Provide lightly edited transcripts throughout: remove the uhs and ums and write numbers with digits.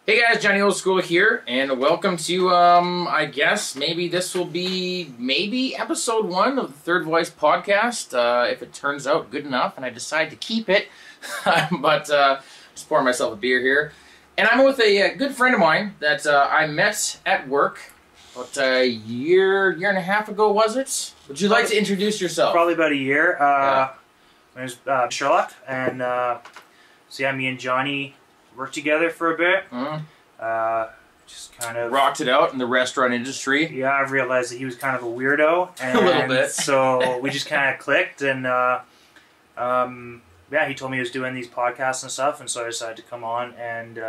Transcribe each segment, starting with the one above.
Hey guys, Johnny Old School here, and welcome to, I guess, maybe this will be, episode 1 of the Third Voice podcast, if it turns out good enough, and I decide to keep it, but, just pouring myself a beer here, and I'm with a good friend of mine that, I met at work about a year and a half ago, was it? Would you like to introduce yourself? Probably about a year. My name's Sherlock, and, so yeah, me and Johnny worked together for a bit. Just kind of rocked it out in the restaurant industry. Yeah, I realized that he was kind of a weirdo, and a little bit. So we just kind of clicked, and yeah, he told me he was doing these podcasts and stuff, and so I decided to come on and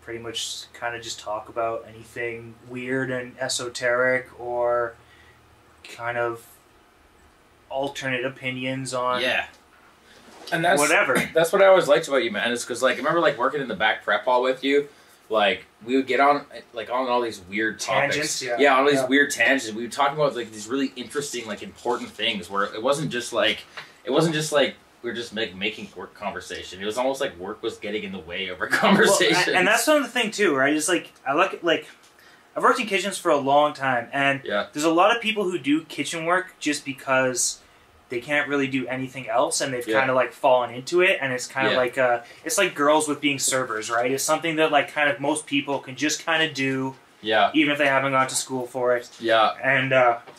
pretty much kind of just talk about anything weird and esoteric or kind of alternate opinions on and that's whatever. That's what I always liked about you, man. Is because, like, I remember, like, working in the back prep hall with you. Like, we would get on, like, on all these weird topics. Tangents, yeah, on all these weird tangents. We would talk about, like, these really interesting, like, important things where it wasn't just like we were just making work conversation. It was almost like work was getting in the way of our conversations. Well, and that's another thing too, right? It's like I look at, like, I've worked in kitchens for a long time, and there's a lot of people who do kitchen work just because they can't really do anything else, and they've kind of like fallen into it, and it's kind of like it's like girls with being servers, right? It's something that like kind of most people can just kind of do, even if they haven't gone to school for it. And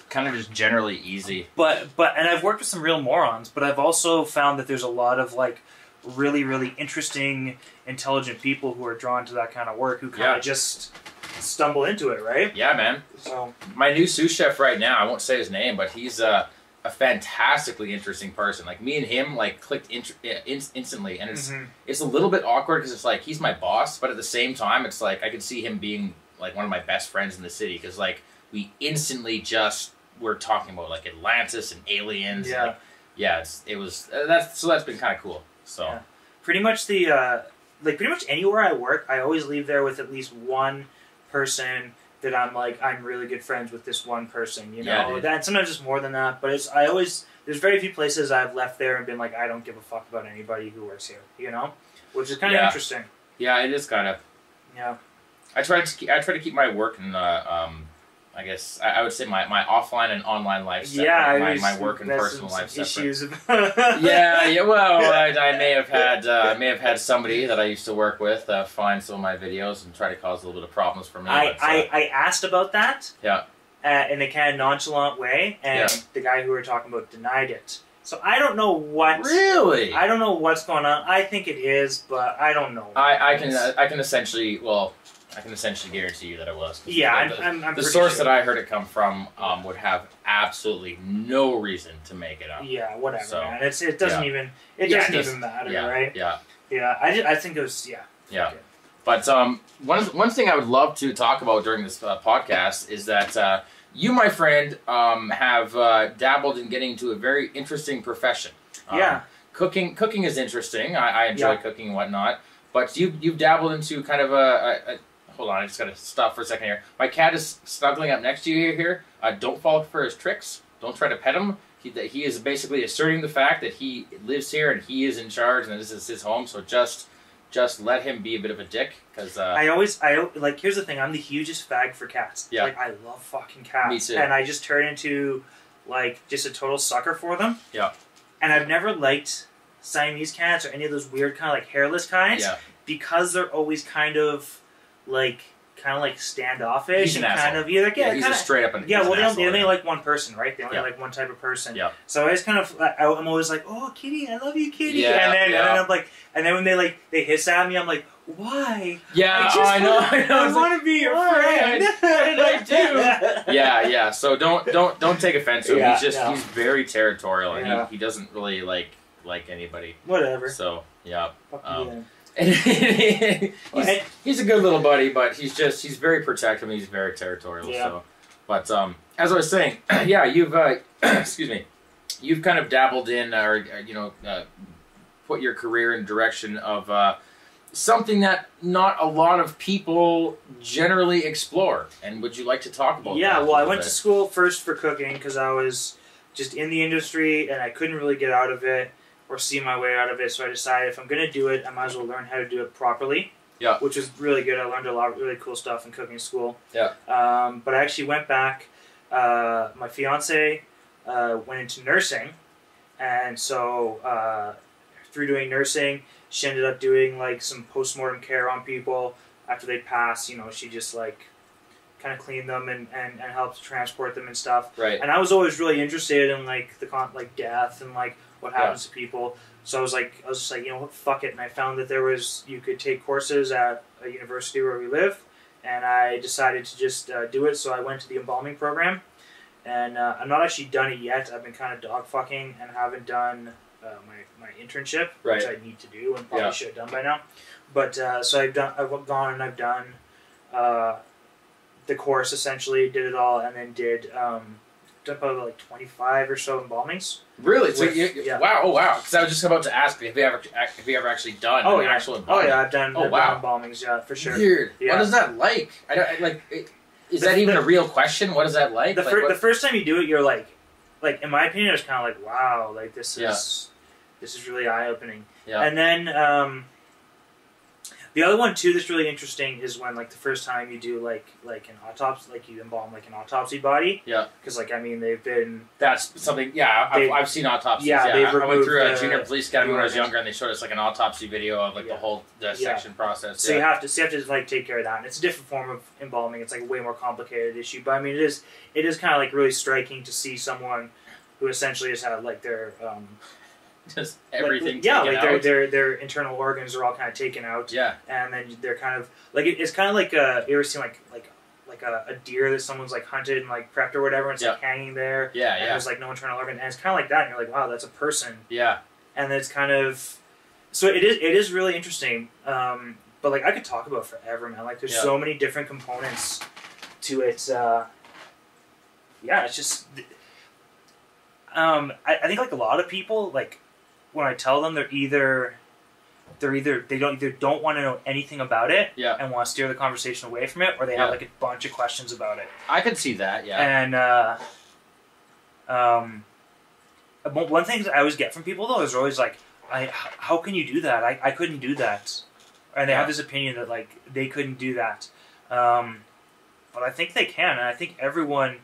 kind of just generally easy. But and I've worked with some real morons, but I've also found that there's a lot of like really interesting, intelligent people who are drawn to that kind of work, who kind of just stumble into it, right? Yeah, man. So my new sous chef right now, I won't say his name, but he's a fantastically interesting person. Like, me and him, like, clicked instantly, and it's a little bit awkward because it's like he's my boss, but at the same time, it's like I could see him being like one of my best friends in the city, because like we instantly just were talking about like Atlantis and aliens. That's been kind of cool. So pretty much pretty much anywhere I work, I always leave there with at least one person that I'm really good friends with this one person, you know. That sometimes it's more than that, but there's very few places I've left there and been like, I don't give a fuck about anybody who works here, you know, which is kind of interesting. Yeah, it is kind of. Yeah, I try to keep my work and I guess I would say my offline and online life separate. Yeah, my work and personal life separate. Issues. Well, I may have had somebody that I used to work with find some of my videos and try to cause a little bit of problems for me. I asked about that. Yeah. In a kind of nonchalant way, and the guy who we were talking about denied it. So I don't know what. Really? I don't know what's going on. I think it is, but I don't know. I can essentially guarantee you that it was. Yeah, I'm the source that I heard it come from would have absolutely no reason to make it up. Yeah, whatever, man. It doesn't even matter, right? Yeah. I think it was Okay. But one thing I would love to talk about during this podcast is that you, my friend, have dabbled in getting into a very interesting profession. Cooking is interesting. I enjoy cooking and whatnot. But you've dabbled into kind of a hold on, I just got to stop for a second here. My cat is snuggling up next to you here. Don't fall for his tricks. Don't try to pet him. He is basically asserting the fact that he lives here and he is in charge and this is his home. So just let him be a bit of a dick. Because here's the thing. I'm the hugest fag for cats. Yeah. Like, I love fucking cats. Me too. And I just turn into like just a total sucker for them. Yeah. And I've never liked Siamese cats or any of those weird kind of like hairless kinds. Yeah. Because they're always kind of like standoffish. He's an asshole. He's a straight up an they asshole, only like one person, right? They only like one type of person. Yeah. So I just kind of, I'm always like, oh, kitty, I love you, kitty. And then I'm like, and then when they hiss at me, I'm like, why? Yeah, I know. I want to be your friend. What did I do? Yeah. So don't take offense to him. He's very territorial, and he doesn't really like anybody. Whatever. So yeah. Fuck he's a good little buddy, but he's very protective and he's very territorial. Yeah. So, but as I was saying, you've excuse me, you've kind of dabbled in put your career in the direction of something that not a lot of people generally explore. And would you like to talk about that? Yeah, well, I went to school first for cooking because I was just in the industry and I couldn't really get out of it or see my way out of it. So I decided if I'm going to do it, I might as well learn how to do it properly. Yeah. Which was really good. I learned a lot of really cool stuff in cooking school. Yeah. But I actually went back. My fiance went into nursing, and so through doing nursing, she ended up doing like some postmortem care on people after they pass. You know, she just like kind of cleaned them and helped transport them and stuff. Right. And I was always really interested in like the death and like what happens to people. So I was just like, you know what, fuck it. And I found that you could take courses at a university where we live, and I decided to just do it. So I went to the embalming program, and I'm not actually done it yet. I've been kind of dog fucking and haven't done my internship, right. which I need to do and probably should have done by now. But so I've gone and I've done the course, essentially, did it all, and then did probably like 25 or so embalmings. Really? So wow! Oh wow! Because I was just about to ask, have you ever actually done an actual embalming? Oh yeah, I've done embalmings, yeah, for sure. Weird. Yeah. What is that like? Is that even a real question? What is that like? The first time you do it, you're like in my opinion, it was kind of like, wow, like this is really eye opening. Yeah. And then the other one too that's really interesting is when like the first time you do like an autopsy, like you embalm like an autopsy body. Yeah. Because like I mean they've been. That's something. Yeah, I've seen autopsies. Yeah, I went through a junior police academy when I was younger, and they showed us like an autopsy video of like the whole dissection process. So you have to like take care of that, and it's a different form of embalming. It's like a way more complicated issue, but I mean it is kind of like really striking to see someone who essentially has had like their just everything. Their internal organs are all kind of taken out. Yeah. And then they're kind of like it's kind of like you ever seen like a deer that someone's like hunted and like prepped or whatever, and it's like hanging there. Yeah, and there's like no internal organ, and it's kind of like that, and you're like, wow, that's a person. Yeah. And it's kind of so it is really interesting. But like I could talk about it forever, man. Like there's so many different components to it. It's just. I think like a lot of people, like when I tell them they either don't want to know anything about it and want to steer the conversation away from it, or they have like a bunch of questions about it. I can see that, yeah. And one thing that I always get from people though is always like, how can you do that? I couldn't do that, and they have this opinion that like they couldn't do that, but I think they can, and I think everyone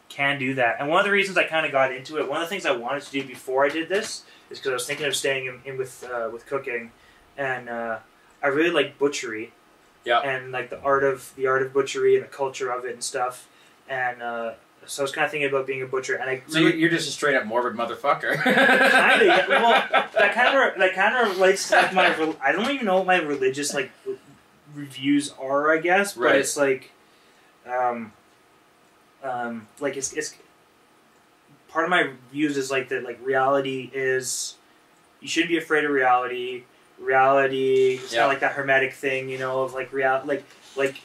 can do that. And one of the reasons I kind of got into it, one of the things I wanted to do before I did this, is because I was thinking of staying in with cooking, and I really like butchery, and like the art of butchery and the culture of it and stuff. And so I was kind of thinking about being a butcher. And you're just a straight up morbid motherfucker. Kind of. Yeah. Well, that kind of relates to like my. I don't even know what my religious like reviews are, I guess, but it's like. Like it's part of my views is like that, like reality is, you shouldn't be afraid of reality. Reality is kind of like that hermetic thing, you know, of like like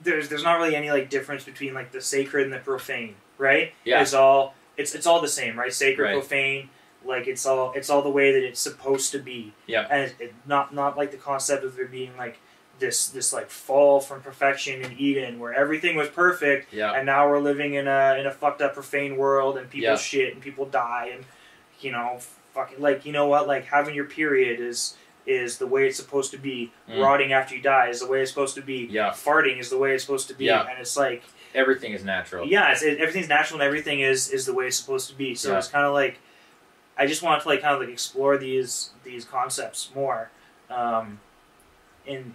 there's not really any like difference between like the sacred and the profane, right? Yeah. It's all the same, right? Sacred, profane, like it's all the way that it's supposed to be. Yeah. And it's not like the concept of there being like this like fall from perfection in Eden where everything was perfect, and now we're living in a fucked up profane world, and people shit and people die, and you know, fucking like, you know what, like having your period is the way it's supposed to be. Rotting after you die is the way it's supposed to be. Farting is the way it's supposed to be. And it's like everything is natural. Everything's natural, and everything is the way it's supposed to be. So it's kind of like I just want to like kind of like explore these concepts more. And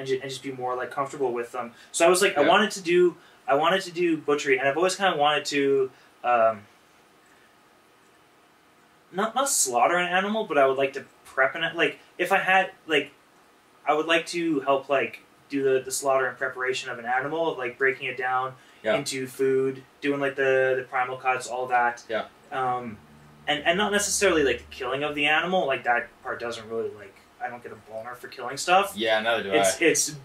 just be more like comfortable with them. So I was like, I wanted to do butchery, and I've always kind of wanted to not slaughter an animal, but I would like to prep an, like if I had like, I would like to help like do the slaughter and preparation of an animal, like breaking it down into food, doing like the primal cuts, all that. And not necessarily like the killing of the animal, like that part doesn't really like. I don't get a boner for killing stuff. Yeah, neither do I.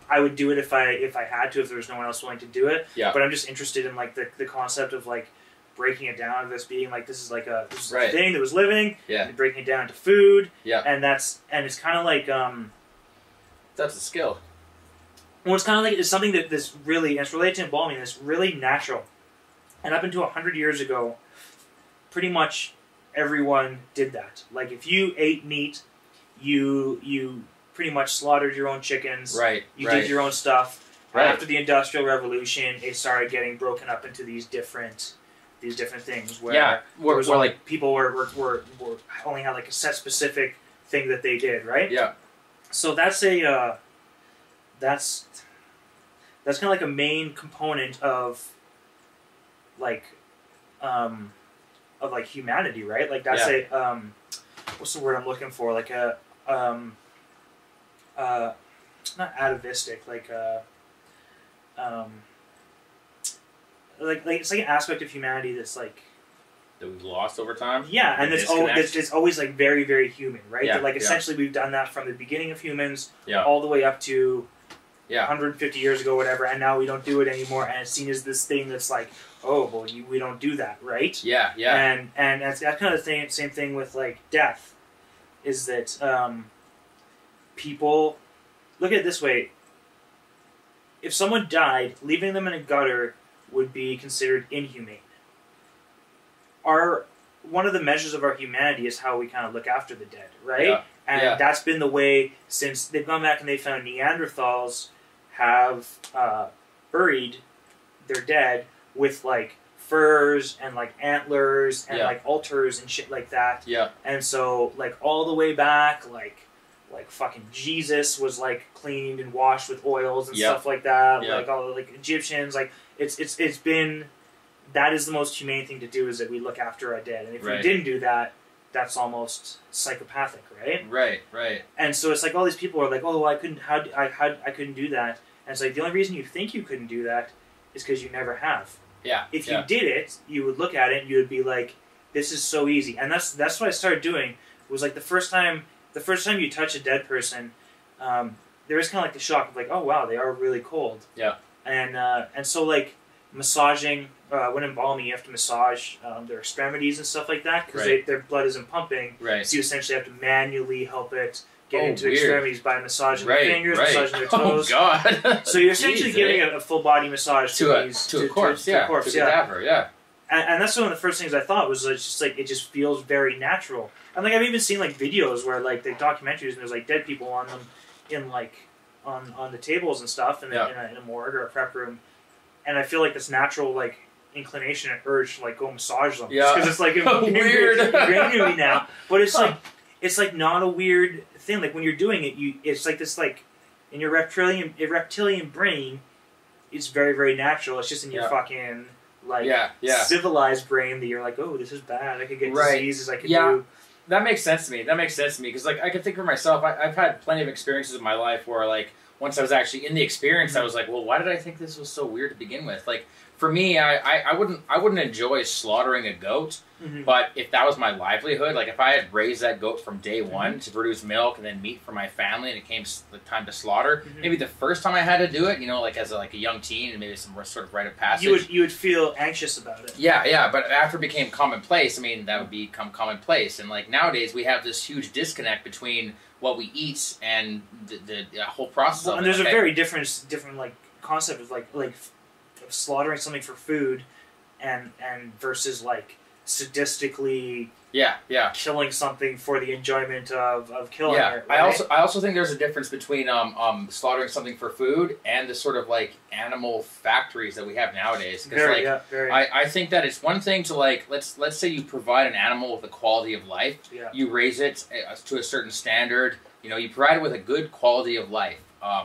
I would do it if I had to, if there was no one else willing to do it. Yeah. But I'm just interested in like the concept of like breaking it down, of this being like this is a thing that was living. Yeah. And breaking it down into food. Yeah. And it's kind of like that's a skill. Well, it's kind of like it's something that's really, and it's related to embalming. That's really natural. And up until 100 years ago, pretty much everyone did that. Like if you ate meat. You pretty much slaughtered your own chickens. Right. You did your own stuff. Right. After the Industrial Revolution, it started getting broken up into these different things where like people were only had like a set specific thing that they did, right? Yeah. So that's that's kind of like a main component of humanity, right? Like that's what's the word I'm looking for? Like a not atavistic, like it's like an aspect of humanity that's like that we've lost over time. Yeah, and it's always like very, very human, right? Yeah, that, like essentially we've done that from the beginning of humans yeah. all the way up to 150 Yeah. years ago, whatever, and now we don't do it anymore, and it's seen as this thing that's like, oh, well, we don't do that, right? Yeah, yeah. And that's kind of the same thing with like death, is that people look at it this way: if someone died, leaving them in a gutter would be considered inhumane. One of the measures of our humanity is how we kind of look after the dead, right? Yeah. And that's been the way since they've gone back and they found Neanderthals have buried their dead with like furs and like antlers and like altars and shit like that. Yeah. And so like all the way back, like fucking Jesus was like cleaned and washed with oils and stuff like that. Like all the like Egyptians, like it's been. That is the most humane thing to do, is that we look after our dead. And if we didn't do that, that's almost psychopathic, right? Right, right. And so it's like all these people are like, oh, well, I couldn't do that. And it's like the only reason you think you couldn't do that is because you never have. Yeah. If you did it, you would look at it and you would be like, this is so easy. And that's what I started doing. It was like the first time you touch a dead person, there is kind of like the shock of like, oh wow, they are really cold. Yeah. And so like massaging. When embalming, you have to massage their extremities and stuff like that because their blood isn't pumping. Right. So you essentially have to manually help it get into weird. Extremities by massaging their fingers, massaging their toes. Oh God! So you're essentially giving a full body massage to a corpse, to a cadaver, yeah. And that's one of the first things I thought was it's just like it just feels very natural. And like I've even seen like videos where like the documentaries and there's like dead people on them in like on the tables and stuff in a morgue or a prep room, and I feel like this natural like inclination and urge to like go massage them because it's like weird ingrained in me now. But it's like not a weird thing. Like when you're doing it, it's like this like in your reptilian brain, it's very, very natural. It's just in your fucking like civilized brain that you're like, oh, this is bad. I could get diseases. I could do. That makes sense to me. Because like I can think for myself. I've had plenty of experiences in my life where like once I was actually in the experience, I was like, well, why did I think this was so weird to begin with? Like. For me, I wouldn't enjoy slaughtering a goat, but if that was my livelihood, like if I had raised that goat from day one to produce milk and then meat for my family, and it came the time to slaughter, maybe the first time I had to do it, you know, like as a young teen, and maybe some sort of rite of passage, you would feel anxious about it. Yeah, but after it became commonplace, I mean, that would become commonplace, and like nowadays we have this huge disconnect between what we eat and the whole process of it. And there's a very different like concept of like slaughtering something for food and versus like sadistically killing something for the enjoyment of killing it. Right? I also think there's a difference between slaughtering something for food and the sort of like animal factories that we have nowadays. Very. I think that it's one thing to like let's say you provide an animal with a quality of life. Yeah. You raise it to a certain standard. You know, you provide it with a good quality of life.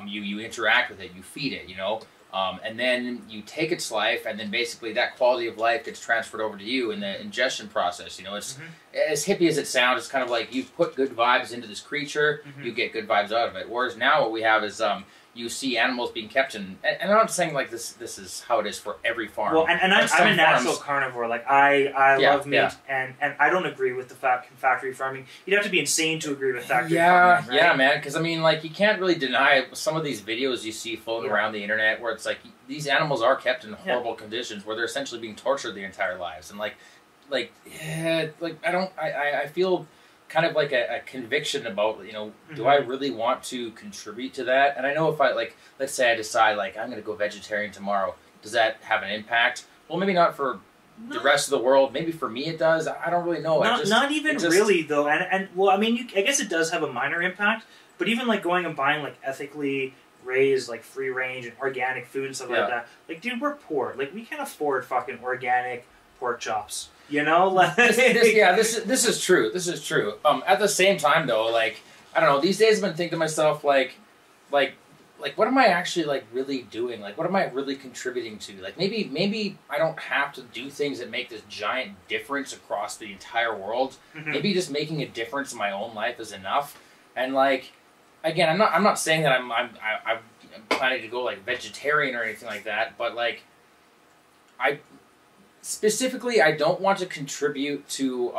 You interact with it. You feed it. You know. And then you take its life, and then basically that quality of life gets transferred over to you in the ingestion process. You know, it's as hippie as it sounds. It's kind of like you put good vibes into this creature, you get good vibes out of it. Whereas now what we have is you see animals being kept in, and I'm not saying like this is how it is for every farm. Well, and I'm a natural carnivore. Like I love meat, and I don't agree with the factory farming. You'd have to be insane to agree with factory farming. Right? Yeah, man. Because I mean, like you can't really deny some of these videos you see floating around the internet where it's like these animals are kept in horrible conditions where they're essentially being tortured their entire lives, and I feel kind of like a conviction about, you know, do I really want to contribute to that? And I know if I, like, let's say I decide, like, I'm going to go vegetarian tomorrow, does that have an impact? Well, maybe not for the rest of the world. Maybe for me it does. I don't really know. Not even really, though. And well, I mean, I guess it does have a minor impact, But even like going and buying like ethically raised, like free range and organic food and stuff like that. Like, dude, we're poor. Like, we can't afford fucking organic pork chops. You know, like this is true. This is true. At the same time, though, like, I don't know. These days, I've been thinking to myself, like, what am I actually like really doing? Like, what am I really contributing to? Like, maybe I don't have to do things that make this giant difference across the entire world. Mm-hmm. Maybe just making a difference in my own life is enough. And like, again, I'm not saying that I'm planning to go like vegetarian or anything like that, but like, I don't want to contribute to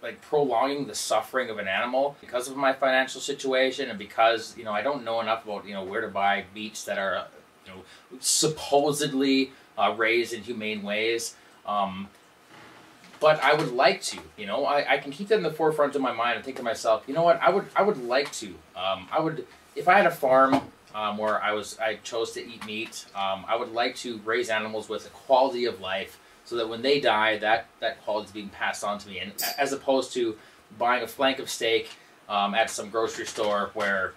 like prolonging the suffering of an animal because of my financial situation and because, you know, I don't know enough about, you know, where to buy meats that are, you know, supposedly raised in humane ways. But I would like to, you know, I can keep that in the forefront of my mind and think to myself, you know what, I would like to, if I had a farm where I chose to eat meat, I would like to raise animals with a quality of life so that when they die, that quality is being passed on to me, and as opposed to buying a flank of steak at some grocery store where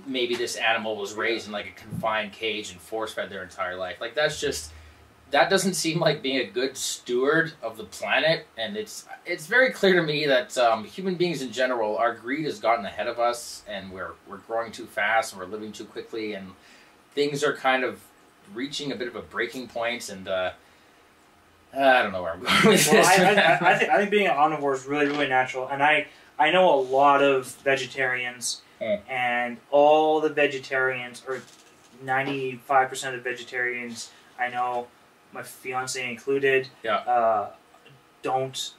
maybe this animal was raised in like a confined cage and force-fed their entire life. Like, that doesn't seem like being a good steward of the planet, and it's very clear to me that human beings in general, our greed has gotten ahead of us, and we're growing too fast, and we're living too quickly, and things are kind of reaching a bit of a breaking point, and I don't know where I'm going with this. I think being an omnivore is really, really natural, and I know a lot of vegetarians, and all the vegetarians, or 95% of vegetarians I know, my fiance included, don't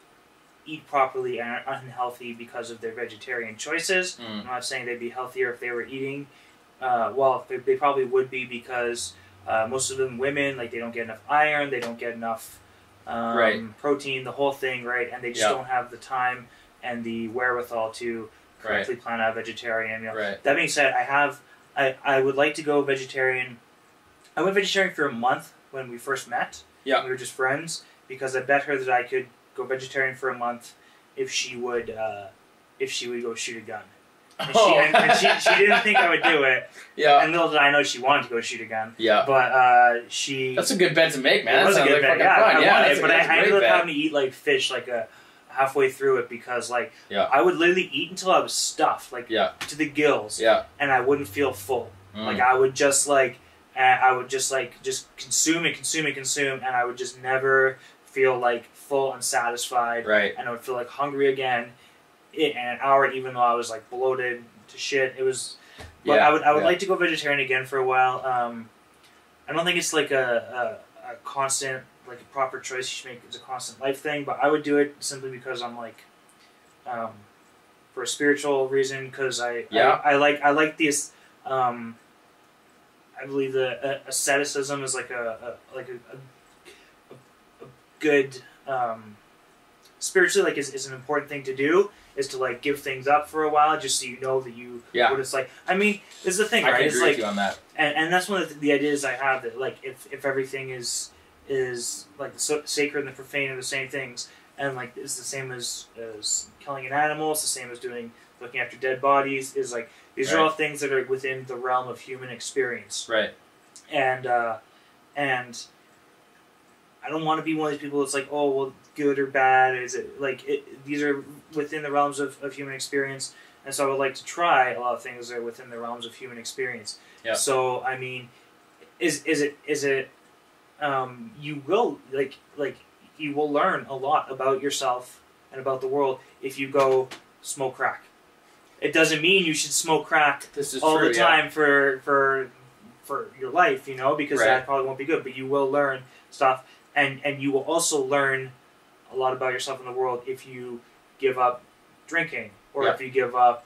eat properly and are unhealthy because of their vegetarian choices. I'm not saying they'd be healthier if they were eating. Well, they probably would be, because most of them women, like, they don't get enough iron, they don't get enough protein, the whole thing, right? And they just don't have the time and the wherewithal to correctly plan out vegetarian. You know? That being said, I would like to go vegetarian. I went vegetarian for a month when we first met. We were just friends, because I bet her that I could go vegetarian for a month if she would go shoot a gun. And she didn't think I would do it. And little did I know she wanted to go shoot a gun. But she... That's a good bet to make, man. It was a good bet. I ended up having to eat like fish like halfway through it, because like I would literally eat until I was stuffed, like to the gills. And I wouldn't feel full. Like I would just like... And I would just consume and consume and consume, and I would just never feel like full and satisfied. And I would feel like hungry again in an hour, even though I was like bloated to shit. It was, but I would like to go vegetarian again for a while. I don't think it's like a constant, like a proper choice you should make. It's a constant life thing, but I would do it simply because I'm like, for a spiritual reason, because I like this. I believe that asceticism is like a good spiritually, like is an important thing to do, is to like give things up for a while, just so you know that you what it's like. I mean, this is the thing, right? I can it's agree like, with you on that. And that's one of the ideas I have, that like if everything is like the sacred and the profane are the same things, and like it's the same as killing an animal, it's the same as looking after dead bodies, is like these are all things that are within the realm of human experience. And I don't want to be one of these people that's like, oh, well, good or bad, is it like these are within the realms of human experience, and so I would like to try a lot of things that are within the realms of human experience. So I mean, is it you will like you will learn a lot about yourself and about the world if you go smoke crack. It doesn't mean you should smoke crack all the time for your life, you know, because that probably won't be good. But you will learn stuff, and you will also learn a lot about yourself in the world if you give up drinking, or if you give up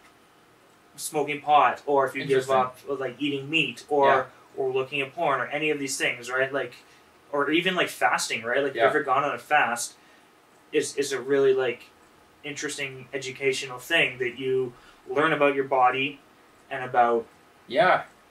smoking pot, or if you give up like eating meat, or looking at porn, or any of these things, right? Like, or even like fasting, right? Like, if you've ever gone on a fast, is a really like interesting educational thing that you learn about your body and about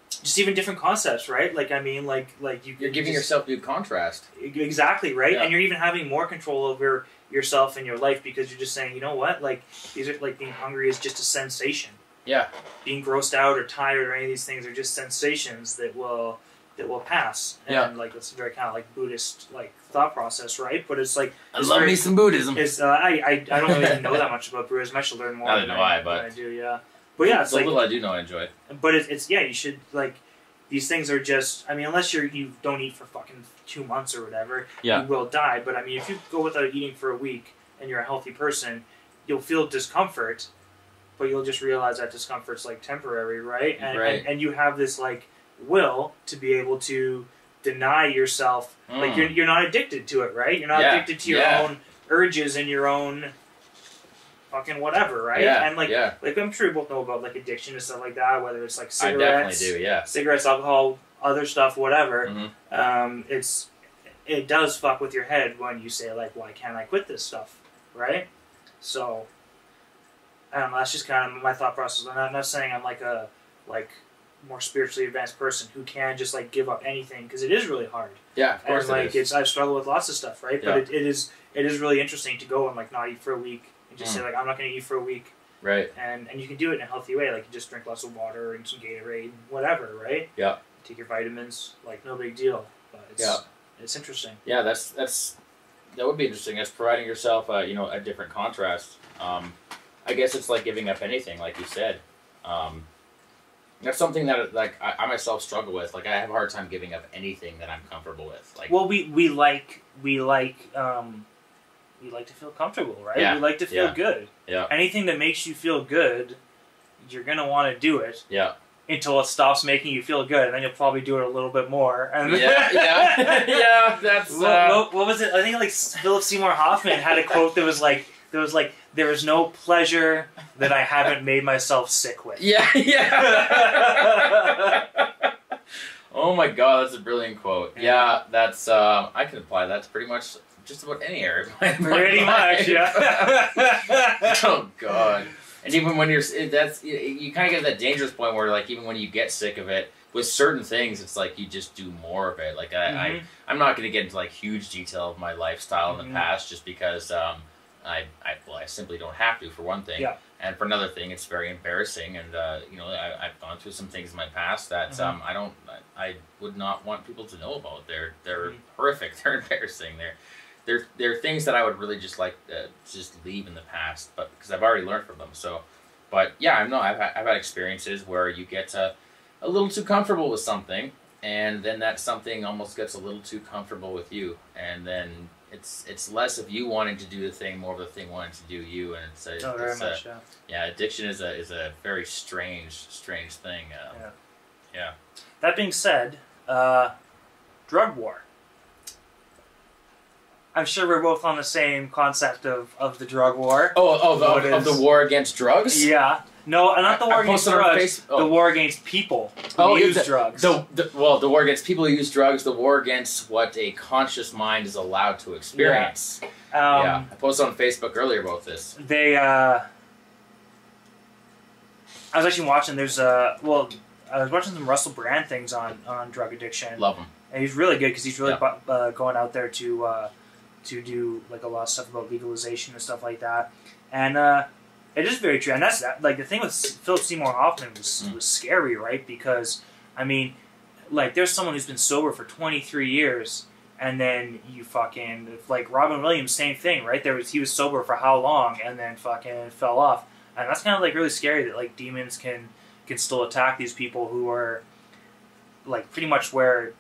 just even different concepts, right? Like, I mean, like you're giving yourself new contrast. Exactly, right? And you're even having more control over yourself and your life, because you're just saying, you know what, like, these are like, being hungry is just a sensation. Yeah. Being grossed out or tired or any of these things are just sensations that will pass. And like it's very kind of like Buddhist like thought process, right? But it's like I love me some Buddhism. I don't really know that much about Buddhism. I should learn more. Neither do I, but I do, yeah. But yeah, it's the like little I do know I enjoy. But it's yeah, you should like these things are just. I mean, unless you don't eat for fucking 2 months or whatever, you will die. But I mean, if you go without eating for a week and you're a healthy person, you'll feel discomfort, but you'll just realize that discomfort's like temporary, right? And you have this like will to be able to deny yourself, like you're not addicted to it, right? You're not addicted to your own urges and your own fucking whatever, right? And like I'm sure we both know about like addiction and stuff like that, whether it's like cigarettes, I definitely do, cigarettes, alcohol, other stuff, whatever. It does fuck with your head when you say like, why can't I quit this stuff, right? So I don't know, that's just kind of my thought process. I'm not saying I'm like a more spiritually advanced person who can just like give up anything, because it is really hard. Yeah, of course. And like I've struggled with lots of stuff, right? But it is really interesting to go and like not eat for a week and just say like I'm not going to eat for a week, right? And you can do it in a healthy way, like you just drink lots of water and some Gatorade, whatever, right? Yeah. Take your vitamins, like no big deal. But it's interesting. Yeah, that would be interesting. As providing yourself a different contrast. I guess it's like giving up anything, like you said. That's something that like I myself struggle with. Like I have a hard time giving up anything that I'm comfortable with. Like, well, we like to feel comfortable, right? Yeah. We like to feel good. Yeah. Anything that makes you feel good, you're gonna want to do it. Yeah. Until it stops making you feel good, and then you'll probably do it a little bit more. And yeah. That's what was it? I think like Philip Seymour Hoffman had a quote that was like, there is no pleasure that I haven't made myself sick with. Yeah. Oh my god, that's a brilliant quote. Yeah, that's I can apply that to pretty much just about any area of my Pretty much, yeah. Oh god. And even when you kind of get that dangerous point where like even when you get sick of it, with certain things, it's like you just do more of it. Like I'm not going to get into like huge detail of my lifestyle in the past, just because I simply don't have to, for one thing. Yeah. And for another thing, it's very embarrassing. And I've gone through some things in my past that I would not want people to know about. They're horrific. They're embarrassing. They're things that I would really just like to just leave in the past, but because I've already learned from them. So, but yeah, I've had experiences where you get a little too comfortable with something, and then that something almost gets a little too comfortable with you, and then it's less of you wanting to do the thing, more of the thing wanting to do you, and addiction is a very strange thing. Yeah. That being said, drug war. I'm sure we're both on the same concept of the drug war. Of the war against drugs? Yeah. No, not the war against drugs. The war against people who use drugs. The war against people who use drugs, the war against what a conscious mind is allowed to experience. I posted on Facebook earlier about this. I was actually watching, I was watching some Russell Brand things on drug addiction. Love him. And he's really good because he's really going out there to do like a lot of stuff about legalization and stuff like that, and it is very true. And that's like the thing with Philip Seymour Hoffman was scary, right? Because I mean, like there's someone who's been sober for 23 years, and then you fucking like Robin Williams, same thing, right? He was sober for how long, and then fucking fell off, and that's kind of like really scary that like demons can still attack these people who are like pretty much where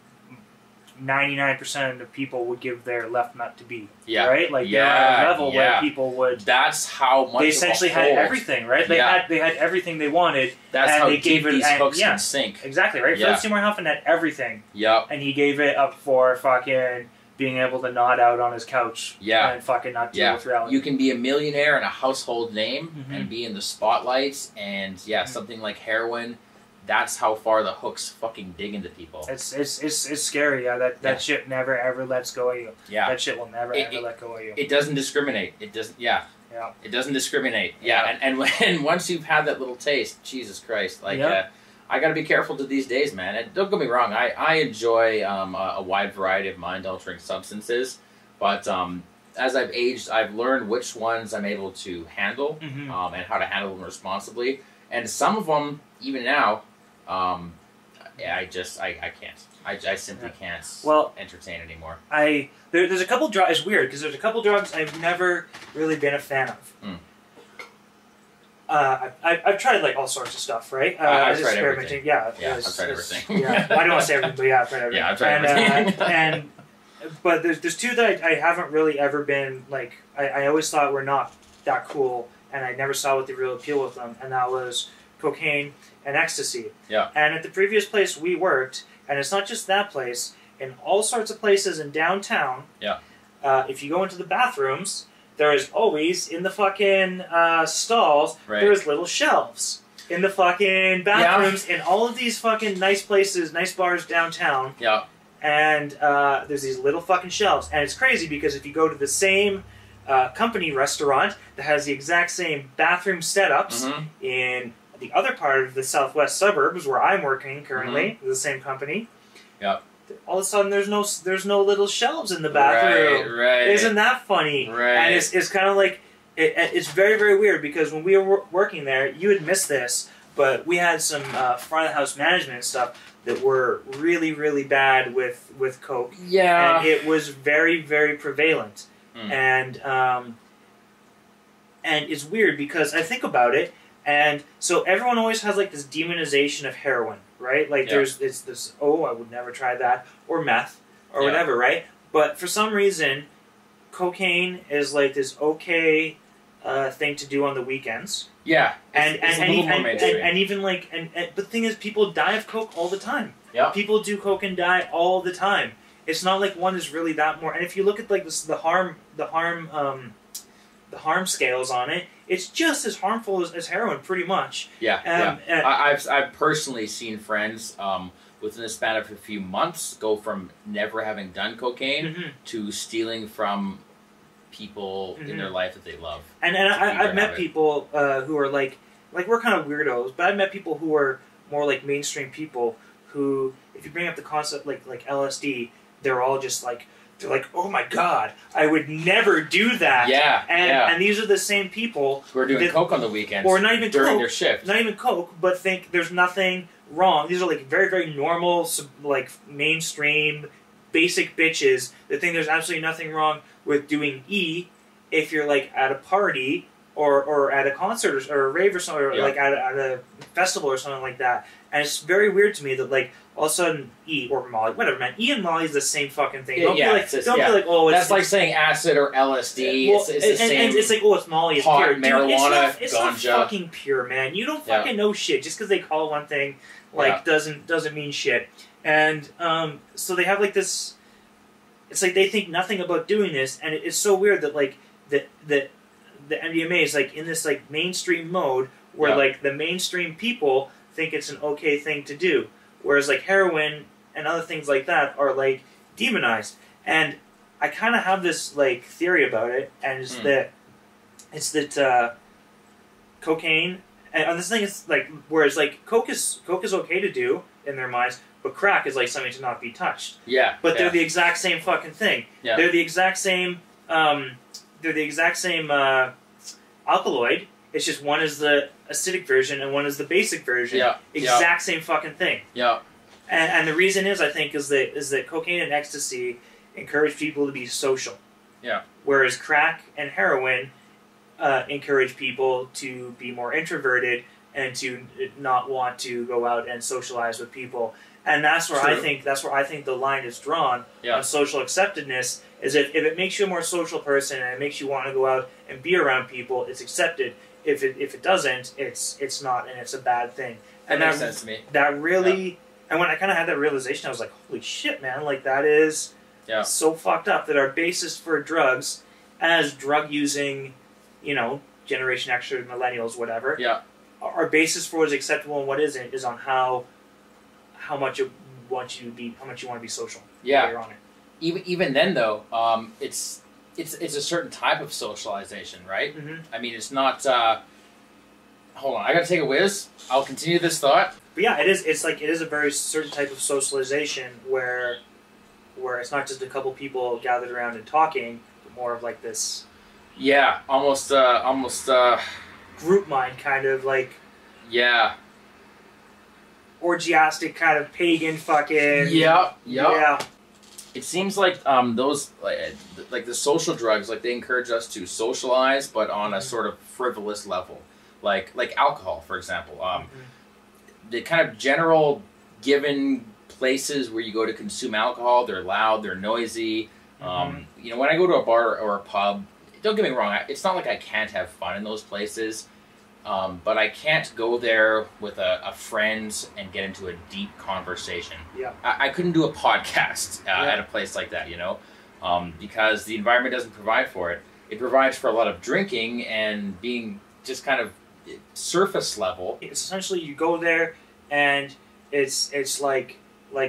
99% of the people would give their left nut to be. Yeah. Right? Like they're at a level where people would. That's how much they essentially had everything, right? They had everything they wanted. That's and how they deep gave these hooks can sink. Exactly, right? Philip Seymour Hoffman had everything. Yep. And he gave it up for fucking being able to nod out on his couch. Yeah. And fucking not deal with reality. You can be a millionaire and a household name and be in the spotlight, and something like heroin. That's how far the hooks fucking dig into people. It's scary. That shit never ever lets go of you. Yeah. That shit will never ever let go of you. It doesn't discriminate. It doesn't. Yeah. Yeah. It doesn't discriminate. Yeah. And when once you've had that little taste, Jesus Christ, like I got to be careful to these days, man. And don't get me wrong. I enjoy a wide variety of mind altering substances, but as I've aged, I've learned which ones I'm able to handle and how to handle them responsibly. And some of them, even now, I can't. I simply can't entertain anymore. There's a couple drugs. It's weird because there's a couple drugs I've never really been a fan of. I've tried like all sorts of stuff, right? I've tried everything. Yeah, I've tried everything. Yeah, well, I don't want to say everything, but yeah, I've tried everything. Yeah, I've tried everything. But there's two that I haven't really ever been like. I always thought were not that cool, and I never saw what the real appeal with them, and that was cocaine and ecstasy. Yeah. And at the previous place we worked, and it's not just that place, in all sorts of places in downtown. Yeah. If you go into the bathrooms, there is always in the fucking stalls. Right. There's little shelves in the fucking bathrooms in all of these fucking nice places, nice bars downtown. Yeah. And there's these little fucking shelves. And it's crazy because if you go to the same company restaurant that has the exact same bathroom setups in the other part of the southwest suburbs where I'm working currently, the same company. Yeah. All of a sudden, there's no little shelves in the bathroom. Right. Isn't that funny? Right. And it's kind of like it's very, very weird because when we were working there, you would miss this, but we had some front of the house management stuff that were really, really bad with coke. Yeah. And it was very, very prevalent. And it's weird because I think about it, and so everyone always has like this demonization of heroin, right? Like it's this, oh, I would never try that, or meth, or whatever, right? But for some reason, cocaine is like this okay thing to do on the weekends. Yeah, and even like but the thing is, people die of coke all the time. Yeah, people do coke and die all the time. It's not like one is really that more. And if you look at like the harm scales on it, it's just as harmful as heroin, pretty much. Yeah, I've personally seen friends within the span of a few months go from never having done cocaine to stealing from people in their life that they love. And I've met people who are like we're kind of weirdos, but I've met people who are more like mainstream people who, if you bring up the concept like LSD, they're all just like, they're like, oh my god, I would never do that. Yeah, and these are the same people who are doing coke on the weekends, or not even during coke, their shift. Not even coke, but think there's nothing wrong. These are like very, very normal, like mainstream, basic bitches that think there's absolutely nothing wrong with doing E if you're like at a party or at a concert or a rave or something, or like at a festival or something like that. And it's very weird to me that like all of a sudden E or Molly, whatever, man, E and Molly is the same fucking thing. Don't be like, oh, it's... That's like saying acid or LSD. Well, it's the same. And it's like, oh, it's Molly, it's pure. Marijuana, Dude, it's not fucking pure, man. You don't fucking know shit. Just because they call it one thing, like, doesn't mean shit. And so they have like this... It's like they think nothing about doing this, and it's so weird that like the MDMA is like in this like mainstream mode where like the mainstream people think it's an okay thing to do, whereas like heroin and other things like that are like demonized. And I kind of have this like theory about it, and it's that cocaine and this thing is like, whereas like coke is okay to do in their minds, but crack is like something to not be touched. Yeah. But they're the exact same fucking thing. Yeah. They're the exact same. Alkaloid. It's just one is the acidic version and one is the basic version. Yeah. Exact same fucking thing. Yeah. And the reason is, I think, is that cocaine and ecstasy encourage people to be social. Yeah. Whereas crack and heroin encourage people to be more introverted and to not want to go out and socialize with people. And that's where I think the line is drawn on social acceptedness. Is if it makes you a more social person and it makes you want to go out and be around people, it's accepted. If it doesn't, it's not, and it's a bad thing. And that makes sense to me. That really, and when I kind of had that realization, I was like, holy shit, man! Like that is so fucked up that our basis for drugs, as drug using, Generation X or millennials, whatever. Yeah. Our basis for what is acceptable and what isn't is on how much you want to be social. Yeah. While you're on it. Even then, though, it's a certain type of socialization, right? Mm-hmm. I mean, it's not. Hold on, I gotta take a whiz. I'll continue this thought. But yeah, it is. It's like it is a very certain type of socialization where it's not just a couple people gathered around and talking, but more of like this. Yeah, almost. Group mind, kind of like. Yeah. Orgiastic kind of pagan fucking. Yep. Yeah. It seems like those like the social drugs, like they encourage us to socialize, but on a sort of frivolous level, like alcohol, for example. The kind of general given places where you go to consume alcohol, they're loud, they're noisy. You know, when I go to a bar or a pub, don't get me wrong, it's not like I can't have fun in those places. But I can't go there with a friend and get into a deep conversation. Yeah. I couldn't do a podcast at a place like that, you know, because the environment doesn't provide for it. It provides for a lot of drinking and being just kind of surface level. It's essentially you go there and it's like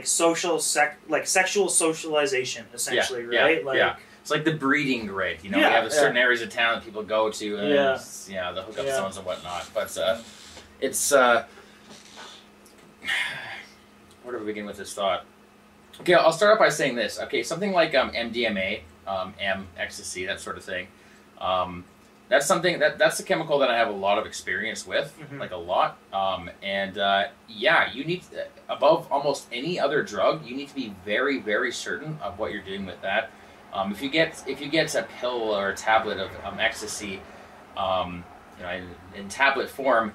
sexual socialization, essentially, right? Yeah. It's like the breeding grid, you know. We have certain areas of town that people go to, and the hookup zones and whatnot. But it's where do we begin with this thought? Okay, I'll start off by saying this. Okay, something like MDMA, ecstasy, that sort of thing. That's something that's a chemical that I have a lot of experience with, like a lot. You need above almost any other drug, you need to be very, very certain of what you're doing with that. If you get a pill or a tablet of ecstasy, in tablet form,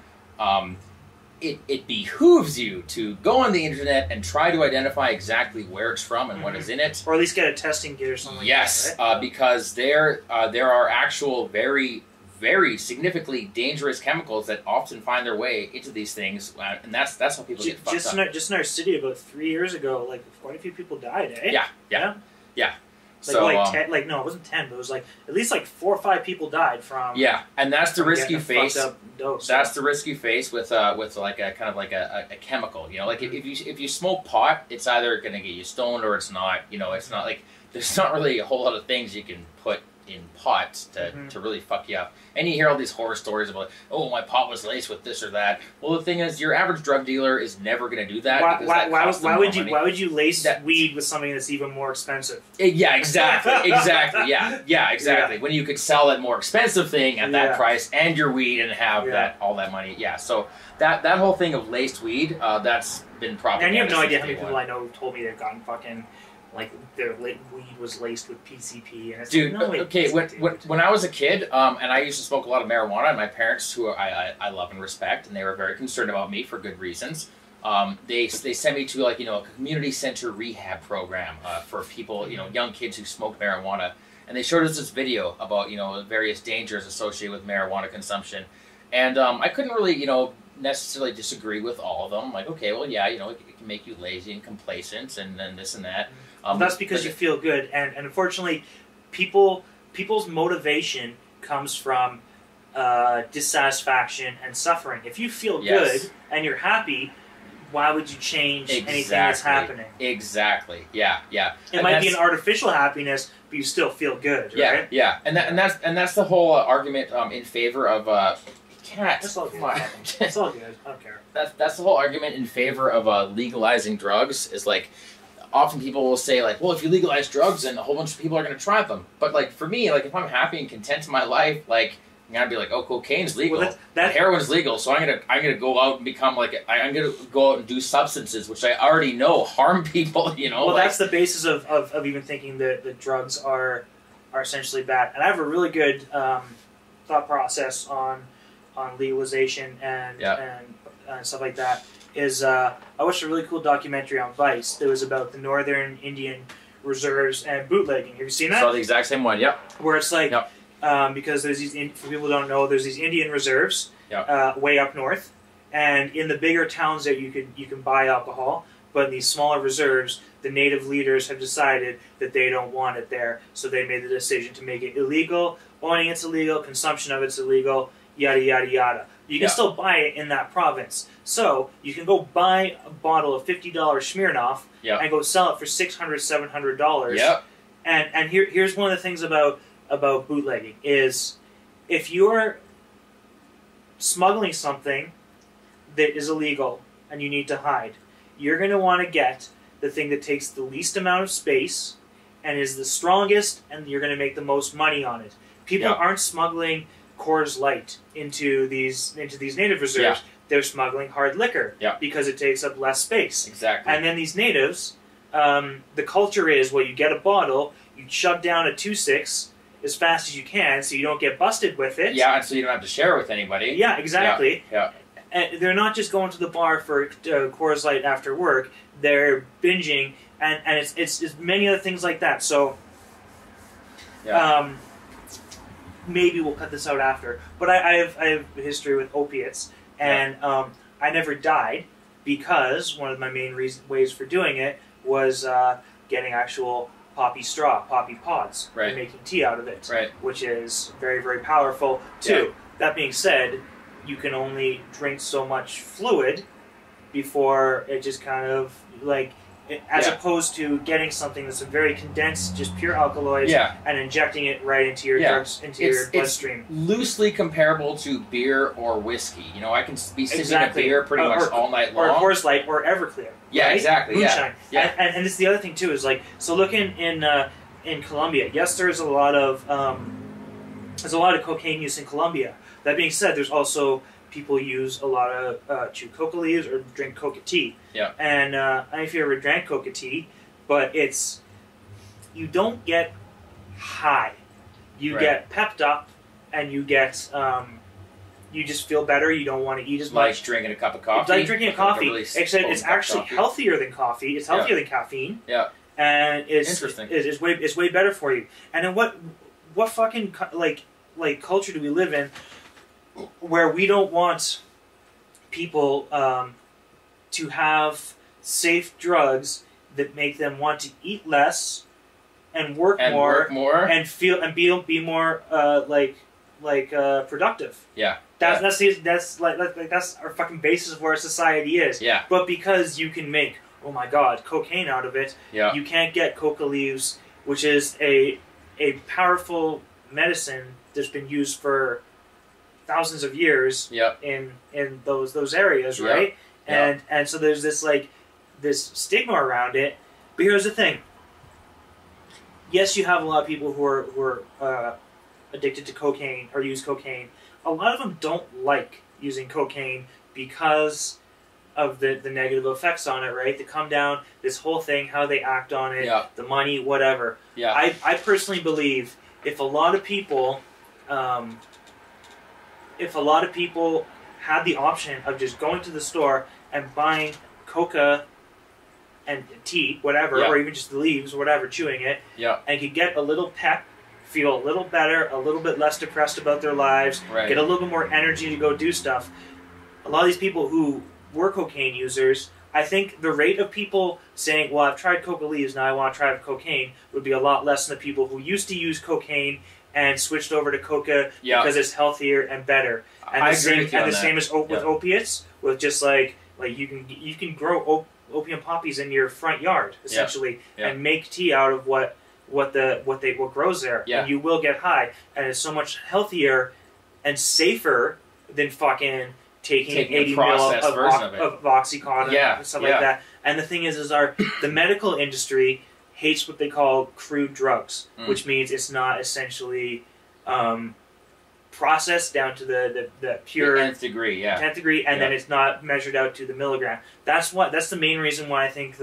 it behooves you to go on the internet and try to identify exactly where it's from and what is in it, or at least get a testing kit or something. Yes, like that, right? Because there are actual very, very significantly dangerous chemicals that often find their way into these things, and that's how people get fucked up. Just in our city, about 3 years ago, like quite a few people died. Eh? Yeah. No, it wasn't 10, but it was like at least like 4 or 5 people died from. Yeah, and that's the risk you face. Dose, that's the risk you face with like a kind of like a chemical. You know, like if you smoke pot, it's either going to get you stoned or it's not. You know, it's not like there's not really a whole lot of things you can put in pot to really fuck you up. And you hear all these horror stories about, oh, my pot was laced with this or that. Well, the thing is, your average drug dealer is never going to do that. Why would you lace weed with something that's even more expensive? Yeah, exactly. Exactly. Yeah. When you could sell that more expensive thing at that price and your weed and have all that money. Yeah. So that whole thing of laced weed, that's been propaganda. And you have no idea how many people I know who told me they've gotten fucking. Like their weed was laced with PCP, and it's dude. Like, no, wait, okay, when I was a kid, and I used to smoke a lot of marijuana, and my parents, who I love and respect, and they were very concerned about me for good reasons. They sent me to a community center rehab program for people, young kids who smoked marijuana, and they showed us this video about various dangers associated with marijuana consumption, and I couldn't really necessarily disagree with all of them. Like, okay, well, yeah, it can make you lazy and complacent, and then this and that. That's because you feel good, and unfortunately, people's motivation comes from dissatisfaction and suffering. If you feel good and you're happy, why would you change anything that's happening? Exactly. Yeah. It might be an artificial happiness, but you still feel good. Right? Yeah. And that's the whole argument in favor of. It's all good. It's all good. I don't care. That's the whole argument in favor of legalizing drugs. Is like. Often people will say, like, well, if you legalize drugs, then a whole bunch of people are going to try them. But, like, for me, like, if I'm happy and content in my life, like, I'm going to be like, oh, cocaine's legal. Well, heroin's legal, so I'm gonna go out and become, like, I'm going to go out and do substances, which I already know harm people, Well, that's the basis of even thinking that drugs are essentially bad. And I have a really good thought process on legalization and stuff like that. I watched a really cool documentary on Vice that was about the Northern Indian reserves and bootlegging. Have you seen that? Saw the exact same one. Yep. Where it's like, because there's these, for people who don't know, there's these Indian reserves way up north, and in the bigger towns that you can buy alcohol, but in these smaller reserves, the native leaders have decided that they don't want it there, so they made the decision to make it illegal. Owning it's illegal, consumption of it's illegal, yada yada yada. You can still buy it in that province. So you can go buy a bottle of $50 Smirnoff and go sell it for $600, $700. Yep. And here's one of the things about bootlegging is if you're smuggling something that is illegal and you need to hide, you're going to want to get the thing that takes the least amount of space and is the strongest, and you're going to make the most money on it. People aren't smuggling Coors Light into these native reserves. they're smuggling hard liquor because it takes up less space. Exactly. And then these natives, the culture is, well, you get a bottle, you chug down a 2.6 as fast as you can so you don't get busted with it. Yeah, and so you don't have to share it with anybody. Yeah, exactly. Yeah. And they're not just going to the bar for Coors Light after work. They're binging, and it's many other things like that. So, maybe we'll cut this out after. But I have a history with opiates, and I never died because one of my main ways for doing it was getting actual poppy straw, poppy pods, and making tea out of it, which is very, very powerful too. That being said, you can only drink so much fluid before it just kind of like, as opposed to getting something that's a very condensed, just pure alkaloids, and injecting it right into your drugs, into your bloodstream. It's loosely comparable to beer or whiskey. You know, I can be sipping a beer pretty much all night long. Or Coors Light or Everclear. Yeah, exactly. Moonshine. Yeah. And it's the other thing too is like, so look in Colombia. Yes, there's a lot of cocaine use in Colombia. That being said, there's also people use a lot of chew coca leaves or drink coca tea. Yeah. And I don't know if you ever drank coca tea, but you don't get high. You get pepped up, and you get you just feel better. You don't want to eat as much. Like drinking a cup of coffee. It's like drinking a coffee, except it's actually healthier than coffee. It's healthier than caffeine. Yeah. And it's interesting. It's way better for you. And then what fucking like culture do we live in where we don't want people to have safe drugs that make them want to eat less and work more and feel and be more productive. Yeah. That's our fucking basis of where our society is. Yeah. But because you can make, oh my god, cocaine out of it, you can't get coca leaves, which is a powerful medicine that's been used for thousands of years in those areas, right? And so there's this stigma around it. But here's the thing. Yes, you have a lot of people who are addicted to cocaine or use cocaine. A lot of them don't like using cocaine because of the negative effects on it, right? They come down, this whole thing, how they act on it, the money, whatever. Yeah. I personally believe if a lot of people had the option of just going to the store and buying coca and tea, whatever, or even just the leaves or whatever, chewing it, and could get a little pep, feel a little better, a little bit less depressed about their lives, get a little bit more energy to go do stuff. A lot of these people who were cocaine users, I think the rate of people saying, well, I've tried coca leaves, now I want to try cocaine, would be a lot less than the people who used to use cocaine and switched over to coca because it's healthier and better. And I agree with you on the same as with opiates, with just like you can grow opium poppies in your front yard essentially and make tea out of what grows there, and you will get high, and it's so much healthier and safer than fucking taking 80 mil of Oxycontin and stuff like that. And the thing is the medical industry hates what they call crude drugs, which means it's not essentially processed down to the pure the 10th degree, 10th degree, and then it's not measured out to the milligram. That's the main reason why I think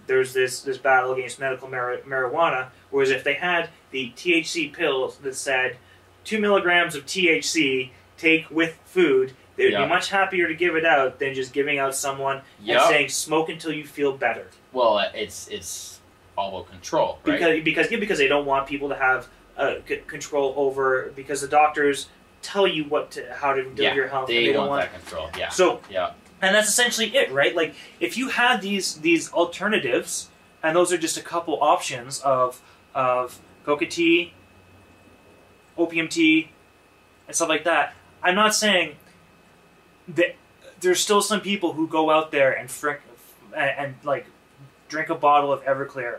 there's this battle against medical marijuana. Whereas if they had the THC pills that said 2 milligrams of THC take with food, they would be much happier to give it out than just giving out someone and saying smoke until you feel better. Well, it's all about control, right? Because they don't want people to have control over, because the doctors tell you how to deal with your health. They don't want that control. Yeah. So and that's essentially it, right? Like if you had these alternatives, and those are just a couple options of coca tea, opium tea, and stuff like that. I'm not saying that there's still some people who go out there and drink a bottle of Everclear.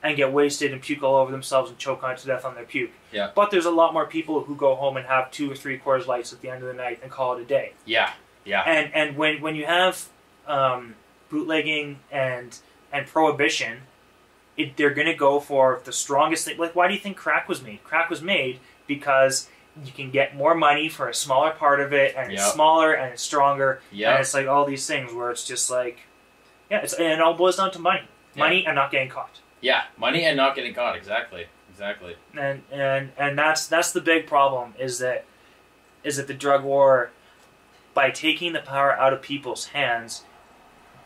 And get wasted and puke all over themselves and choke on to death on their puke. But there's a lot more people who go home and have 2 or 3 Coors Lights at the end of the night and call it a day. And when you have bootlegging and prohibition, they're going to go for the strongest thing. Like, why do you think crack was made? Crack was made because you can get more money for a smaller part of it, and it's smaller and it's stronger, and it's like all these things where it's just like, and it all boils down to money, money and not getting caught. Yeah, money and not getting caught. Exactly. And that's the big problem is that the drug war, by taking the power out of people's hands,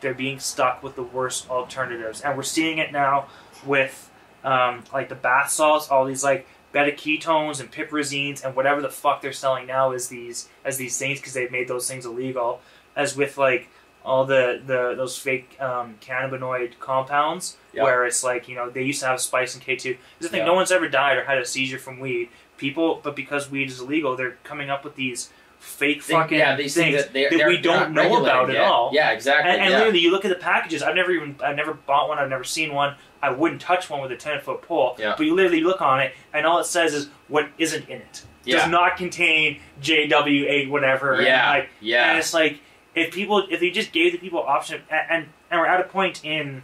they're being stuck with the worst alternatives, and we're seeing it now with like the bath salts, all these like beta-ketones and piperazines and whatever the fuck they're selling now as these things because they've made those things illegal, as with like all those fake cannabinoid compounds where it's like, you know, they used to have spice and K2. The thing, no one's ever died or had a seizure from weed. But because weed is illegal, they're coming up with these fake fucking things that we don't know about at all. Yeah, exactly. And literally, you look at the packages. I've never bought one. I've never seen one. I wouldn't touch one with a 10-foot pole. Yeah. But you literally look on it, and all it says is what isn't in it. Does not contain JW8 whatever. And it's like if you just gave the people option, and we're at a point in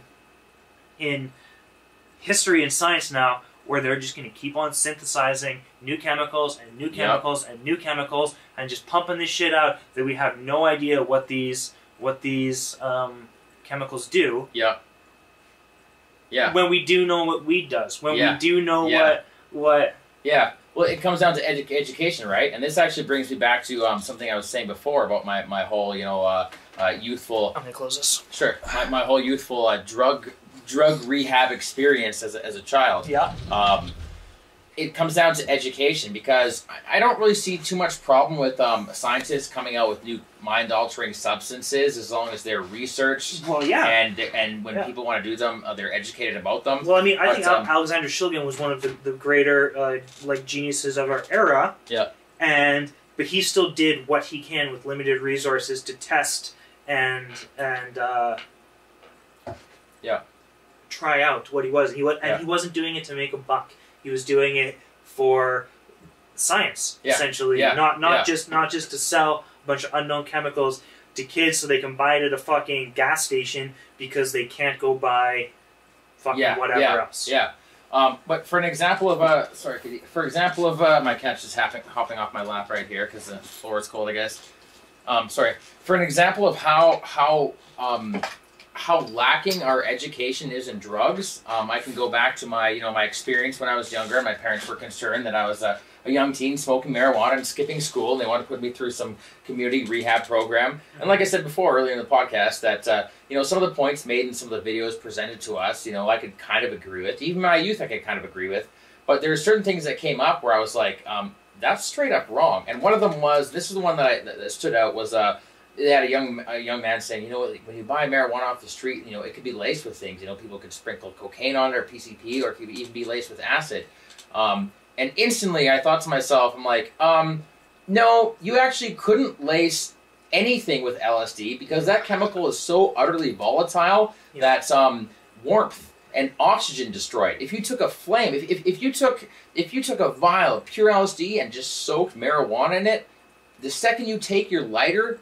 history and science now where they're just going to keep on synthesizing new chemicals and new chemicals and new chemicals and just pumping this shit out that we have no idea what these chemicals do. When we do know what weed does. When we do know what. Yeah. Well, it comes down to education, right? And this actually brings me back to something I was saying before about my whole, youthful. I'm gonna close this. Sure. My whole youthful drug rehab experience as a child. It comes down to education, because I don't really see too much problem with scientists coming out with new mind-altering substances as long as they're researched. Well, and when people want to do them, they're educated about them. Well, I mean, I think Alexander Shulgin was one of the greater geniuses of our era. But he still did what he can with limited resources to test and try out what he was. He wasn't doing it to make a buck. He was doing it for science, essentially. Not just to sell a bunch of unknown chemicals to kids so they can buy it at a fucking gas station because they can't go buy fucking whatever else. But for an example of my cat's just hopping off my lap right here because the floor is cold, I guess. For an example of how lacking our education is in drugs, I can go back to my experience when I was younger. My parents were concerned that I was a young teen smoking marijuana and skipping school, and they wanted to put me through some community rehab program. And like I said before earlier in the podcast, that some of the points made in some of the videos presented to us, I could kind of agree with. Even my youth, I could kind of agree with. But there are certain things that came up where I was like, that's straight up wrong. And one of them was, this is the one that stood out, was they had a young man saying, when you buy marijuana off the street, it could be laced with things. People could sprinkle cocaine on it or PCP, or it could even be laced with acid. And instantly I thought to myself, I'm like, no, you actually couldn't lace anything with LSD because that chemical is so utterly volatile that warmth and oxygen destroyed. If you took a flame, if you took a vial of pure LSD and just soaked marijuana in it, the second you take your lighter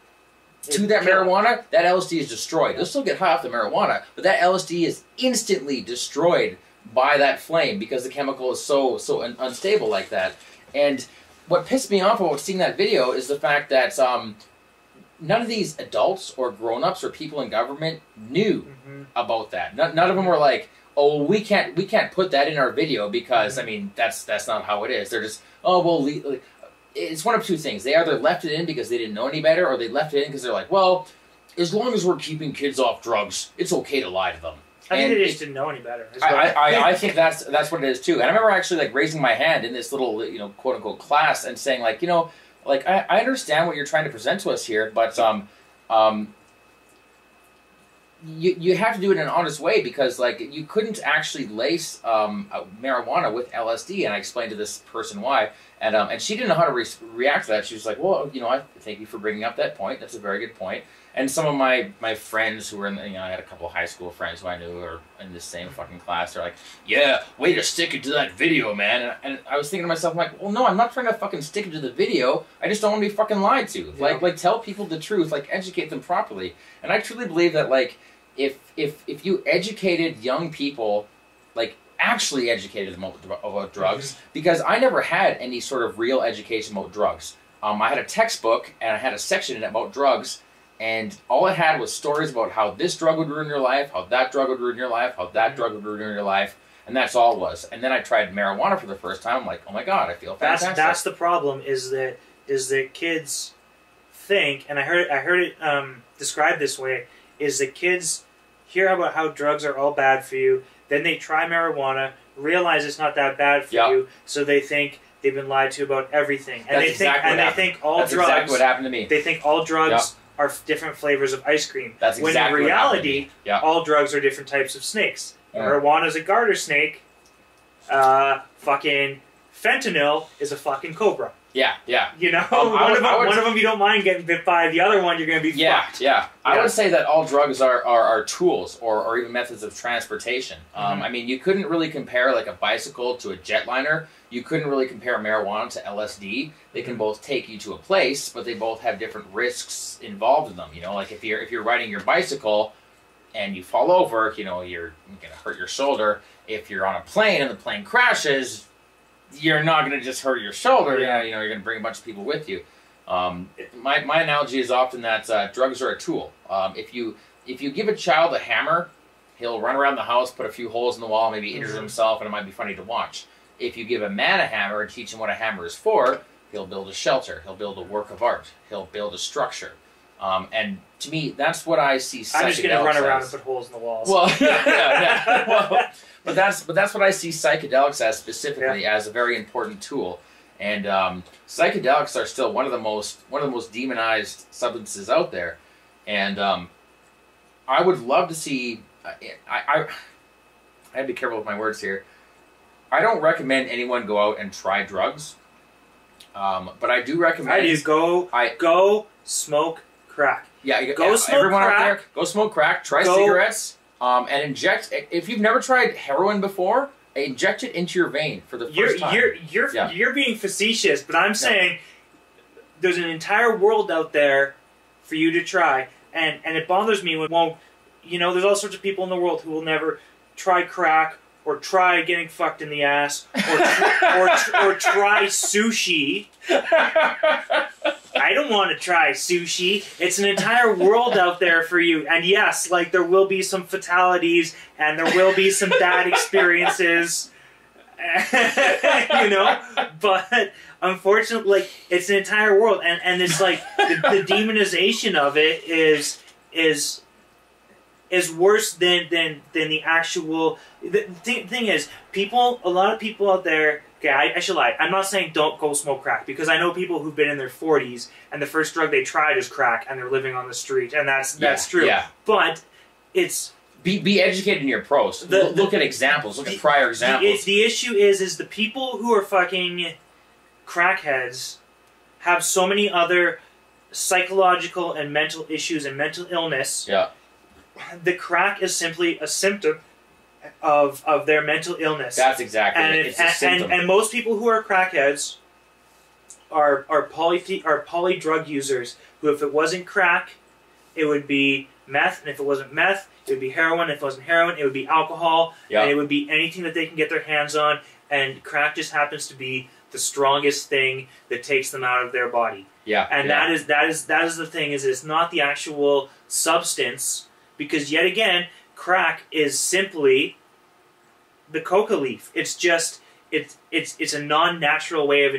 to that marijuana, that LSD is destroyed. You'll still get high off the marijuana, but that LSD is instantly destroyed by that flame because the chemical is so unstable like that. And what pissed me off about seeing that video is the fact that none of these adults or grown-ups or people in government knew about that. None of them were like, oh, we can't put that in our video because, I mean, that's not how it is. They're just, oh, well, it's one of two things. They either left it in because they didn't know any better, or they left it in because they're like, well, as long as we're keeping kids off drugs, it's okay to lie to them. I think they just didn't know any better. I think that's what it is too. And I remember actually raising my hand in this little quote unquote class and saying I understand what you're trying to present to us here, but you have to do it in an honest way because you couldn't actually lace marijuana with LSD. And I explained to this person why, and she didn't know how to react to that. She was like, well, I thank you for bringing up that point. That's a very good point. And some of my friends who were in I had a couple of high school friends who I knew were in the same fucking class. They're like, yeah, way to stick it to that video, man. And I was thinking to myself, I'm like, well, no, I'm not trying to fucking stick it to the video. I just don't want to be fucking lied to. Yeah. Like tell people the truth, educate them properly. And I truly believe that if you educated young people, actually educated about drugs, because I never had any sort of real education about drugs. I had a textbook, and I had a section in it about drugs, and all it had was stories about how this drug would ruin your life, how that drug would ruin your life, how that drug would ruin your life, and that's all it was. And then I tried marijuana for the first time. I'm like, oh my god, I feel fantastic. That's the problem. Is that kids think, and I heard it described this way, is that kids hear about how drugs are all bad for you, then they try marijuana, realize it's not that bad for you, so they think they've been lied to about everything, and they think all drugs. That's exactly what happened to me. They think all drugs are different flavors of ice cream. That's exactly when in reality, all drugs are different types of snakes. Marijuana is a garter snake. Fucking fentanyl is a fucking cobra. Yeah, yeah. You know, one of them you don't mind getting bit by, the other one you're going to be fucked. Yeah. I would say that all drugs are tools or even methods of transportation. I mean, you couldn't really compare like a bicycle to a jetliner. You couldn't really compare marijuana to LSD. They can both take you to a place, but they both have different risks involved in them. You know, like if you're riding your bicycle and you fall over, you know, you're going to hurt your shoulder. If you're on a plane and the plane crashes, you're not going to just hurt your shoulder. You know, you're going to bring a bunch of people with you. My analogy is often that drugs are a tool. If you give a child a hammer, he'll run around the house, put a few holes in the wall, maybe injure himself, and it might be funny to watch. If you give a man a hammer and teach him what a hammer is for, he'll build a shelter. He'll build a work of art. He'll build a structure. And to me, that's what I see psychedelics as. I'm just going to run around and put holes in the walls. Well, Well, but that's what I see psychedelics as specifically, as a very important tool. And psychedelics are still one of the most demonized substances out there. And I would love to see. I have to be careful with my words here. I don't recommend anyone go out and try drugs, but I do recommend. Go smoke crack. Yeah, go smoke everyone crack. Out there, go smoke crack. Try cigarettes, and inject. If you've never tried heroin before, inject it into your vein for the first time. You're being facetious, but I'm saying there's an entire world out there for you to try, and it bothers me when there's all sorts of people in the world who will never try crack, or try getting fucked in the ass, or try sushi. I don't want to try sushi. It's an entire world out there for you. And yes, like, there will be some fatalities, and there will be some bad experiences. But unfortunately, like, it's an entire world, and it's like the demonization of it is worse than the actual. The thing is, a lot of people out there. Okay, I should lie. I'm not saying don't go smoke crack, because I know people who've been in their 40s and the first drug they tried is crack, and they're living on the street, and that's true. Yeah. But it's be educated in your approach. Look at examples. Look at prior examples. The issue is the people who are fucking crackheads have so many other psychological and mental issues and mental illness. Yeah. The crack is simply a symptom of their mental illness. That's exactly it. It's a symptom. And most people who are crackheads are poly drug users who, if it wasn't crack, it would be meth, and if it wasn't meth, it would be heroin. If it wasn't heroin, it would be alcohol, and it would be anything that they can get their hands on. And crack just happens to be the strongest thing that takes them out of their body. Yeah. And that is the thing, is it's not the actual substance, because yet again, crack is simply the coca leaf. It's just it's a non-natural way of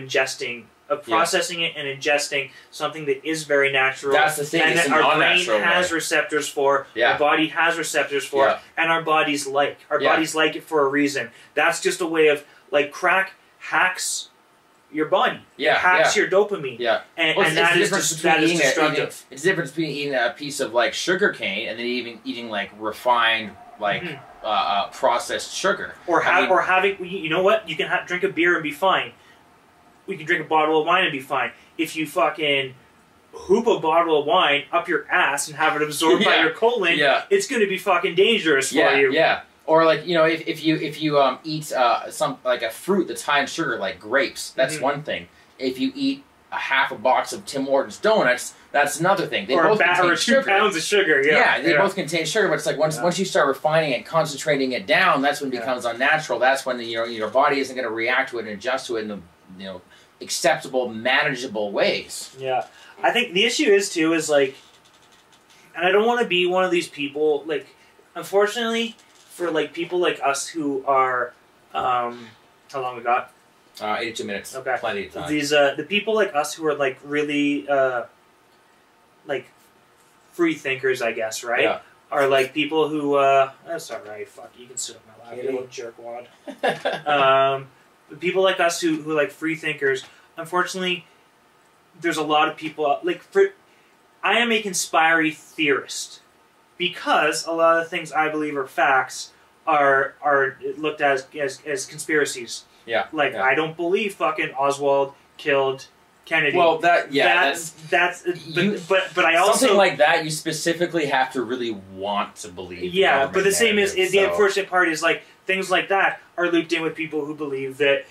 processing it and ingesting something that is very natural. That's the thing. And that our brain has receptors for, our body has receptors for, and our bodies like. Our bodies like it for a reason. That's just a way of, like, crack hacks your body. Yeah. Hacks your dopamine. Yeah. And that is destructive. It's the difference between eating a piece of, like, sugar cane and then eating like refined, like, processed sugar. Or having, you know what? You can drink a beer and be fine. We can drink a bottle of wine and be fine. If you fucking hoop a bottle of wine up your ass and have it absorbed by your colon, it's going to be fucking dangerous for you. Yeah. Or, like, you know, if you eat some, like, a fruit that's high in sugar, like grapes, that's one thing. If you eat a half a box of Tim Hortons donuts, that's another thing. They or both or 2 pounds of sugar. Yeah, they both contain sugar, but it's like once you start refining it, concentrating it down, that's when it becomes unnatural. That's when your body isn't going to react to it and adjust to it in the acceptable, manageable ways. Yeah, I think the issue is like, and I don't want to be one of these people. Like, unfortunately, for like people like us who are, how long we got? 82 minutes. Okay. Plenty of time. These the people like us who are like really like free thinkers, I guess, right? Yeah. Are like people who that's all right. Fuck, you can sit on my lap, you little jerkwad. People like us who like free thinkers. Unfortunately, there's a lot of people like I am a conspiracy theorist because a lot of the things I believe are facts are looked at as conspiracies. Yeah. Like, I don't believe fucking Oswald killed Kennedy. Well, but I also... Something like that, you specifically have to really want to believe. Yeah, but the same is, the unfortunate part is, like, things like that are looped in with people who believe that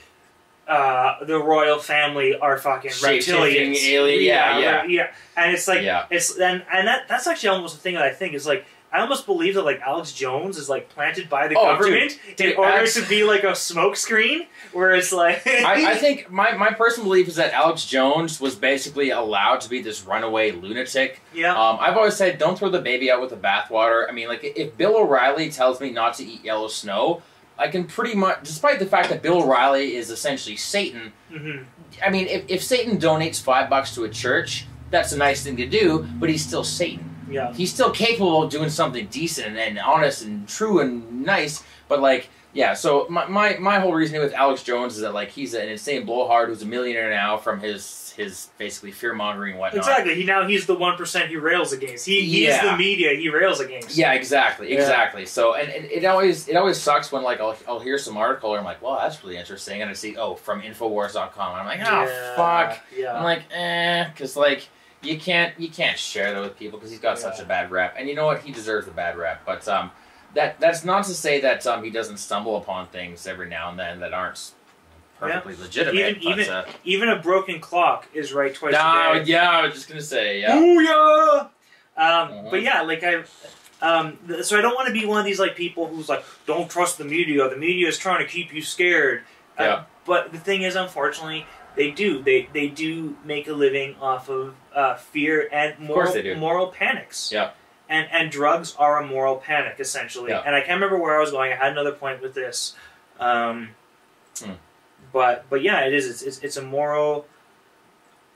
the royal family are fucking reptilians. Alien, yeah. And it's like, that's actually almost the thing that I think is, like, I almost believe that like Alex Jones is like planted by the government in order to be like a smokescreen, where it's like I think my personal belief is that Alex Jones was basically allowed to be this runaway lunatic. Yeah. I've always said don't throw the baby out with the bathwater. I mean, like if Bill O'Reilly tells me not to eat yellow snow, I can pretty much, despite the fact that Bill O'Reilly is essentially Satan. Mm-hmm. I mean, if Satan donates $5 to a church, that's a nice thing to do, but he's still Satan. Yeah. He's still capable of doing something decent and honest and true and nice, but like, yeah, so my whole reasoning with Alex Jones is that like he's an insane blowhard who's a millionaire now from his basically fear-mongering and whatnot. Exactly. He's the 1% he rails against. He is the media he rails against. Yeah, exactly. So and it always sucks when like I'll hear some article and I'm like, well, that's really interesting, and I see from Infowars.com and I'm like, oh fuck. Yeah. I'm like, because like you can't share that with people because he's got such a bad rep, and you know what, he deserves a bad rep, but that's not to say that he doesn't stumble upon things every now and then that aren't perfectly legitimate. Even a broken clock is right twice a day. Yeah, I was just gonna say, yeah. Booyah! But yeah, like so I don't want to be one of these like people who's like, don't trust the media. The media is trying to keep you scared. Yeah. But the thing is, unfortunately, they do make a living off of fear and moral panics. Yeah. And drugs are a moral panic, essentially. Yeah. And I can't remember where I was going. I had another point with this. But yeah, it is. It's a moral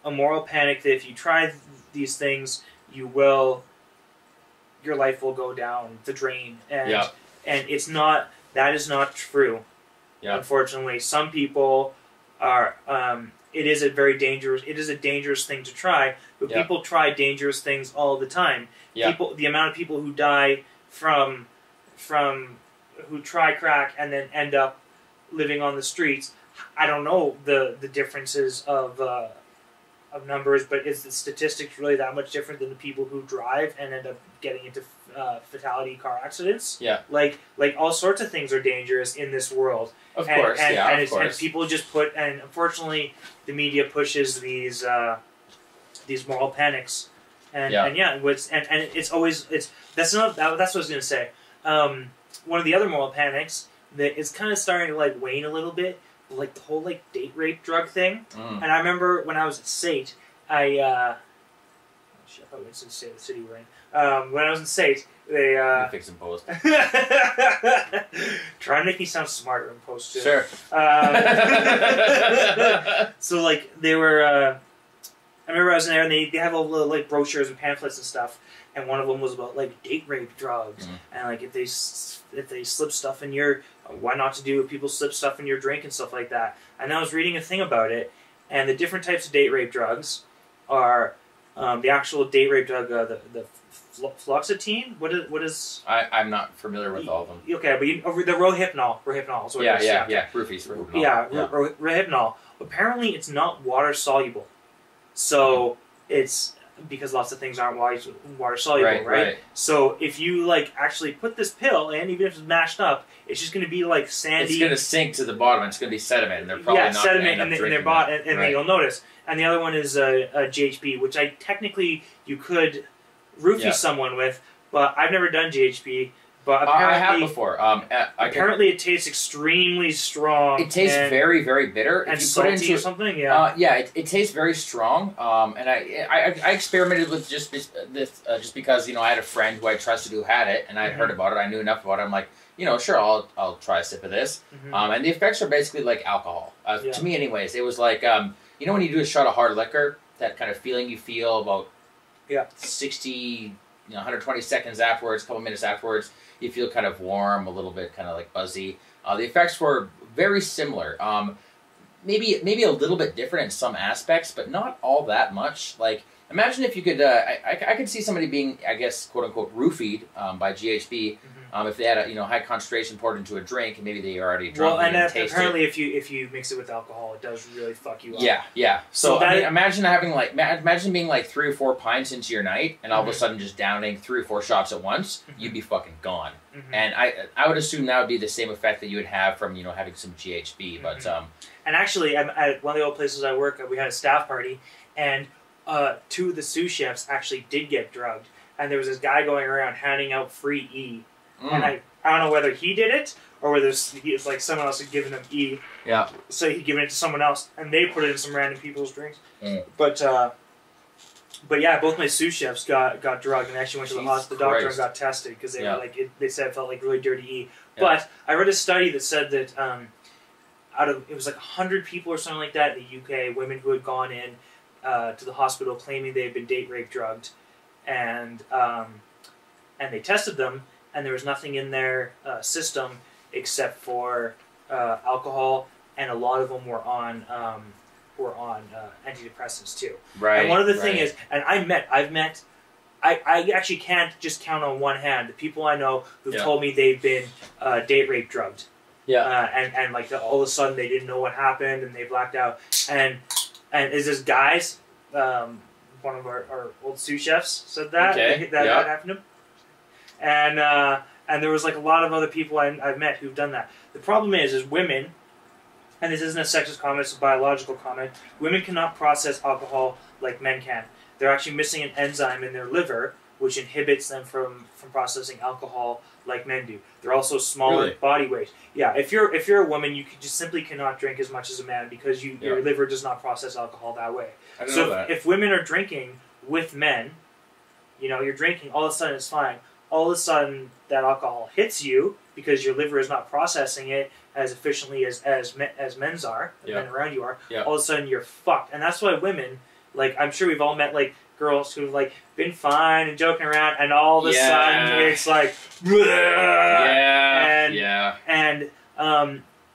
panic that if you try these things, your life will go down the drain. And it's not. That is not true. Yeah. Unfortunately, some people are. It is a dangerous thing to try, but people try dangerous things all the time. Yeah. The amount of people who die from who try crack and then end up living on the streets. I don't know the differences of numbers, but is the statistics really that much different than the people who drive and end up getting into fatality car accidents? Yeah. Like all sorts of things are dangerous in this world. Of course. And people just and unfortunately the media pushes these moral panics. It's always that's what I was gonna say. One of the other moral panics that is kind of starting to like wane a little bit, like the whole like date rape drug thing. And I remember when I was at SAIT, I probably didn't say the city we're in. When I was in SAIT, they fix and post. Try and make me sound smarter in post too. Sure. So like they were. I remember I was in there and they have all the like brochures and pamphlets and stuff, and one of them was about like date rape drugs and like if they slip stuff in your why not to do if people slip stuff in your drink and stuff like that. And I was reading a thing about it, and the different types of date rape drugs are the actual date rape drug, the fluoxetine. What is? I'm not familiar with all of them. Okay, but the rohypnol. Rohypnol is what it is. Yeah. Roofies. Rohypnol. Yeah. Rohypnol. Apparently, it's not water soluble. So it's because lots of things aren't water soluble, right? So if you like actually put this pill in, even if it's mashed up, it's just going to be like sandy. It's going to sink to the bottom. It's going to be sediment, and they're probably not sediment in their body, and then you'll notice. And the other one is GHB, which you could roofie someone with, but I've never done GHB. But apparently, I have before. Apparently, it tastes extremely strong. It tastes very, very bitter. And salty or something. Yeah. It tastes very strong. And I experimented with just because I had a friend who I trusted who had it, and I had heard about it. I knew enough about it. I'm like, sure, I'll try a sip of this. And the effects are basically like alcohol. To me, anyways, it was like when you do a shot of hard liquor, that kind of feeling you feel about 60. 120 seconds afterwards, a couple minutes afterwards, you feel kind of warm, a little bit kind of like buzzy. The effects were very similar. Maybe a little bit different in some aspects, but not all that much. Like, imagine if you could, I could see somebody being, I guess, quote unquote, roofied by GHB. If they had a high concentration poured into a drink, and maybe they already drunk it and tasted apparently if you mix it with alcohol, it does really fuck you up. Yeah. So I mean, imagine being like 3 or 4 pints into your night, and all of a sudden just downing 3 or 4 shots at once, you'd be fucking gone. And I would assume that would be the same effect that you would have from having some GHB. But and actually, at one of the old places I work at, we had a staff party, and 2 of the sous chefs actually did get drugged, and there was this guy going around handing out free E. And I don't know whether he did it or whether it's like someone else had given him E. Yeah. So he'd given it to someone else, and they put it in some random people's drinks. But yeah, both my sous chefs got drugged, and actually went to the doctor and got tested because they were like they said it felt like really dirty E. But I read a study that said that it was like 100 people or something like that in the UK, women who had gone in to the hospital claiming they had been date rape drugged, and they tested them. And there was nothing in their system except for alcohol, and a lot of them were on antidepressants too. Right. And one of the thing is, and I actually can't just count on one hand the people I know who've told me they've been date rape drugged. Yeah. And like all of a sudden they didn't know what happened and they blacked out. And is this guys? One of our old sous chefs said that that happened to him. And there was like a lot of other people I've met who've done that. The problem is women, and this isn't a sexist comment, it's a biological comment, women cannot process alcohol like men can. They're actually missing an enzyme in their liver which inhibits them from processing alcohol like men do. They're also smaller body weight. Yeah, if you're a woman, you just simply cannot drink as much as a man because your liver does not process alcohol that way. I know that. If women are drinking with men, you're drinking, all of a sudden it's fine. All of a sudden, that alcohol hits you because your liver is not processing it as efficiently as men's are, men around you are. Yeah. All of a sudden, you're fucked, and that's why women, like I'm sure we've all met like girls who've like been fine and joking around, and all of a sudden it's like,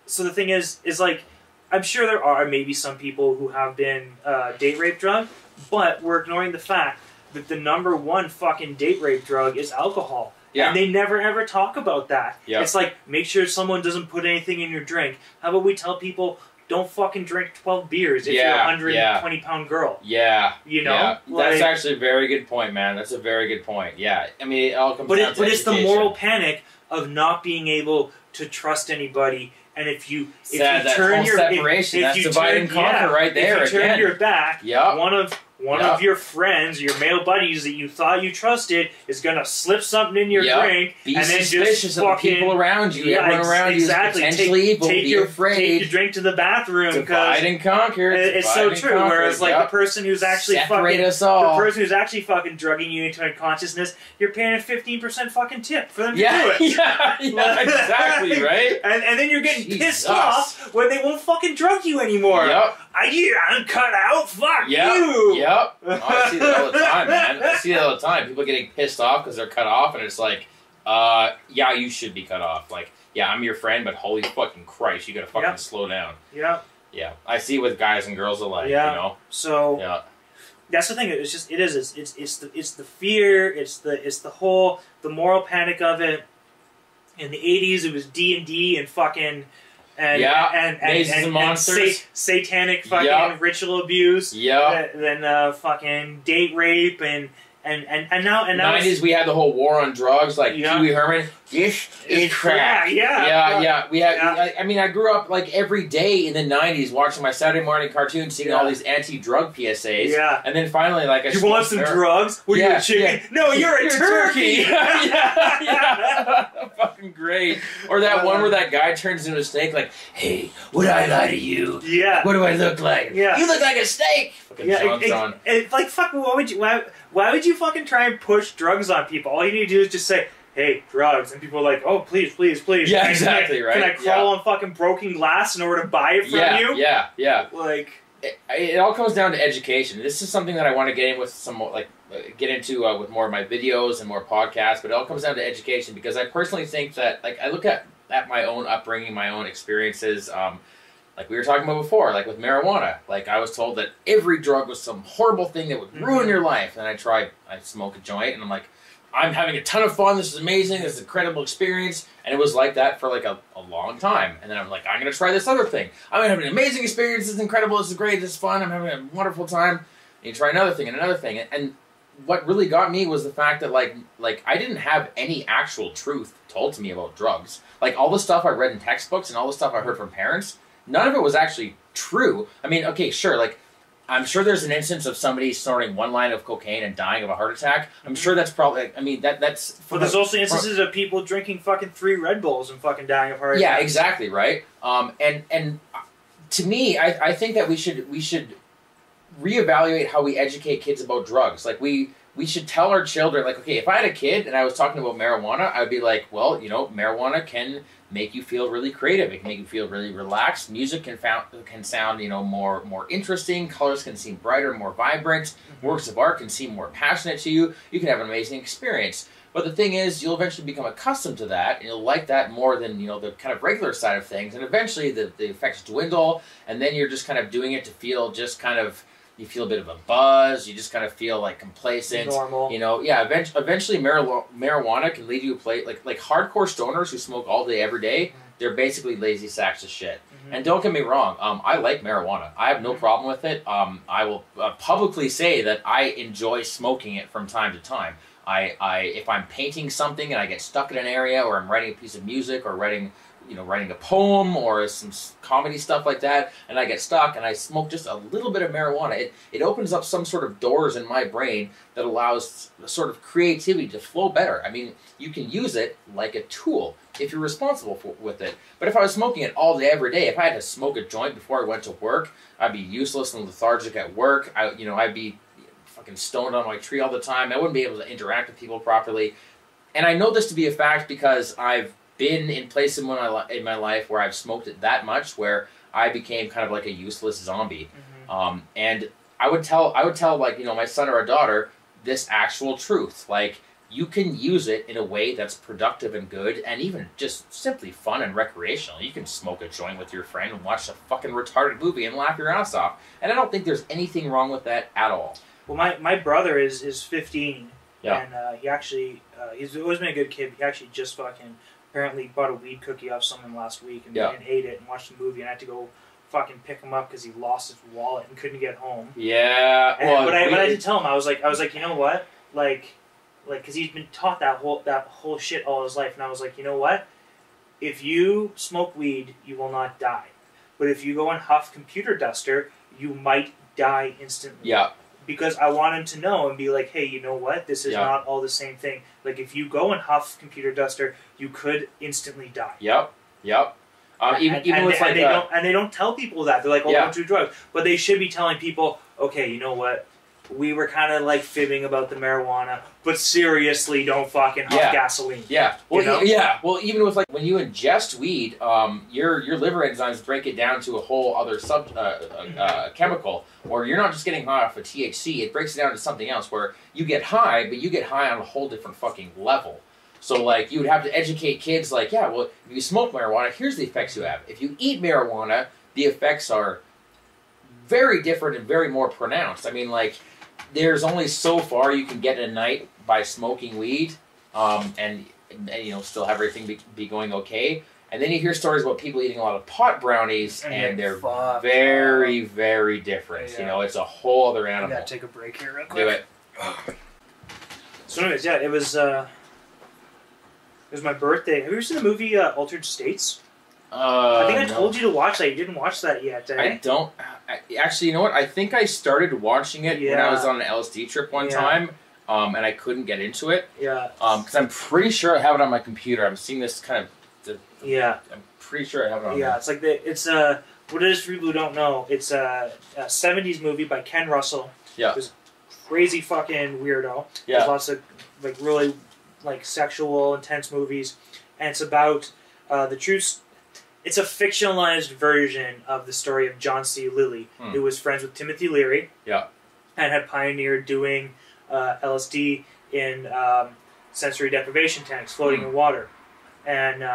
so the thing is like I'm sure there are maybe some people who have been date rape drugged, but we're ignoring the fact that the #1 fucking date rape drug is alcohol. Yeah. And they never ever talk about that. Yeah. It's like, make sure someone doesn't put anything in your drink. How about we tell people, don't fucking drink 12 beers if you're a 120-pound girl. Yeah. Like, that's actually a very good point, man. That's a very good point. Yeah. I mean, it all comes down to education. But it's the moral panic of not being able to trust anybody. And if you turn your separation, that's divide and conquer right there. If you turn your back, one of your friends, your male buddies that you thought you trusted, is gonna slip something in your drink, be and then suspicious of the people around you. Everyone around you is potentially evil. Be afraid. Take your drink to the bathroom. Divide and conquer. It's so true. Whereas, like the person who's actually the person who's actually fucking drugging you into unconsciousness, you're paying a 15% fucking tip for them to do it. Yeah, exactly, right. And then you're getting pissed off when they won't fucking drug you anymore. Yep. I'm cut out. Fuck you. Yep. Oh, I see that all the time, man. I see that all the time. People getting pissed off because they're cut off, and it's like, yeah, you should be cut off. Like, yeah, I'm your friend, but holy fucking Christ, you gotta fucking slow down. Yeah. Yeah. I see it with guys and girls alike. Yeah. You know. So. That's the thing. It's just it's the fear. It's the moral panic of it. In the 80s, it was D&D and fucking and monsters, satanic fucking ritual abuse, then fucking date rape and now 90s we had the whole war on drugs, like Pee Wee Herman. This is crack. Yeah. We had. I mean, I grew up like every day in the 90s watching my Saturday morning cartoons, seeing all these anti-drug PSAs. Yeah. And then finally, like, you want some drugs? What are you, a chicken? No, you're a turkey. Fucking great. Or that one where that guy turns into a snake, like, hey, would I lie to you? Yeah. What do I look like? Yeah. You look like a snake. Fucking like, fuck, why would you fucking try and push drugs on people? All you need to do is just say, hey, drugs. And people are like, oh, please, please, please. Yeah, exactly, right? Can I crawl on fucking broken glass in order to buy it from you? Yeah. Like... It all comes down to education. This is something that I want to get in with get into with more of my videos and more podcasts, but it all comes down to education because I personally think that, like, I look at my own upbringing, my own experiences, like we were talking about before, like with marijuana. Like, I was told that every drug was some horrible thing that would ruin your life. And I smoke a joint, and I'm like, I'm having a ton of fun. This is amazing. This is an incredible experience. And it was like that for like a long time. And then I'm like, I'm going to try this other thing. I'm going to have an amazing experience. This is incredible. This is great. This is fun. I'm having a wonderful time. And you try another thing and another thing. And what really got me was the fact that like I didn't have any actual truth told to me about drugs. Like, all the stuff I read in textbooks and all the stuff I heard from parents, none of it was actually true. I mean, okay, sure, like, I'm sure there's an instance of somebody snorting one line of cocaine and dying of a heart attack. I'm sure that's probably, I mean, that's... But there's also instances of people drinking fucking 3 Red Bulls and fucking dying of heart attacks. Yeah, exactly, right? And to me, I think that we should reevaluate how we educate kids about drugs. Like, we should tell our children, like, okay, if I had a kid and I was talking about marijuana, I would be like, well, you know, marijuana can make you feel really creative. It can make you feel really relaxed. Music can sound, you know, more interesting. Colors can seem brighter, more vibrant. Works of art can seem more passionate to you. You can have an amazing experience. But the thing is, you'll eventually become accustomed to that, and you'll like that more than, you know, the kind of regular side of things. And eventually the effects dwindle, and then you're just kind of doing it to feel just kind of, you feel a bit of a buzz. You just kind of feel like complacent. Normal. You know, yeah. Eventually, marijuana can lead you to play like hardcore stoners who smoke all day every day. They're basically lazy sacks of shit. And don't get me wrong. I like marijuana. I have no problem with it. I will publicly say that I enjoy smoking it from time to time. If I'm painting something and I get stuck in an area, or I'm writing a piece of music, or writing a poem or some comedy stuff like that, and I get stuck and I smoke just a little bit of marijuana, it opens up some sort of doors in my brain that allows sort of creativity to flow better. I mean, you can use it like a tool if you're responsible with it. But if I was smoking it all day, every day, if I had to smoke a joint before I went to work, I'd be useless and lethargic at work. I'd be fucking stoned on my tree all the time. I wouldn't be able to interact with people properly. And I know this to be a fact because I've been in places in my life where I've smoked it that much, where I became kind of like a useless zombie. And I would tell like, you know, my son or a daughter this actual truth. Like, you can use it in a way that's productive and good, and even just simply fun and recreational. You can smoke a joint with your friend and watch a fucking retarded movie and laugh your ass off. And I don't think there's anything wrong with that at all. Well, my brother is 15, yeah. And he actually, he's always been a good kid. He actually just fucking apparently bought a weed cookie off someone last week and ate it and watched the movie, and I had to go fucking pick him up because he lost his wallet and couldn't get home. Yeah. But I did tell him, I was like, you know what, like, because he's been taught that whole shit all his life, and I was like, you know what, if you smoke weed, you will not die, but if you go and huff computer duster, you might die instantly. Yeah. Because I want him to know and be like, hey, you know what? This is not all the same thing. Like, if you go and huff computer duster, you could instantly die. Yep. They don't tell people that. They're like, oh, don't do drugs. But they should be telling people, okay, you know what? We were kind of like fibbing about the marijuana, but seriously, don't fucking huff gasoline. Yeah. Well, you know? Well, even with like when you ingest weed, your liver enzymes break it down to a whole other chemical, or you're not just getting high off of THC. It breaks it down to something else where you get high, but you get high on a whole different fucking level. So like you would have to educate kids like, yeah, well, if you smoke marijuana, here's the effects you have. If you eat marijuana, the effects are very different and very more pronounced. I mean, like, there's only so far you can get in a night by smoking weed, and you know, still have everything be going okay. And then you hear stories about people eating a lot of pot brownies, and they're very, very different. Yeah. You know, it's a whole other animal. I gotta take a break here real quick. Do it. So anyways, yeah, it was my birthday. Have you ever seen the movie Altered States? I think I told you to watch that. You didn't watch that yet, eh? I don't. Actually, you know what? I think I started watching it when I was on an LSD trip one time, and I couldn't get into it. Yeah. Because I'm pretty sure I have it on my computer. I'm seeing this kind of... I'm pretty sure I have it on there. It's like what it is for people who don't know, it's a 70s movie by Ken Russell. Yeah. Who's a crazy fucking weirdo. Yeah. There's lots of like really like sexual, intense movies. And it's about the truth. It's a fictionalized version of the story of John C. Lilly, who was friends with Timothy Leary. Yeah. And had pioneered doing LSD in sensory deprivation tanks floating in water. And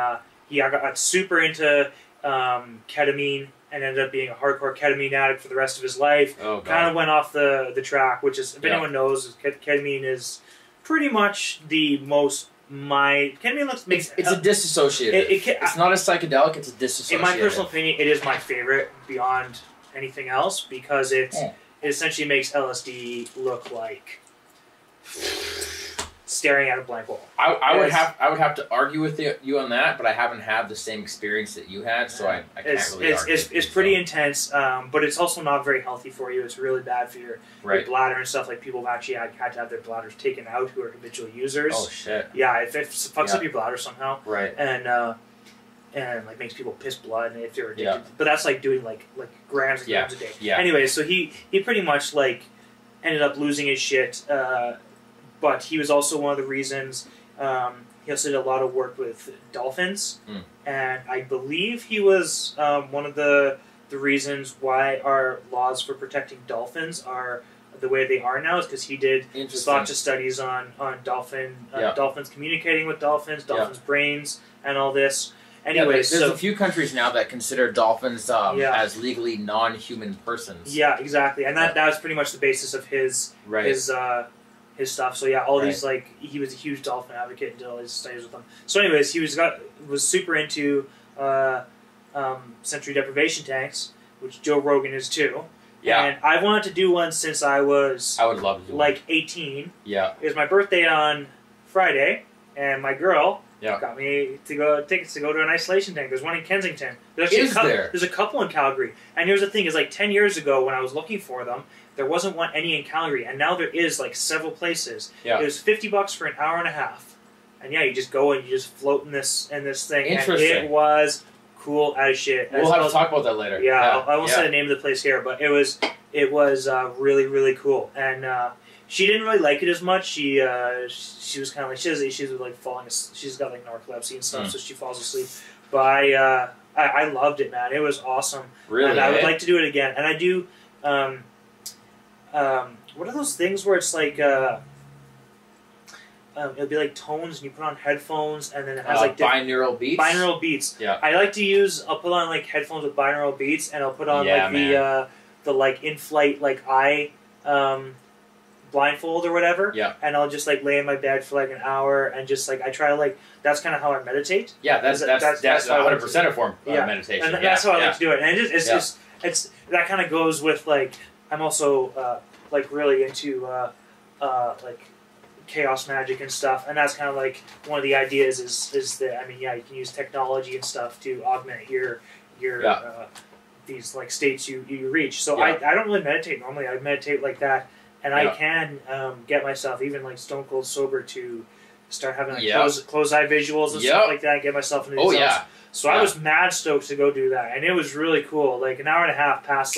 he got super into ketamine and ended up being a hardcore ketamine addict for the rest of his life. Oh, God. Kind of went off the track, which is, if anyone knows, ketamine is pretty much the most... ketamine makes... It's a disassociative. It's not a psychedelic, it's a disassociative. In my personal opinion, it is my favorite beyond anything else because it essentially makes LSD look like staring at a blank wall. I would have to argue with you on that, but I haven't had the same experience that you had, so I can't really argue. It's pretty intense, but it's also not very healthy for you. It's really bad for your bladder and stuff. Like people have actually had to have their bladders taken out who are habitual users. Oh shit! Yeah, if it fucks up your bladder somehow, and like makes people piss blood if they're addicted. But that's like doing like grams and grams a day. Yeah. Anyway, so he pretty much like ended up losing his shit. But he was also one of the reasons, he also did a lot of work with dolphins, and I believe he was one of the reasons why our laws for protecting dolphins are the way they are now, is because he did lots of studies on dolphins communicating with dolphins, brains, and all this. Anyway, there's a few countries now that consider dolphins as legally non-human persons. Yeah, exactly, and that was pretty much the basis of his stuff. So all these he was a huge dolphin advocate and did all these studies with them. So anyways, he was super into sensory deprivation tanks, which Joe Rogan is too. Yeah. And I wanted to do one since I would love to do one. 18. Yeah. It was my birthday on Friday, and my girl got me tickets to go to an isolation tank. There's one in Kensington. There's a couple in Calgary. And here's the thing: is 10 years ago when I was looking for them, there wasn't any in Calgary, and now there is several places. Yeah. It was $50 for an hour and a half, and you just go and you just float in this thing. Interesting. And it was cool as shit. We'll have to talk about that later. Yeah, I won't say the name of the place here, but it was really, really cool. And she didn't really like it as much. She was kind of she has issues with falling asleep. She's got narcolepsy and stuff, so she falls asleep. But I loved it, man. It was awesome. Really, and I would like to do it again. And I do. What are those things where it's it'll be tones and you put on headphones and then it has binaural beats? Binaural beats. Yeah. I like to I'll put on headphones with binaural beats and I'll put on the in-flight eye blindfold or whatever. Yeah. And I'll just lay in my bed for an hour and just I try to that's kind of how I meditate. Yeah, that's 100% a form of meditation. And that's how I like to do it. And it's that kind of goes with I'm also really into chaos magic and stuff, and that's kind of one of the ideas is that you can use technology and stuff to augment your these states you reach. So I don't really meditate normally. I meditate like that, and I can get myself even stone cold sober to start having closed eye visuals and stuff like that. And get myself into these zones. So I was mad stoked to go do that, and it was really cool. An hour and a half past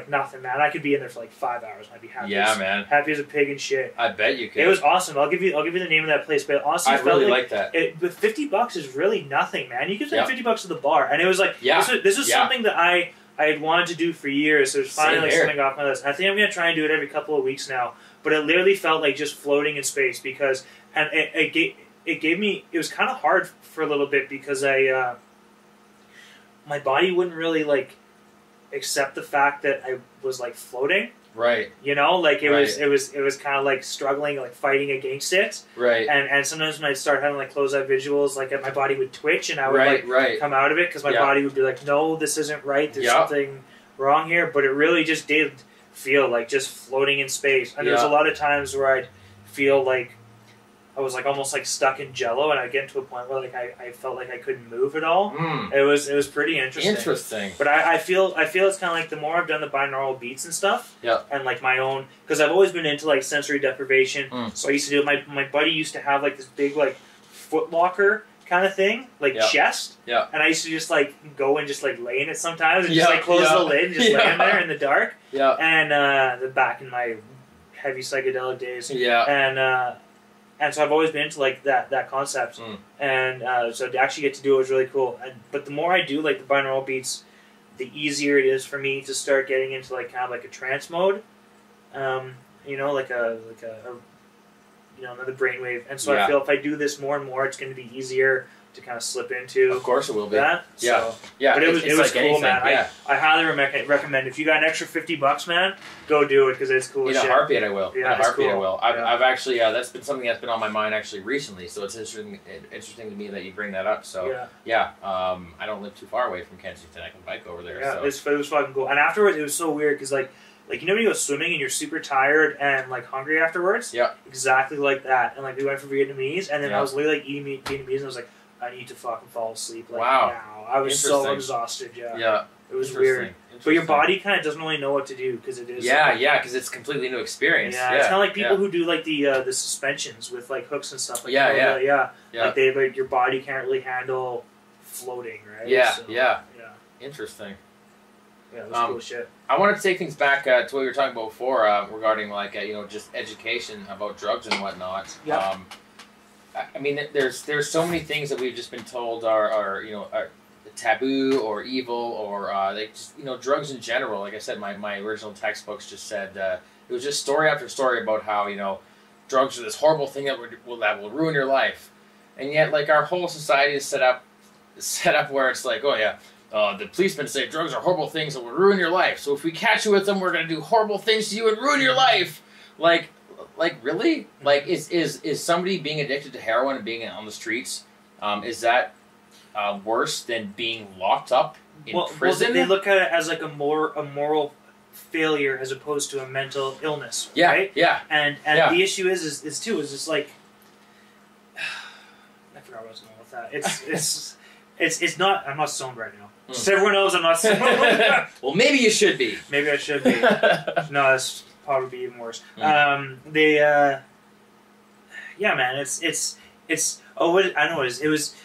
nothing, man. I could be in there for 5 hours. I'd be happy. Yeah, man. Happy as a pig and shit. I bet you could. It was awesome. I'll give you the name of that place, but honestly, I really like that. But $50 is really nothing, man. You could spend $50 at the bar, and it was this was something that I had wanted to do for years. So it was finally something off my list. I think I'm gonna try and do it every couple of weeks now. But it literally felt like just floating in space because, and it gave me. It was kind of hard for a little bit because my body wouldn't really accept the fact that I was floating. Right. You know, like it was kind of like struggling, like fighting against it. Right. And sometimes when I'd start having like closed eye visuals, like my body would twitch and I would come out of it because my body would be like, no, this isn't right. There's something wrong here. But it really just did feel like just floating in space. And there's a lot of times where I'd feel like I was like almost like stuck in jello, and I'd get to a point where like I felt like I couldn't move at all. It was pretty interesting. Interesting. But I feel it's kind of like the more I've done the binaural beats and stuff, and like my own, because I've always been into like sensory deprivation. So I used to do my buddy used to have like this big like foot locker kind of thing, like chest. And I used to just like go and just like lay in it sometimes and just like close the lid and just lay in there in the dark. And back in my heavy psychedelic days. And so I've always been into like that concept, and so to actually get to do it was really cool. But the more I do like the binaural beats, the easier it is for me to start getting into like kind of like a trance mode, you know, like a you know, another brainwave. And so I feel if I do this more and more, it's going to be easier to kind of slip into. Of course, it will be. That. So, but it was like cool, anything, man. I highly recommend if you got an extra $50, man, go do it because it's cool. In a heartbeat, I will. Yeah, in a heartbeat, cool. I will. I've actually that's been something that's been on my mind actually recently. So it's interesting to me that you bring that up. So I don't live too far away from Kensington. I can bike over there. Yeah, so. it was fucking cool. And afterwards, it was so weird because like you know when you go swimming and you're super tired and like hungry afterwards. Yeah. Exactly like that. And like we went for Vietnamese, and then I was literally like eating Vietnamese, and I was like, I need to fucking fall asleep. Like, now. I was so exhausted. Yeah. It was weird. But your body kind of doesn't really know what to do because it is. Because it's a completely new experience. Yeah, it's kind of like people who do like the suspensions with like hooks and stuff. Like, Like like your body can't really handle floating, right? Yeah. Interesting. Yeah, it was cool shit. I wanted to take things back to what we were talking about before regarding like you know, just education about drugs and whatnot. Yeah. I mean, there's so many things that we've just been told are you know are taboo or evil or they just, you know, drugs in general. Like I said, my original textbooks just said it was just story after story about how, you know, drugs are this horrible thing that will ruin your life, and yet like our whole society is set up where it's like, oh yeah. The policemen say drugs are horrible things that will ruin your life. So if we catch you with them, we're going to do horrible things to you and ruin your life. Like really? Like is somebody being addicted to heroin and being on the streets? Is that worse than being locked up in prison? Well, they look at it as like a moral failure as opposed to a mental illness. Yeah. Right? Yeah. And the issue is just like I forgot what I was going with that. It's not. I'm not stoned right now. Just everyone knows I'm not stoned. Well, maybe you should be. Maybe I should be. No, that's probably be even worse. Yeah, man. It's. Oh, I know. It was.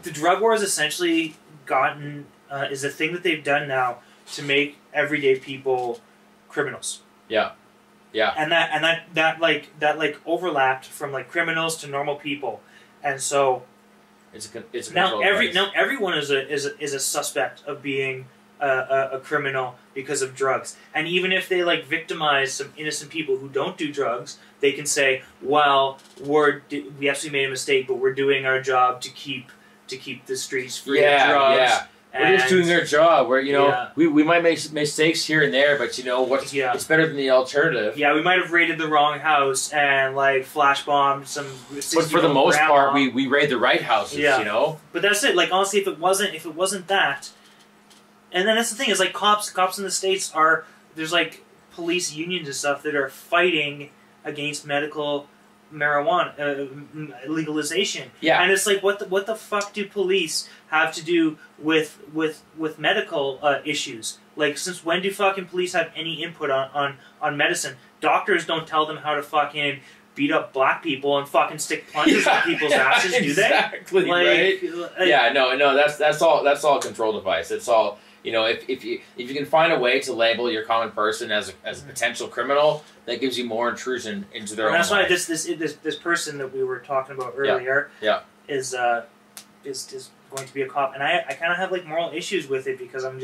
The drug war has essentially gotten is a thing that they've done now to make everyday people criminals. Yeah. Yeah. And that overlapped from like criminals to normal people, and so. It's now everyone is a suspect of being a criminal because of drugs, and even if they like victimize some innocent people who don't do drugs, they can say, "Well, we actually made a mistake, but we're doing our job to keep the streets free of drugs." Yeah. We're just doing their job. Where you know we might make mistakes here and there, but you know what? It's better than the alternative. Yeah, we might have raided the wrong house and like flash bombed some. But for the most part, we raid the right houses. You know. But that's it. Like honestly, if it wasn't that, and then that's the thing is like cops in the States there's like police unions and stuff that are fighting against medical marijuana legalization. Yeah. And it's like what the fuck do police have to do with medical issues? Like since when do fucking police have any input on medicine? Doctors don't tell them how to fucking beat up black people and fucking stick plungers in people's asses, do they? Exactly, right? No, that's all control device. It's all, you know, if you can find a way to label your common person as a potential criminal, that gives you more intrusion into their own life. That's why this person that we were talking about earlier is going to be a cop, and I kind of have like moral issues with it because I'm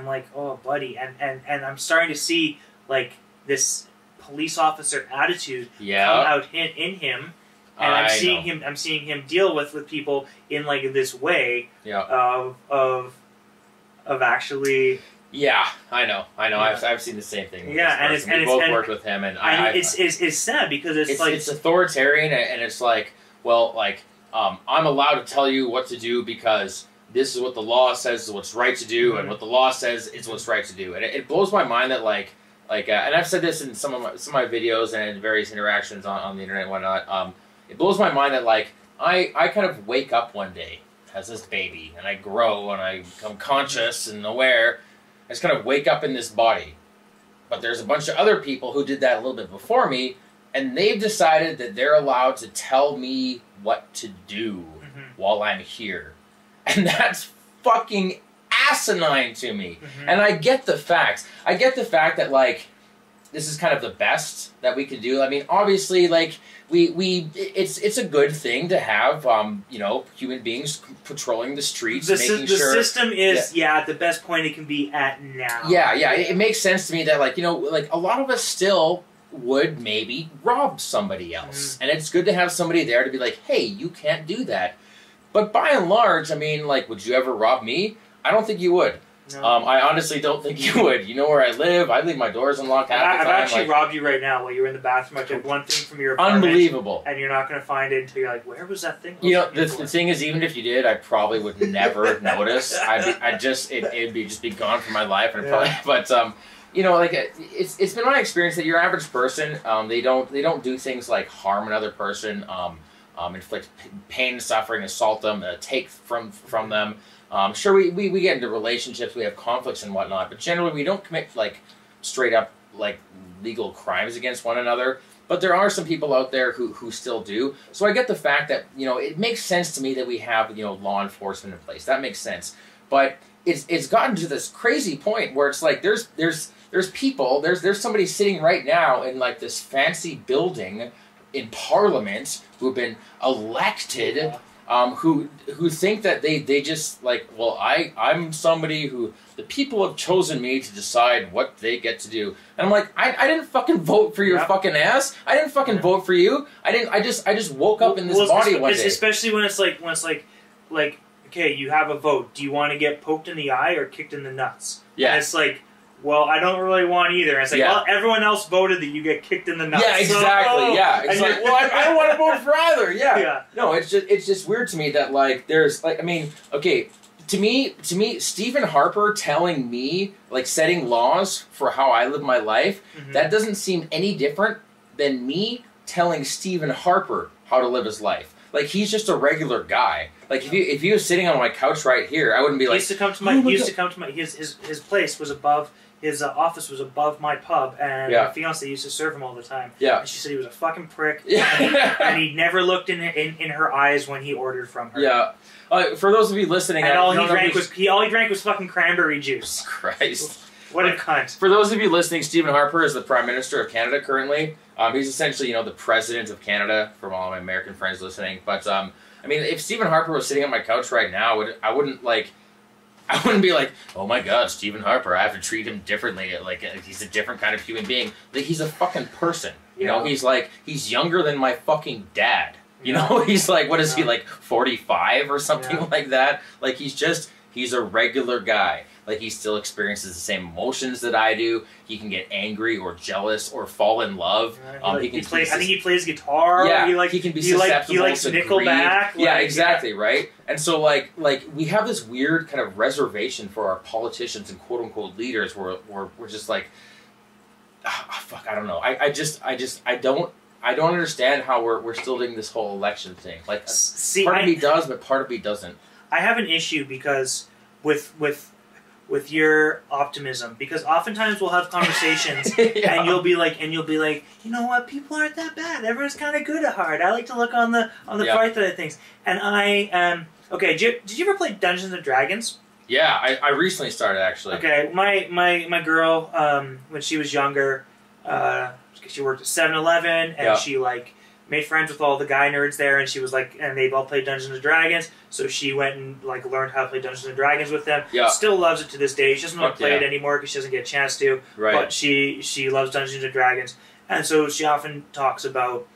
like, oh buddy, and I'm starting to see like this police officer attitude come out in him. And I'm seeing him deal with people in like this way of actually Yeah, I know. Yeah. I've seen the same thing. Yeah, we both worked with him, and it's sad because it's authoritarian, and it's like, well, like I'm allowed to tell you what to do because this is what the law says is what's right to do, and what the law says is what's right to do, and it blows my mind that and I've said this in some of my videos and in various interactions on the internet and whatnot. It blows my mind that I kind of wake up one day as this baby, and I grow, and I become conscious and aware. I just kind of wake up in this body. But there's a bunch of other people who did that a little bit before me, and they've decided that they're allowed to tell me what to do while I'm here. And that's fucking asinine to me. And I get the facts. I get the fact that, this is kind of the best that we can do. I mean, obviously, it's a good thing to have, human beings patrolling the streets, making sure... The system is, the best point it can be at now. Yeah. It makes sense to me that, a lot of us still would maybe rob somebody else. And it's good to have somebody there to be like, hey, you can't do that. But by and large, I mean, would you ever rob me? I don't think you would. No. I honestly don't think you would. You know where I live. I leave my doors unlocked half the time. I've actually robbed you right now while you were in the bathroom. I took one thing from your apartment. Unbelievable. And you're not going to find it until you're like, where was that thing? The thing is, even if you did, I probably would never notice. It'd be gone from my life. And but it's been my experience that your average person, they don't do things like harm another person, inflict pain, suffering, assault them, take from them. Sure, we get into relationships, we have conflicts and whatnot, but generally we don't commit straight up legal crimes against one another. But there are some people out there who still do. So I get the fact that it makes sense to me that we have law enforcement in place. That makes sense. But it's gotten to this crazy point where it's like there's people, there's somebody sitting right now in this fancy building in Parliament who've been elected. Who think that they just I'm somebody who the people have chosen me to decide what they get to do, and I'm like, I didn't fucking vote for your fucking ass. I didn't fucking vote for you. I just woke up in this body one day. Especially when it's like okay, you have a vote. Do you want to get poked in the eye or kicked in the nuts? Yeah, and it's like, well, I don't really want either. And it's like, well, everyone else voted that you get kicked in the nuts. Yeah, exactly. So, yeah, it's like, well, I don't want to vote for either. Yeah. Yeah. No, it's just weird to me that there's I mean, okay, to me, Stephen Harper telling me setting laws for how I live my life, that doesn't seem any different than me telling Stephen Harper how to live his life. He's just a regular guy. If he was sitting on my couch right here, I wouldn't be like. He used to come to my. His place was above. His office was above my pub, and my fiance used to serve him all the time. Yeah. And she said he was a fucking prick, and he never looked in her eyes when he ordered from her. Yeah. For those of you listening, and all he drank was fucking cranberry juice. Christ. What a cunt. For those of you listening, Stephen Harper is the Prime Minister of Canada currently. He's essentially, the President of Canada, from all my American friends listening. But, I mean, if Stephen Harper was sitting on my couch right now, I wouldn't be like, oh my god, Stephen Harper, I have to treat him differently. He's a different kind of human being. He's a fucking person. You know, he's younger than my fucking dad. You know, he's what is he, 45 or something like that? He's a regular guy. He still experiences the same emotions that I do. He can get angry or jealous or fall in love. I think he plays guitar. Yeah, he can be susceptible he likes to Nickelback. Yeah, exactly, right? And so, we have this weird kind of reservation for our politicians and quote-unquote leaders where we're just fuck, I don't know. I don't understand how we're still doing this whole election thing. Part of me does, but part of me doesn't. I have an issue because with your optimism, because oftentimes we'll have conversations and you'll be like, you know what, people aren't that bad. Everyone's kind of good at heart. I like to look on the bright side of things. And I am okay. Did you ever play Dungeons and Dragons? Yeah, I recently started actually. Okay, my girl, when she was younger, she worked at 7-Eleven and she made friends with all the guy nerds there, and she was and they all played Dungeons and Dragons, so she went and learned how to play Dungeons and Dragons with them. Yeah. Still loves it to this day. She doesn't want to play it anymore because she doesn't get a chance to. Right. But she loves Dungeons and Dragons, and so she often talks about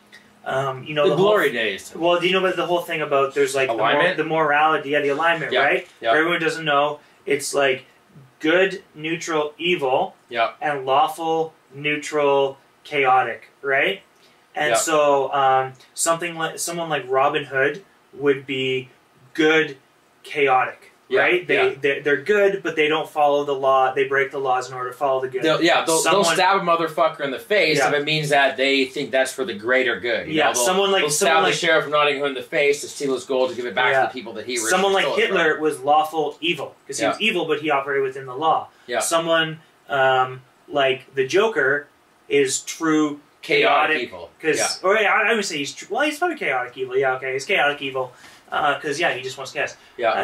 the glory days. Well, do you know about the whole thing about there's alignment? the morality, the alignment, right? Yeah. For everyone who doesn't know, it's good, neutral, evil, Yep. and lawful, neutral, chaotic, right? And Yep. so someone like Robin Hood would be good, chaotic. Right? They're good, but they don't follow the law. They break the laws in order to follow the good. They'll stab a motherfucker in the face if it means that they think that's for the greater good. They'll stab the sheriff of Nottingham in the face to steal his gold to give it back to the people that he originally Someone like stole Hitler was lawful evil, because he was evil, but he operated within the law. Someone like the Joker is true chaotic evil. I would say he's probably chaotic evil. Yeah, okay, he's chaotic evil. Because he just wants gas.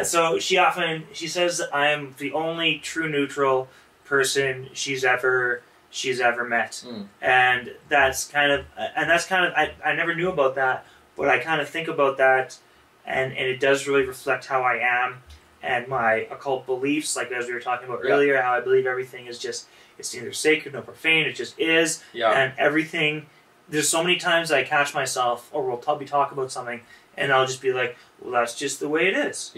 So she says I am the only true neutral person she's ever met, and that's kind of I never knew about that, but I kind of think about that, and it does really reflect how I am and my occult beliefs. Like as we were talking about earlier, how I believe everything is just it's neither sacred nor profane. It just is, and everything. There's so many times I catch myself, or we'll be talking about something. And I'll just be like, well, that's just the way it is.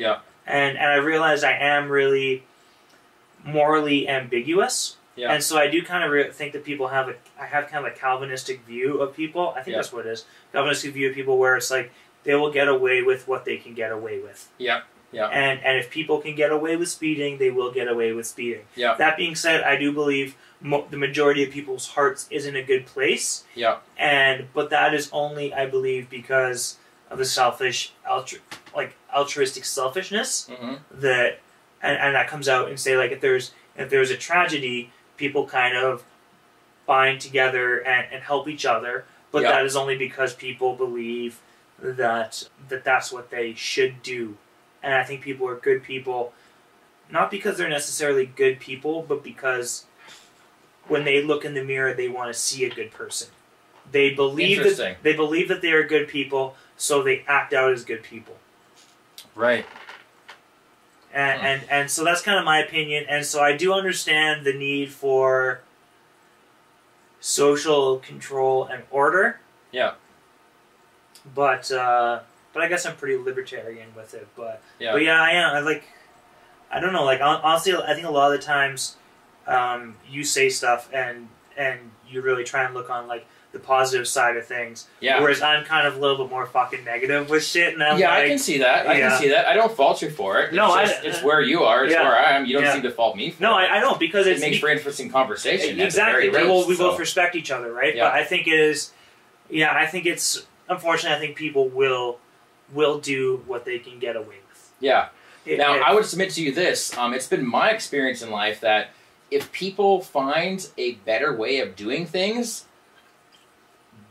And I realize I am really morally ambiguous. And so I do kind of think that people have kind of a Calvinistic view of people. I think that's what it is. Calvinistic view of people where it's like they will get away with what they can get away with. And if people can get away with speeding, they will get away with speeding. That being said, I do believe the majority of people's hearts is in a good place. But that is only, I believe, because of the selfish, altruistic selfishness that, and that comes out and say like if there's a tragedy, people kind of bind together and help each other, but that is only because people believe that's what they should do, and I think people are good people, not because they're necessarily good people, but because when they look in the mirror, they want to see a good person. They believe that they are good people. So they act out as good people. Right. And so that's kind of my opinion. And so I do understand the need for social control and order. But I guess I'm pretty libertarian with it. But yeah, I am. I don't know. Like honestly, I think a lot of the times you say stuff and you really try and look on like the positive side of things. Whereas I'm kind of a little bit more fucking negative with shit, and I'm like, I can see that. I can see that. I don't fault you for it. It's where you are. It's where I am. You don't seem to fault me for it. No, I don't, because it makes for interesting conversation. Exactly. We both respect each other, right? But I think it is. Yeah, I think it's. Unfortunately, I think people will do what they can get away with. Now, I would submit to you this. It's been my experience in life that if people find a better way of doing things,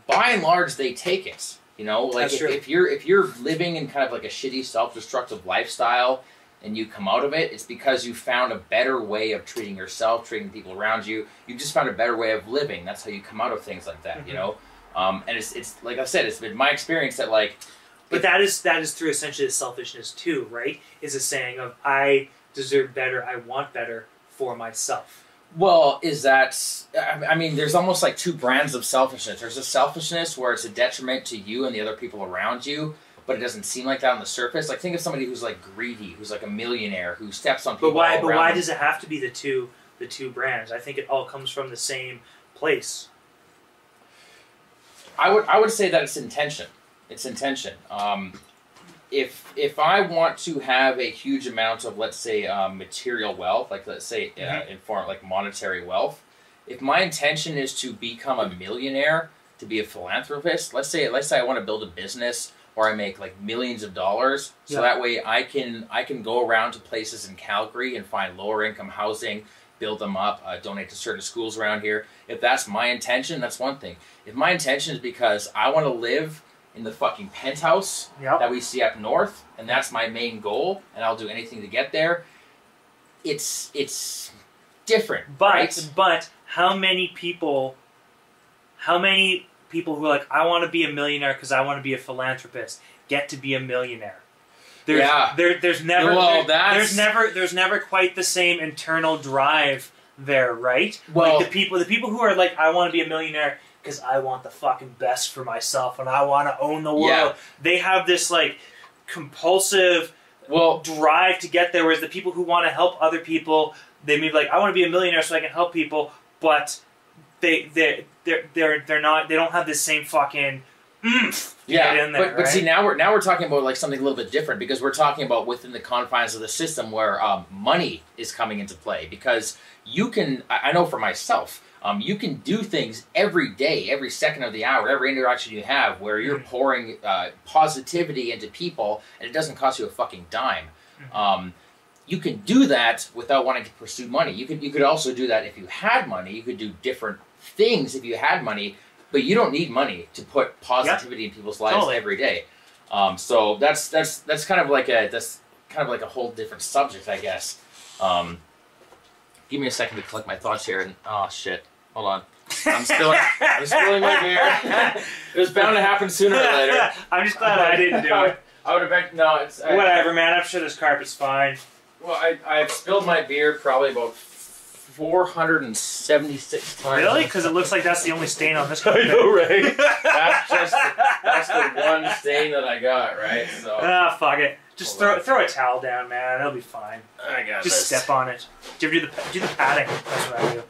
by and large, they take it. You know, like if you're living in kind of like a shitty, self-destructive lifestyle, and you come out of it, it's because you found a better way of treating yourself, treating people around you. You just found a better way of living. That's how you come out of things like that. You know, and it's like I said, it's been my experience that like. But that is through essentially selfishness too, right? Is a saying of I deserve better, I want better for myself. Well, I mean, there's almost like two brands of selfishness. There's a selfishness where it's a detriment to you and the other people around you, but it doesn't seem like that on the surface. Like, think of somebody who's like greedy, who's like a millionaire, who steps on people. But why does it have to be the two brands? I think it all comes from the same place. I would say that it's intention. It's intention. If I want to have a huge amount of, let's say, material wealth, like let's say in form like monetary wealth, if my intention is to become a millionaire, to be a philanthropist, let's say I want to build a business or I make like millions of dollars, so that way I can go around to places in Calgary and find lower income housing, build them up, donate to certain schools around here. If that's my intention, that's one thing. If my intention is because I want to live in the fucking penthouse that we see up north, and that's my main goal, and I'll do anything to get there, it's different. But how many people who are like, I want to be a millionaire because I want to be a philanthropist, get to be a millionaire? There's never quite the same internal drive there, right? Well, like the people who are like, I want to be a millionaire because I want the fucking best for myself and I want to own the world. They have this like compulsive drive to get there. Whereas the people who want to help other people, they may be like, I want to be a millionaire so I can help people, but they're not. They don't have the same fucking oomph. Yeah, in there, but see, now we're talking about like something a little bit different, because we're talking about within the confines of the system where money is coming into play. Because you can, I know for myself, you can do things every day, every second of the hour, every interaction you have, where you're pouring positivity into people, and it doesn't cost you a fucking dime. You can do that without wanting to pursue money. You could also do that if you had money. You could do different things if you had money. But you don't need money to put positivity in people's lives every day. So that's kind of like a whole different subject, I guess. Give me a second to collect my thoughts here. And oh shit, hold on. I'm spilling my beer. It was bound to happen sooner or later. I'm just glad I didn't do it. I would have been whatever, man. I'm sure this carpet's fine. Well, I've spilled my beer probably about 476 times. Really? Because it looks like that's the only stain on this carpet. I know, right? that's the one stain that I got, right? So. Ah, fuck it. Just throw a towel down, man. It'll be fine. I got Just step on it. Do you ever do the padding? That's what I do.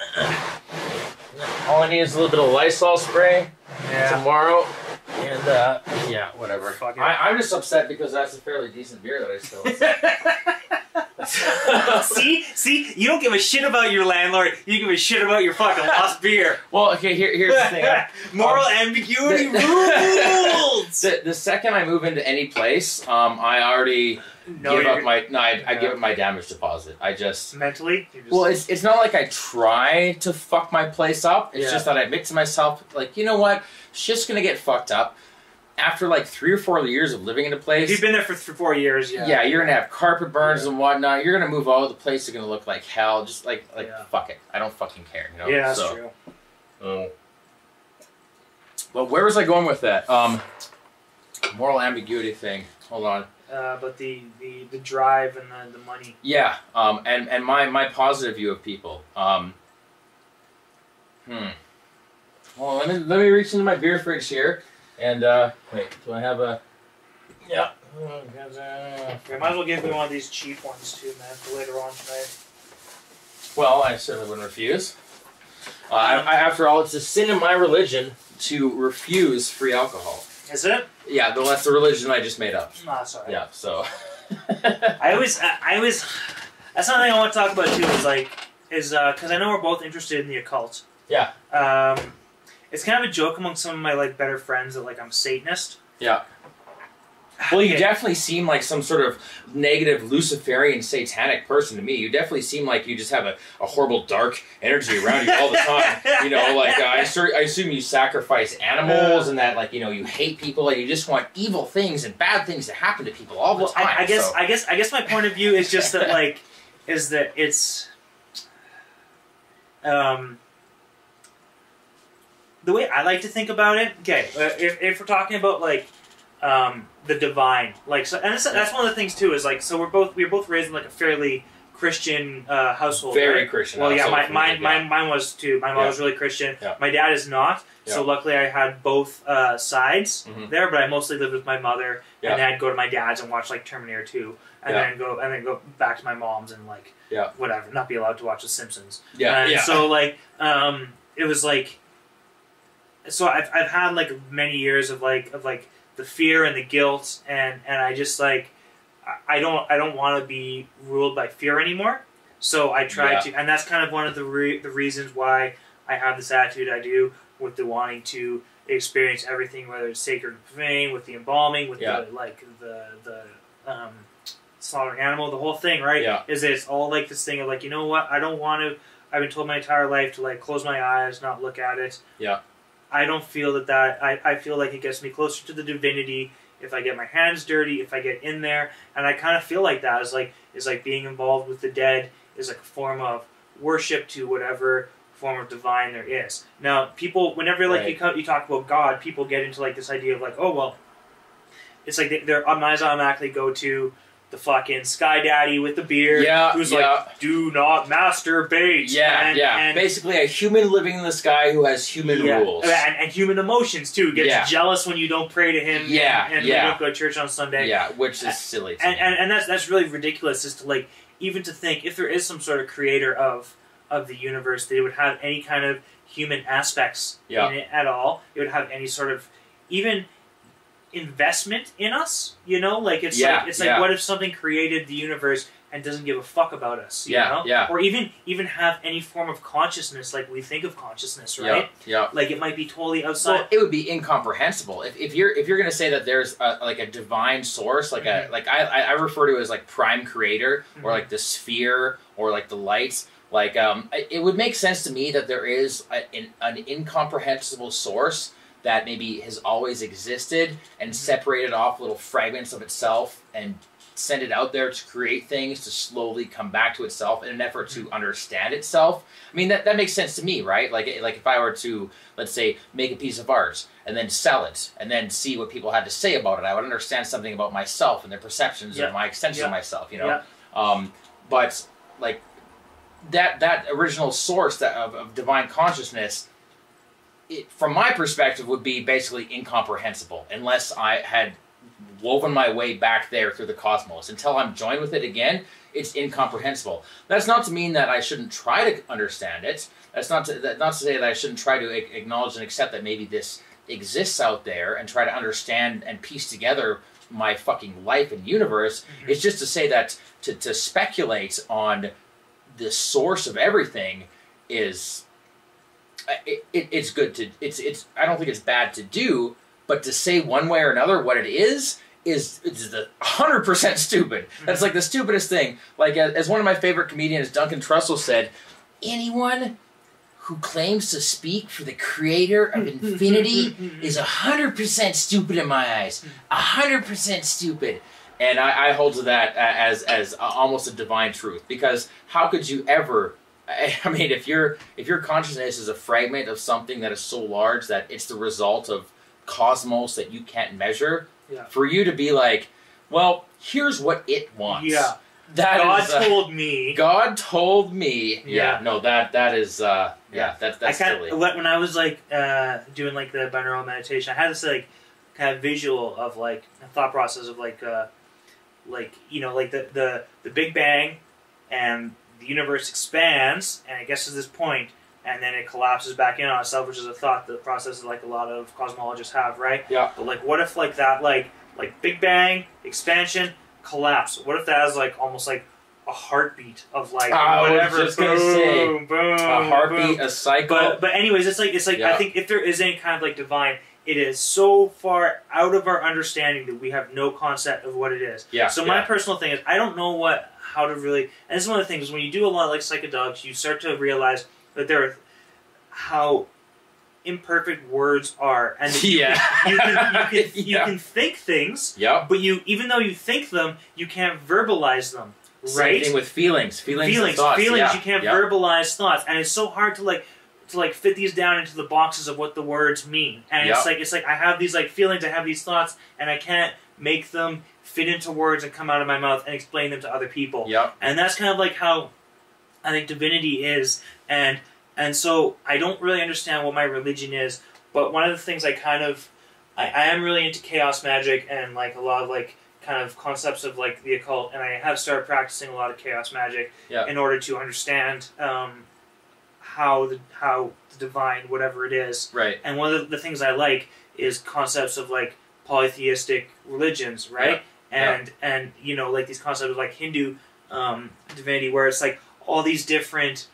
All I need is a little bit of Lysol spray tomorrow. And, yeah, whatever. I'm just upset because that's a fairly decent beer that I spilled. See, you don't give a shit about your landlord. You give a shit about your fucking lost beer. Well, okay, here's the thing. Moral ambiguity rules. The second I move into any place, I already give up my I give up my damage deposit. I just mentally. Well, it's not like I try to fuck my place up. It's just that I admit to myself, like, you know what, shit's gonna get fucked up. After like 3 or 4 years of living in a place, if you've been there for 4 years, yeah, you're gonna have carpet burns and whatnot. You're gonna move out. The place is gonna look like hell. Just like fuck it. I don't fucking care. You know? Yeah, that's true. But where was I going with that? Moral ambiguity thing. Hold on. But the drive and the money. Yeah. And my positive view of people. Well, let me reach into my beer fridge here. And, wait, do I have a... Yeah. I might as well give me one of these cheap ones, too, man, for later on tonight. Well, I certainly wouldn't refuse. After all, it's a sin in my religion to refuse free alcohol. Is it? Yeah, well, that's the religion I just made up. No, that's all right. Yeah, so... I always... That's something I want to talk about, too, because I know we're both interested in the occult. Yeah. It's kind of a joke among some of my better friends that I'm a Satanist. Yeah. Well, you definitely seem like some sort of negative Luciferian satanic person to me. You definitely seem like you just have a horrible dark energy around you all the time. You know, I assume you sacrifice animals and that you hate people and you just want evil things and bad things to happen to people all the time. I guess my point of view is just that it's the way I like to think about it. Okay, if we're talking about the divine, and that's one of the things too. Is so we were both raised in a fairly Christian household. Very Christian. Well, yeah, mine was too. My mom was really Christian. Yeah. My dad is not. Yeah. So luckily, I had both sides there. But I mostly lived with my mother, and then I'd go to my dad's and watch Terminator 2, and then go back to my mom's and whatever, not be allowed to watch The Simpsons. Yeah. And so it was so I've had many years of the fear and the guilt and I just I don't want to be ruled by fear anymore. So I try to, and that's kind of one of the reasons why I have this attitude I do with the wanting to experience everything, whether it's sacred and profane, with the embalming, with the slaughtering animal, the whole thing, right? Yeah. Is it's all this thing of you know what, I don't want to. I've been told my entire life to close my eyes, not look at it. Yeah. I don't feel that I feel like it gets me closer to the divinity if I get my hands dirty, if I get in there, and I kind of feel like that is being involved with the dead is a form of worship to whatever form of divine there is. Now, people, whenever you talk about God, people get into this idea of oh well, it's their minds automatically go to the fucking Sky Daddy with the beard, who's like, do not masturbate. And basically a human living in the sky who has human rules. And human emotions, too. Gets jealous when you don't pray to him and you don't go to church on Sunday. Yeah, which is silly to me. And that's really ridiculous, is to, like, even to think, if there is some sort of creator of the universe, that it would have any kind of human aspects in it at all. It would have any sort of, even investment in us, you know, like it's like what if something created the universe and doesn't give a fuck about us, you know? Or even have any form of consciousness, like we think of consciousness, right? Like it might be totally outside. Well, it would be incomprehensible if you're gonna say that there's like a divine source, like I refer to it as like prime creator, or like the sphere, or like the lights. Like it would make sense to me that there is an incomprehensible source that maybe has always existed and separated off little fragments of itself and send it out there to create things to slowly come back to itself in an effort to understand itself. I mean, that makes sense to me, right? Like if I were to, let's say, make a piece of art and then sell it and then see what people had to say about it, I would understand something about myself and their perceptions of my extension of myself, you know? But like that original source of divine consciousness, from my perspective, would be basically incomprehensible unless I had woven my way back there through the cosmos. Until I'm joined with it again, it's incomprehensible. That's not to mean that I shouldn't try to understand it. That's not to say that I shouldn't try to acknowledge and accept that maybe this exists out there and try to understand and piece together my fucking life and universe. It's just to say that to speculate on the source of everything is... It's good to I don't think it's bad to do, but to say one way or another what it is the 100% stupid. That's like the stupidest thing. Like as one of my favorite comedians, Duncan Trussell, said, anyone who claims to speak for the creator of infinity is 100% stupid in my eyes. 100% stupid. And I hold to that as almost a divine truth, because how could you ever... I mean, if your consciousness is a fragment of something that is so large that it's the result of cosmos that you can't measure, for you to be like, well, here's what it wants. God told me. God told me. No, that is that's silly. When I was like doing like the binaural meditation, I had this like kind of visual of like a thought process of like you know, like the Big Bang, and the universe expands, and it gets to this point, and then it collapses back in on itself, which is a thought, the process that like a lot of cosmologists have, right? But like, what if like that, like Big Bang, expansion, collapse? What if that has like almost like a heartbeat of like whatever? I was just gonna say, boom, a heartbeat, a cycle. But anyways, it's like I think if there is any kind of like divine, it is so far out of our understanding that we have no concept of what it is. So my personal thing is, I don't know how to really, and this is one of the things, when you do a lot of like psychedelics, you start to realize that how imperfect words are, and you can think things, but even though you think them, you can't verbalize them. Same thing with feelings, thoughts. You can't verbalize thoughts, and it's so hard to fit these down into the boxes of what the words mean. And it's like I have these like feelings, I have these thoughts, and I can't make them fit into words and come out of my mouth and explain them to other people. And that's kind of like how I think divinity is, and so I don't really understand what my religion is, but one of the things I am really into chaos magic and like a lot of like kind of concepts of like the occult, and I have started practicing a lot of chaos magic in order to understand how the divine, whatever it is. And one of the things I like is concepts of like polytheistic religions, right? And you know, like these concepts of like Hindu divinity, where it's like all these different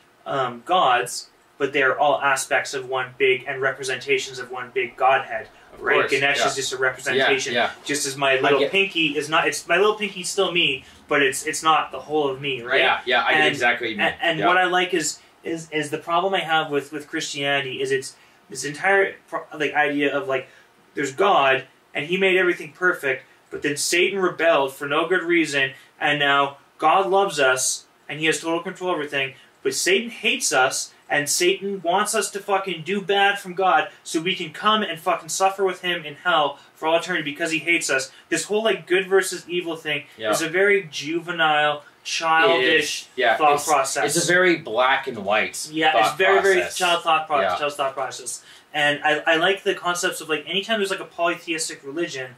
gods, but they're all aspects of one big, and representations of one big godhead. Right, Ganesh is just a representation. Just as my little pinky is not. It's my little pinky's still me, but it's not the whole of me. Right. I get exactly what you mean. And what I like is the problem I have with Christianity is it's this entire like idea of like there's God and He made everything perfect, but then Satan rebelled for no good reason, and now God loves us and He has total control of everything, but Satan hates us and Satan wants us to fucking do bad from God so we can come and fucking suffer with him in hell for all eternity because he hates us. This whole like good versus evil thing is a very juvenile, childish thought process. It's a very black and white it's very child thought process. And I like the concepts of like anytime there's like a polytheistic religion,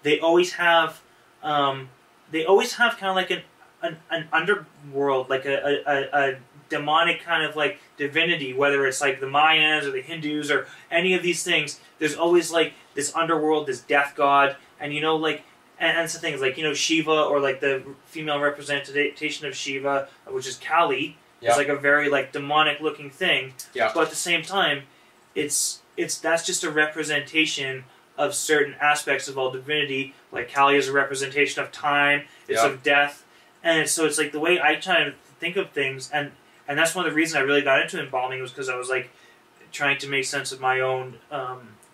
they always have kind of like an underworld, like a demonic kind of like divinity, whether it's like the Mayans or the Hindus or any of these things. There's always like this underworld, this death god, and you know like and some things like, you know, Shiva, or like the female representation of Shiva, which is Kali, is like a very like demonic looking thing. But at the same time, that's just a representation of certain aspects of all divinity. Like Kali is a representation of time, it's of death, and so it's like the way I try to think of things, and that's one of the reasons I really got into embalming, was because I was like trying to make sense of my own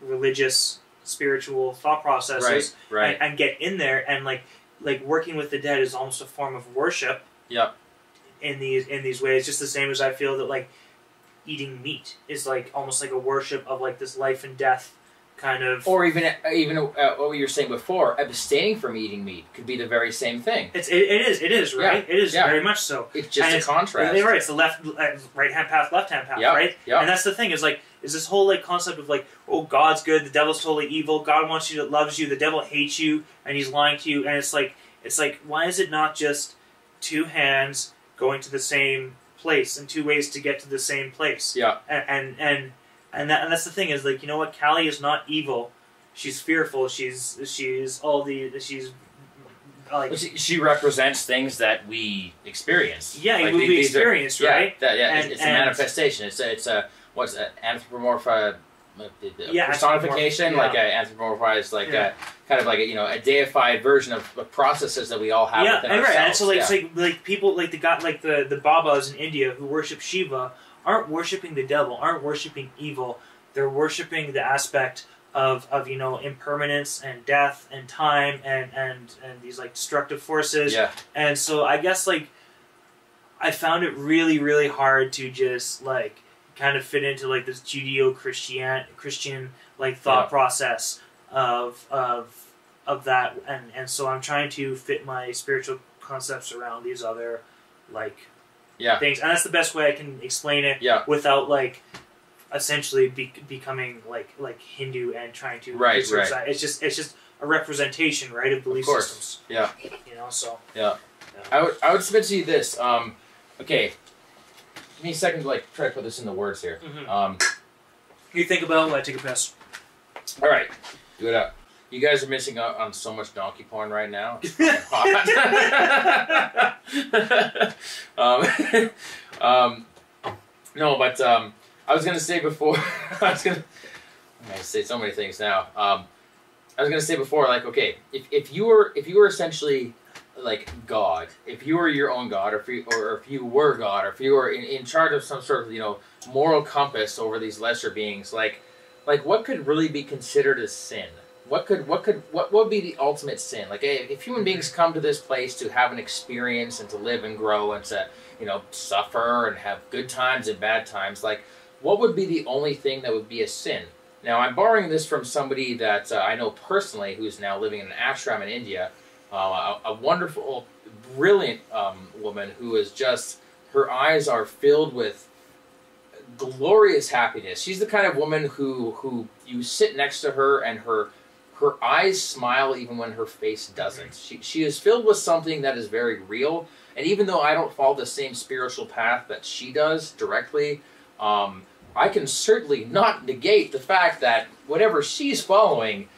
religious, spiritual thought processes, and get in there, and like working with the dead is almost a form of worship. In these ways, just the same as I feel that like eating meat is like almost like a worship of like this life and death kind of, or even what you were saying before, abstaining from eating meat could be the very same thing. It is right. It is very much so. It's just a contrast. Right, it's the right hand path, left hand path, right? And that's the thing, is like this whole like concept of like, oh, God's good, the devil's totally evil. God wants you, loves you, the devil hates you, and he's lying to you. And it's like why is it not just two hands going to the same place and two ways to get to the same place? And that's the thing, is like, you know what, Kali is not evil. She's fearful. She's like, she represents things that we experience. Yeah, like, we experience, right? It's a manifestation. It's a what's an anthropomorphic personification, like an anthropomorphized, like a kind of like a deified version of processes that we all have within ourselves. And so like people like the Babas in India who worship Shiva aren't worshiping the devil, aren't worshiping evil. They're worshiping the aspect of impermanence and death and time and these like destructive forces. And so I guess like I found it really, really hard to just like kind of fit into like this Judeo-Christian like thought process of that, and so I'm trying to fit my spiritual concepts around these other like things, and that's the best way I can explain it without like essentially becoming like Hindu and trying to research that. It's just a representation, right, of belief systems. So I would submit to you this. Okay, give me a second to like try to put this into words here. You think about it while I take a piss. All right, do it up. You guys are missing out on so much donkey porn right now. No, but I was gonna say before. I'm gonna say so many things now. I was gonna say before, like, okay, if you were essentially like God, if you were your own God, or if you were God, or if you were in charge of some sort of moral compass over these lesser beings, like what could really be considered a sin? What would be the ultimate sin? Like, if human beings come to this place to have an experience and to live and grow and to suffer and have good times and bad times, like, what would be the only thing that would be a sin? Now, I'm borrowing this from somebody that I know personally, who's now living in an ashram in India, a wonderful, brilliant woman who is just, her eyes are filled with glorious happiness. She's the kind of woman who you sit next to her and her eyes smile even when her face doesn't. She is filled with something that is very real, and even though I don't follow the same spiritual path that she does directly, I can certainly not negate the fact that whatever she's following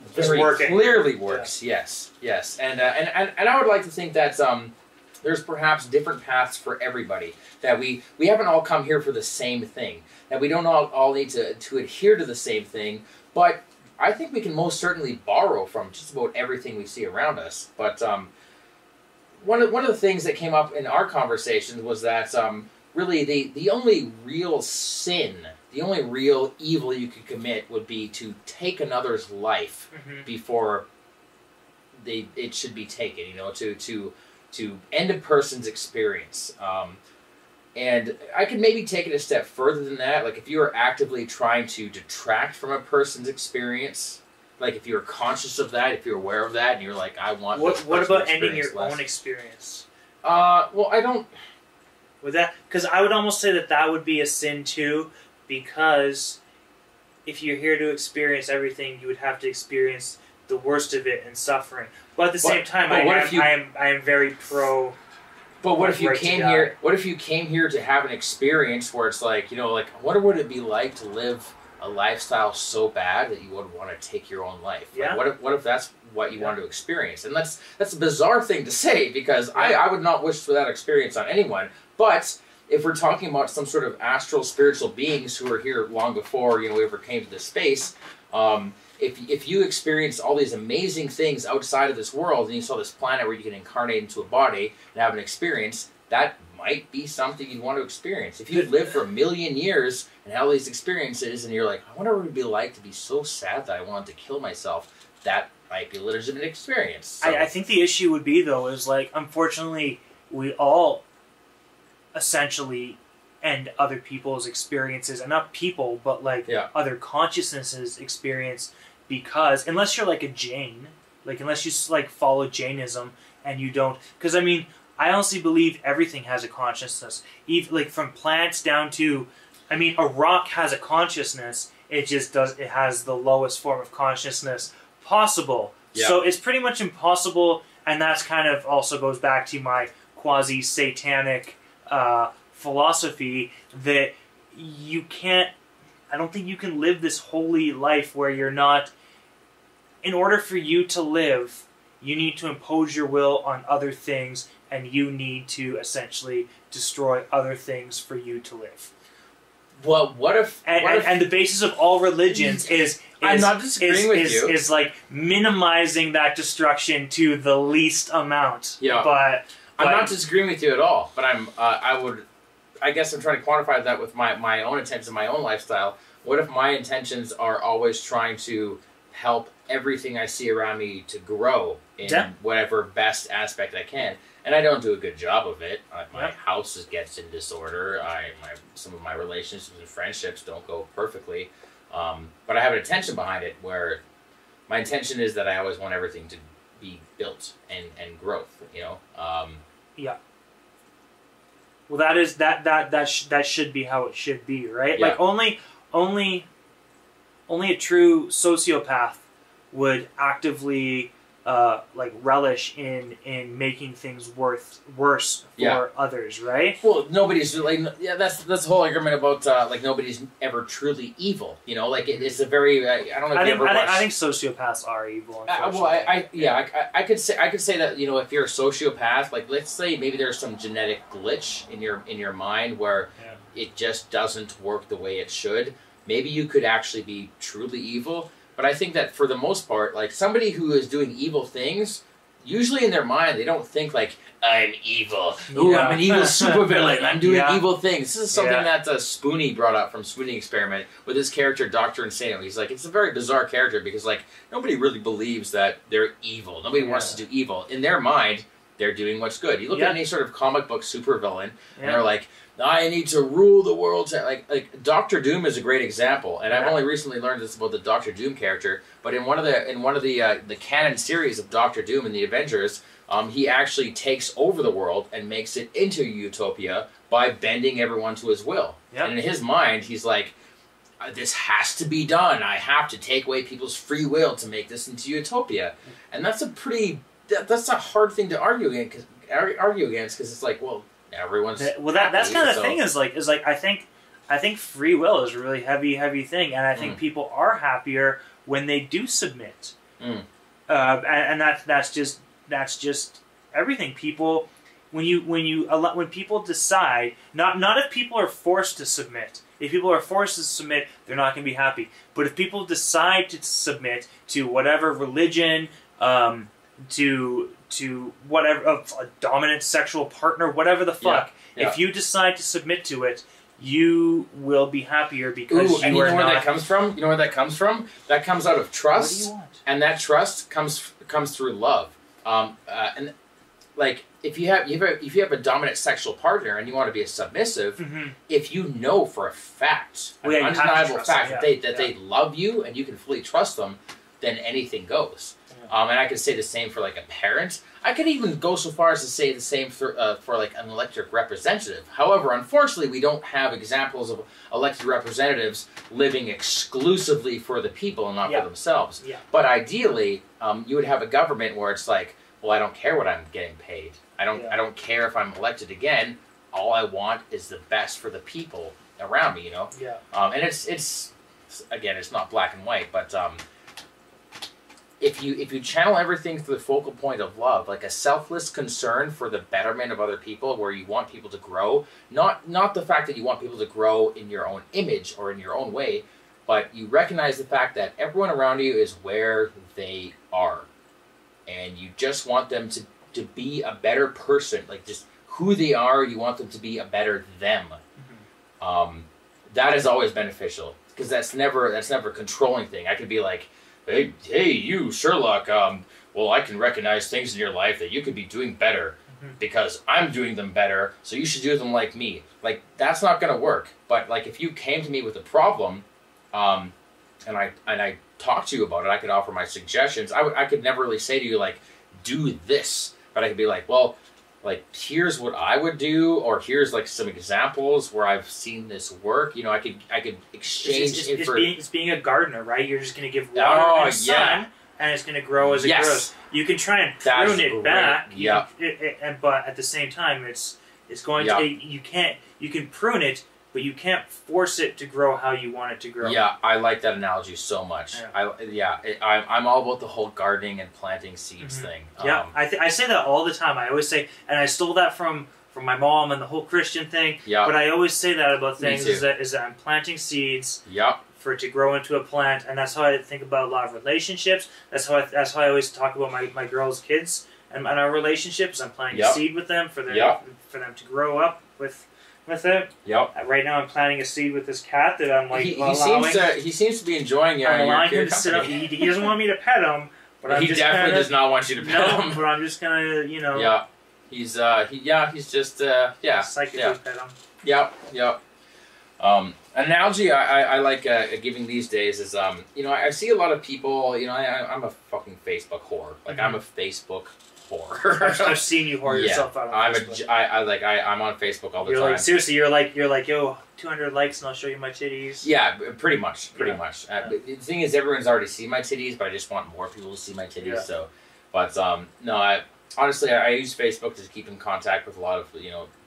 very clearly works. Yes. And I would like to think that there's perhaps different paths for everybody, that we haven't all come here for the same thing, that we don't all need to adhere to the same thing, but I think we can most certainly borrow from just about everything we see around us. But one of the things that came up in our conversations was that really the only real sin, the only real evil you could commit would be to take another's life before it should be taken. To end a person's experience. And I could maybe take it a step further than that. Like if you are actively trying to detract from a person's experience, like if you're conscious of that, if you're aware of that, and you're like, I want. What about ending your own experience? Well, I don't. With that, because I would almost say that would be a sin too, because if you're here to experience everything, you would have to experience the worst of it and suffering. But at the same time, I am very pro. But what if you came here? What if you came here to have an experience where it's like, like, what would it be like to live a lifestyle so bad that you would want to take your own life? Yeah. Like, what if that's what you wanted to experience? And that's a bizarre thing to say, because I would not wish for that experience on anyone. But if we're talking about some sort of astral spiritual beings who were here long before we ever came to this space, if you experience all these amazing things outside of this world, and you saw this planet where you can incarnate into a body and have an experience, that might be something you'd want to experience. If you live for 1 million years and have all these experiences, and you're like, I wonder what it would be like to be so sad that I wanted to kill myself, that might be a legitimate experience. So. I think the issue would be, though, is like, unfortunately, we all essentially end other people's experiences, and not people, but like other consciousnesses' experience, because unless you're like a Jain, like unless you like follow Jainism and you don't, because I mean, I honestly believe everything has a consciousness, even like from plants down to, I mean, a rock has a consciousness. It just it has the lowest form of consciousness possible. Yeah. So it's pretty much impossible, and that's kind of also goes back to my quasi-satanic philosophy that you can't. I don't think you can live this holy life where you're not. In order for you to live, you need to impose your will on other things, and you need to essentially destroy other things for you to live. Well, what if... And the basis of all religions is I'm not disagreeing with you. Is like minimizing that destruction to the least amount. Yeah. But I'm not disagreeing with you at all. But I guess I'm trying to quantify that with my own intentions and my own lifestyle. What if my intentions are always trying to help everything I see around me to grow in whatever best aspect I can? And I don't do a good job of it. My house gets in disorder. Some of my relationships and friendships don't go perfectly. But I have an intention behind it where my intention is that I always want everything to be built and growth, Yeah. Well, that should be how it should be, right? Yeah. Like only a true sociopath would actively relish in making things worse for others, right? Well, nobody's like that's the whole argument about nobody's ever truly evil. It's a very I don't know. I think sociopaths are evil. I could say that if you're a sociopath, like let's say maybe there's some genetic glitch in your mind where it just doesn't work the way it should. Maybe you could actually be truly evil. But I think that for the most part, like somebody who is doing evil things, usually in their mind they don't think like I'm evil. Ooh, I'm an evil supervillain. I'm doing evil things. This is something that Spoonie brought up from Spoonie Experiment with his character Dr. Insano. He's like, it's a very bizarre character because like nobody really believes that they're evil. Nobody wants to do evil. In their mind, they're doing what's good. You look at any sort of comic book supervillain, and they're like, I need to rule the world. Like Doctor Doom is a great example, and I've only recently learned this about the Doctor Doom character. But in one of the canon series of Doctor Doom in the Avengers, he actually takes over the world and makes it into utopia by bending everyone to his will. Yep. And in his mind, he's like, this has to be done. I have to take away people's free will to make this into utopia, and that's a hard thing to argue against because it's like, well. Everyone's that's kind of the thing is like I think free will is a really heavy thing, and I think people are happier when they do submit, and that's just everything. People when people decide not if people are forced to submit. If people are forced to submit, they're not going to be happy. But if people decide to submit to whatever religion, to whatever, a dominant sexual partner, whatever the fuck. If you decide to submit to it, you will be happier because you know where that comes from? You know where that comes from? That comes out of trust. What do you want? And that trust comes through love. And like if you have a dominant sexual partner and you want to be a submissive, if you know for a fact, an undeniable fact that they love you and you can fully trust them, then anything goes. And I could say the same for like a parent. I could even go so far as to say the same for like an elected representative. However, unfortunately, we don't have examples of elected representatives living exclusively for the people and not for themselves. But ideally, you would have a government where it's like, well, I don't care what I'm getting paid. I don't care if I'm elected again. All I want is the best for the people around me. You know. And it's again, it's not black and white, but. If you channel everything through the focal point of love, like a selfless concern for the betterment of other people, where you want people to grow, not the fact that you want people to grow in your own image or in your own way, but you recognize the fact that everyone around you is where they are, and you just want them to be a better person, like just who they are. You want them to be a better them. That is always beneficial, because that's never a controlling thing. I could be like, Hey, you, Sherlock, well, I can recognize things in your life that you could be doing better because I'm doing them better, so you should do them like me. Like, that's not going to work. But, like, if you came to me with a problem, and I talked to you about it, I could offer my suggestions. I could never really say to you, like, do this. But I could be like, well, like, here's what I would do, or here's like some examples where I've seen this work. You know, I could exchange it's being a gardener, right? You're just going to give water and sun, and it's going to grow as it grows. You can try and prune it back, but at the same time, it's going to you can prune it, but you can't force it to grow how you want it to grow. Yeah, I like that analogy so much. I'm all about the whole gardening and planting seeds thing. I say that all the time. I always say, and I stole that from my mom and the whole Christian thing. But I always say that about things is that I'm planting seeds. For it to grow into a plant, and that's how I think about a lot of relationships. That's how I always talk about my girls' kids and our relationships. I'm planting a seed with them for them to grow up with it. Right now, I'm planting a seed with this cat that I'm like he seems to be enjoying it. I'm allowing him to sit up. He doesn't want me to pet him, but he definitely does not want you to pet him. But I'm just gonna, he's just psychically pet him. An analogy I like giving these days is I see a lot of people. I'm a fucking Facebook whore. Like I'm a Facebook whore. I've seen you whore yourself out on Facebook. I'm on Facebook all the time. Like, seriously, you're like, yo, 200 likes and I'll show you my titties. Yeah, pretty much. The thing is, everyone's already seen my titties, but I just want more people to see my titties. So, but no, honestly, I use Facebook to keep in contact with a lot of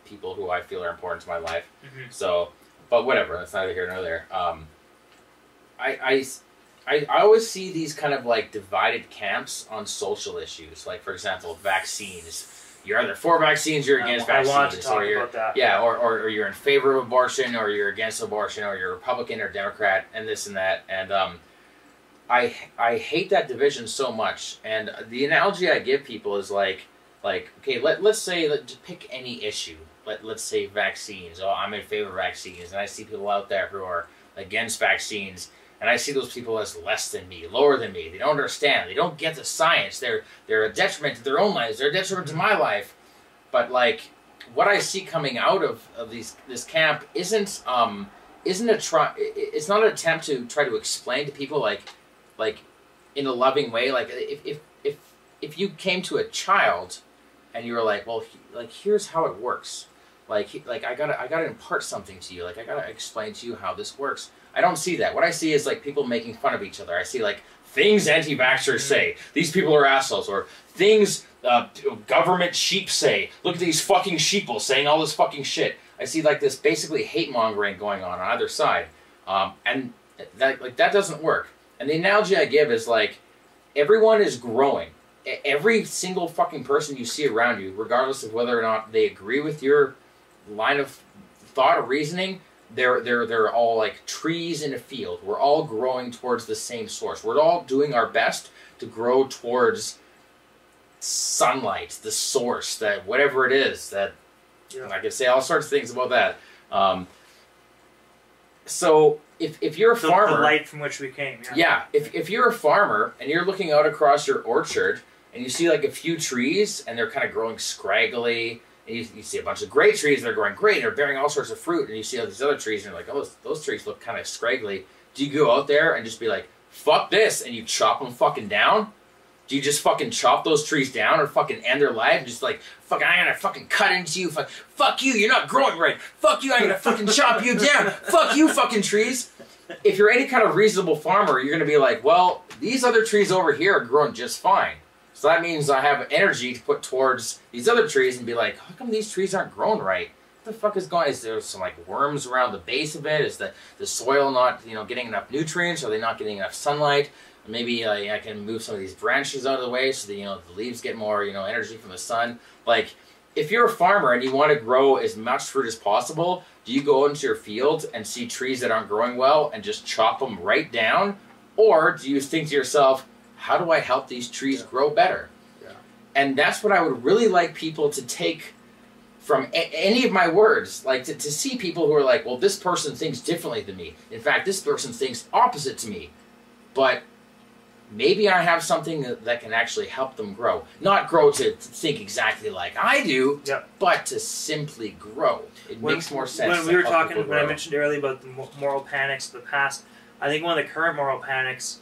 people who I feel are important to my life. So, but whatever, that's neither here nor there. I always see these kind of like divided camps on social issues. Like, for example, vaccines. You're either for vaccines, you're against vaccines. I want to talk about that. Yeah, or you're in favor of abortion, or you're against abortion, or you're Republican or Democrat, and this and that. And I hate that division so much. And the analogy I give people is like okay, let's say, just pick any issue. Let's say vaccines. Oh, I'm in favor of vaccines, and I see people out there who are against vaccines. And I see those people as less than me, lower than me. They don't understand. They don't get the science. They're a detriment to their own lives. They're a detriment to my life. But like, what I see coming out of this camp isn't it's not an attempt to try to explain to people like in a loving way. Like if you came to a child and you were like, well, here's how it works. Like I gotta impart something to you. Like I gotta explain to you how this works. I don't see that. What I see is like people making fun of each other. I see like things anti-vaxxers say. These people are assholes. Or things government sheep say. Look at these fucking sheeple saying all this fucking shit. I see like this basically hate mongering going on either side, and that doesn't work. And the analogy I give is like everyone is growing. Every single fucking person you see around you, regardless of whether or not they agree with your line of thought or reasoning. They're all like trees in a field. We're all growing towards the same source. We're all doing our best to grow towards sunlight, the source, that whatever it is. That I can say all sorts of things about that. So if you're a farmer, the light from which we came. If you're a farmer and you're looking out across your orchard and you see like a few trees, and they're kind of growing scraggly. And you see a bunch of great trees that are growing great, and they're bearing all sorts of fruit. And you see all these other trees, and you're like, oh, those trees look kind of scraggly. Do you go out there and just be like, fuck this, and you chop them fucking down? Do you just fucking chop those trees down or fucking end their life and just like, fucking, I'm gonna fucking cut into you. Fuck you, you're not growing right. Fuck you, I'm gonna fucking chop you down. Fuck you, fucking trees. If you're any kind of reasonable farmer, you're gonna be like, well, these other trees over here are growing just fine. So that means I have energy to put towards these other trees and be like, how come these trees aren't growing right? What the fuck is going on? Is there some like worms around the base of it? Is the soil not, you know, getting enough nutrients? Are they not getting enough sunlight? Maybe I can move some of these branches out of the way so that, you know, the leaves get more, you know, energy from the sun. Like, if you're a farmer and you want to grow as much fruit as possible, do you go into your field and see trees that aren't growing well and just chop them right down? Or do you think to yourself, how do I help these trees grow better? Yeah. And that's what I would really like people to take from any of my words, like to see people who are like, well, this person thinks differently than me. In fact, this person thinks opposite to me. But maybe I have something that can actually help them grow. Not grow to think exactly like I do, yep, but to simply grow. It makes more sense. When we were talking, when I mentioned earlier about the moral panics of the past, I think one of the current moral panics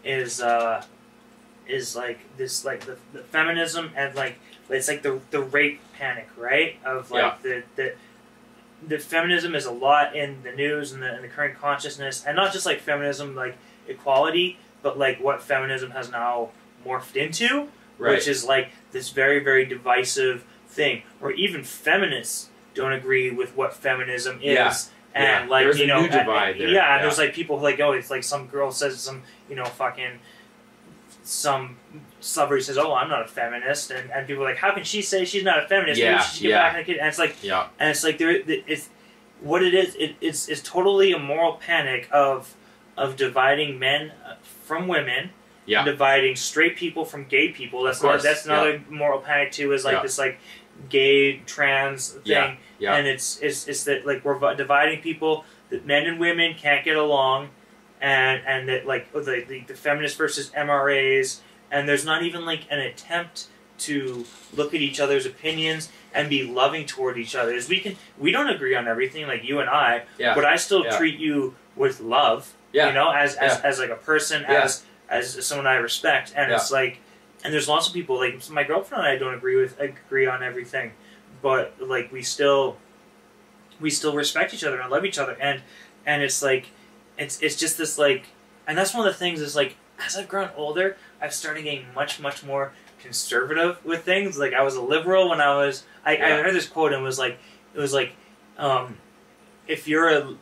is like this, like the feminism and like it's like the rape panic, right? Of like the feminism is a lot in the news and the current consciousness, and not just like feminism like equality, but like what feminism has now morphed into, right, which is like this very, very divisive thing, where even feminists don't agree with what feminism is. Yeah. And like, there's you know, a new divide there. Yeah, there's like people who like, oh, it's like some girl says some, you know, fucking some celebrity says, oh, I'm not a feminist, and people are like, how can she say she's not a feminist? Maybe she should get back in the kid. And it's like, and it's like it's what it is. It's totally a moral panic of dividing men from women, dividing straight people from gay people. That's another moral panic too. Is like this like gay trans thing, and it's that like we're dividing people, that men and women can't get along, and that like the feminists versus MRAs, and there's not even like an attempt to look at each other's opinions and be loving toward each other. As we don't agree on everything, like you and I, but I still treat you with love. You know, as like a person, as someone I respect, and it's like, and there's lots of people like my girlfriend and I don't agree on everything, but like we still respect each other and love each other, and it's like it's just this like, and that's one of the things is like as I've grown older, I've started getting much more conservative with things. Like I was a liberal when I heard this quote and it was like if you're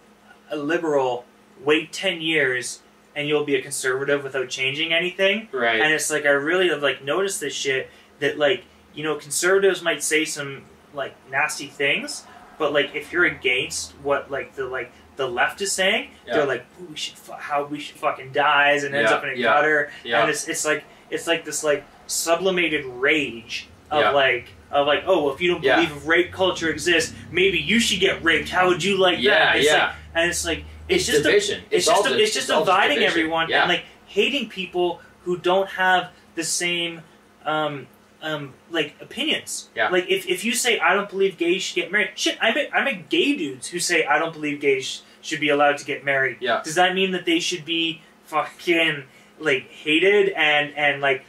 a liberal, wait 10 years and you'll be a conservative without changing anything. Right. And it's like I really have like noticed this shit that like, you know, conservatives might say some like nasty things, but like if you're against what like the left is saying, they're like, ooh, we should fucking die, and ends up in a gutter. And it's like this like sublimated rage of like, oh, well, if you don't believe if rape culture exists, maybe you should get raped. How would you like that? It's like, and it's like it's just division. It's just dividing everyone and like hating people who don't have the same like opinions. Yeah. Like if you say I don't believe gays should get married, shit, I met gay dudes who say I don't believe gays should be allowed to get married. Yeah. Does that mean that they should be fucking like hated and like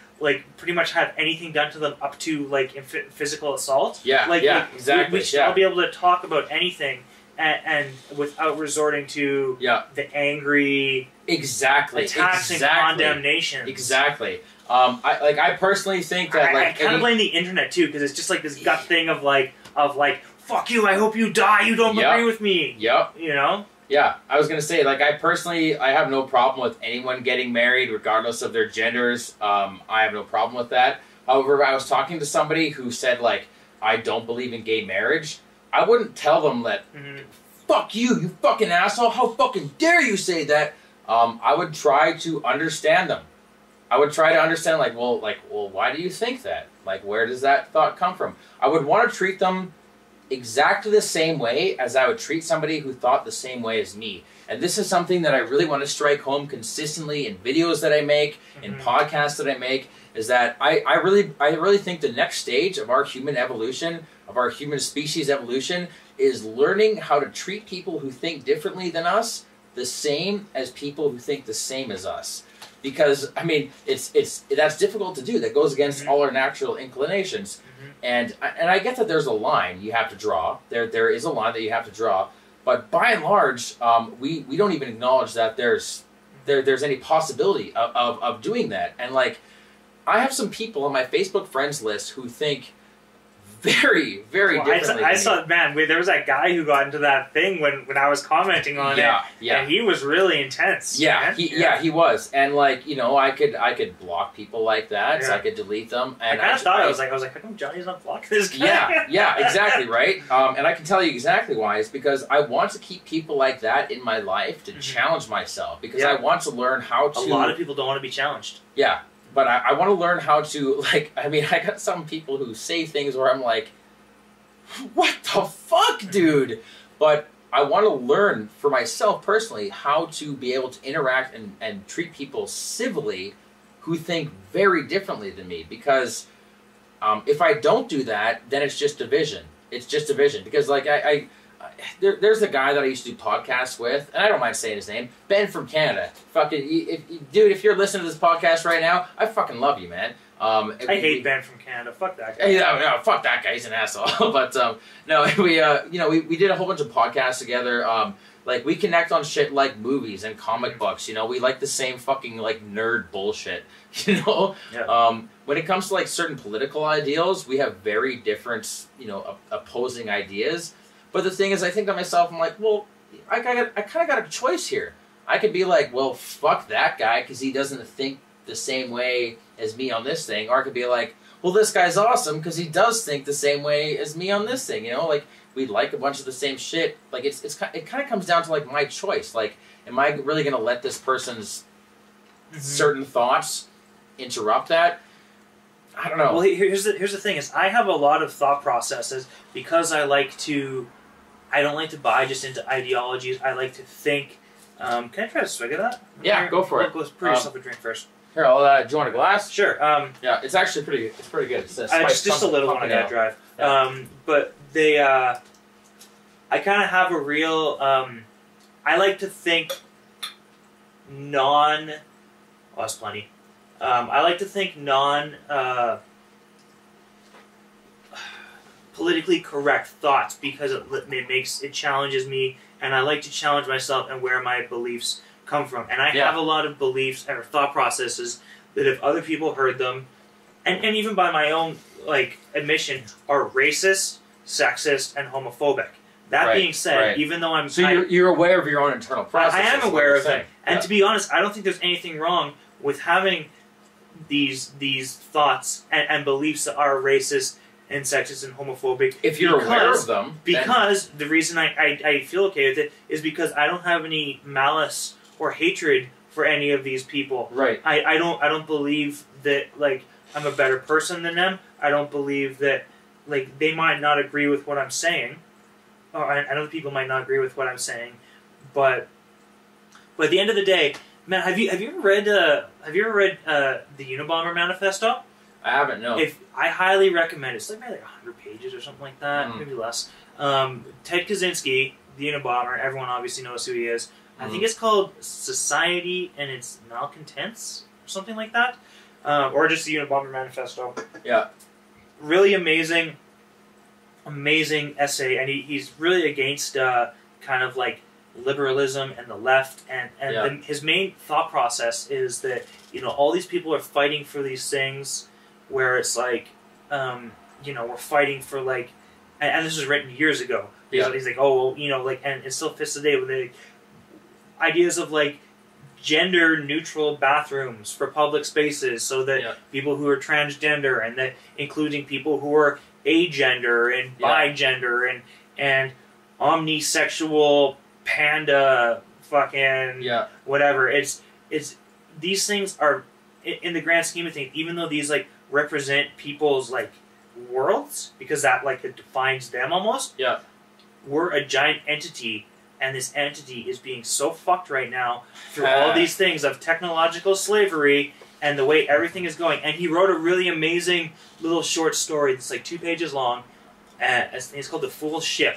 pretty much have anything done to them up to like physical assault? Yeah. Like exactly. We should all be able to talk about anything. And without resorting to the angry attacks and condemnation. Exactly. I personally think that I kind of blame the internet too, because it's just like this gut thing of like fuck you, I hope you die, you don't agree with me. Yep. You know? Yeah, I was gonna say, like, I have no problem with anyone getting married regardless of their genders. I have no problem with that. However, I was talking to somebody who said like, I don't believe in gay marriage. I wouldn't tell them that, fuck you fucking asshole, how fucking dare you say that. I would try to understand them. I would try to understand, like, well, why do you think that? Like, where does that thought come from? I would want to treat them exactly the same way as I would treat somebody who thought the same way as me. And this is something that I really want to strike home consistently in videos that I make, in podcasts that I make, is that I really think the next stage of our human evolution, of our human species evolution, is learning how to treat people who think differently than us the same as people who think the same as us. Because, I mean, that's difficult to do. That goes against all our natural inclinations. And I get that there's a line you have to draw. There is a line that you have to draw. But by and large, we don't even acknowledge that there's any possibility of doing that. And, like, I have some people on my Facebook friends list who think very, very differently. I saw, man, there was that guy who got into that thing when I was commenting on it. Yeah. And he was really intense. Yeah, he was. And, like, you know, I could block people like that, so I could delete them. And I kind of thought, I was like, how come Johnny's not blocking this guy? Yeah, exactly, right? And I can tell you exactly why. It's because I want to keep people like that in my life to challenge myself. Because I want to learn how to... A lot of people don't want to be challenged. Yeah. But I want to learn how to, like, I mean, I got some people who say things where I'm like, what the fuck, dude? But I want to learn for myself personally how to be able to interact and treat people civilly who think very differently than me. Because if I don't do that, then it's just division. It's just division. Because, like, there's a guy that I used to do podcasts with, and I don't mind saying his name, Ben from Canada. Fucking, dude, if you're listening to this podcast right now, I fucking love you, man. I hate Ben from Canada. Fuck that guy. No, fuck that guy. He's an asshole. But no, we did a whole bunch of podcasts together. Like, we connect on shit like movies and comic books. You know, we like the same fucking, like, nerd bullshit. You know. Yeah. When it comes to, like, certain political ideals, we have very different, you know, opposing ideas. But the thing is, I think to myself, I'm like, well, I kind of got a choice here. I could be like, well, fuck that guy because he doesn't think the same way as me on this thing. Or I could be like, well, this guy's awesome because he does think the same way as me on this thing. You know, like, we like a bunch of the same shit. Like, it kind of comes down to, like, my choice. Like, am I really going to let this person's certain thoughts interrupt that? I don't know. Well, here's the thing is, I have a lot of thought processes because I don't like to buy just into ideologies. I like to think. Can I try to swig of that? Yeah, go for it. Let's pour yourself a drink first. Here, do you want a glass? Sure. Yeah, it's actually pretty good. It's just a little one I gotta drive. Yeah. But I kind of have a real. I like to think Oh, that's plenty. I like to think politically correct thoughts because it challenges me, and I like to challenge myself and where my beliefs come from. And I have a lot of beliefs or thought processes that if other people heard them, and even by my own, like, admission, are racist, sexist, and homophobic. That being said, even though you're aware of your own internal processes. I am aware of them. And to be honest, I don't think there's anything wrong with having these thoughts and beliefs that are racist and sexist and homophobic. If you're aware of them. Because the reason I feel okay with it is because I don't have any malice or hatred for any of these people. Right. I don't believe that, like, I'm a better person than them. I don't believe that, like, they might not agree with what I'm saying. Or other people might not agree with what I'm saying. But at the end of the day, man, have you ever read the Unabomber Manifesto? I haven't, no. I highly recommend it. It's like maybe 100 pages or something like that, maybe less. Ted Kaczynski, the Unabomber, everyone obviously knows who he is. I think it's called Society and Its Malcontents, or something like that. Or just the Unabomber Manifesto. Yeah. Really amazing essay, and he's really against kind of like liberalism and the left, and his main thought process is that, you know, all these people are fighting for these things where it's like, you know, we're fighting for, like, and this was written years ago. He's like, oh, well, you know, like, and it still fits today with the ideas of, like, gender neutral bathrooms for public spaces so that people who are transgender, and that including people who are agender and bigender and omnisexual panda fucking whatever. It's these things are, in the grand scheme of things, even though these, like, represent people's, like worlds, because that like it defines them almost. Yeah. We're a giant entity, and this entity is being so fucked right now through all these things of technological slavery and the way everything is going. And he wrote a really amazing little short story that's like 2 pages long, and it's called The Fool's Ship,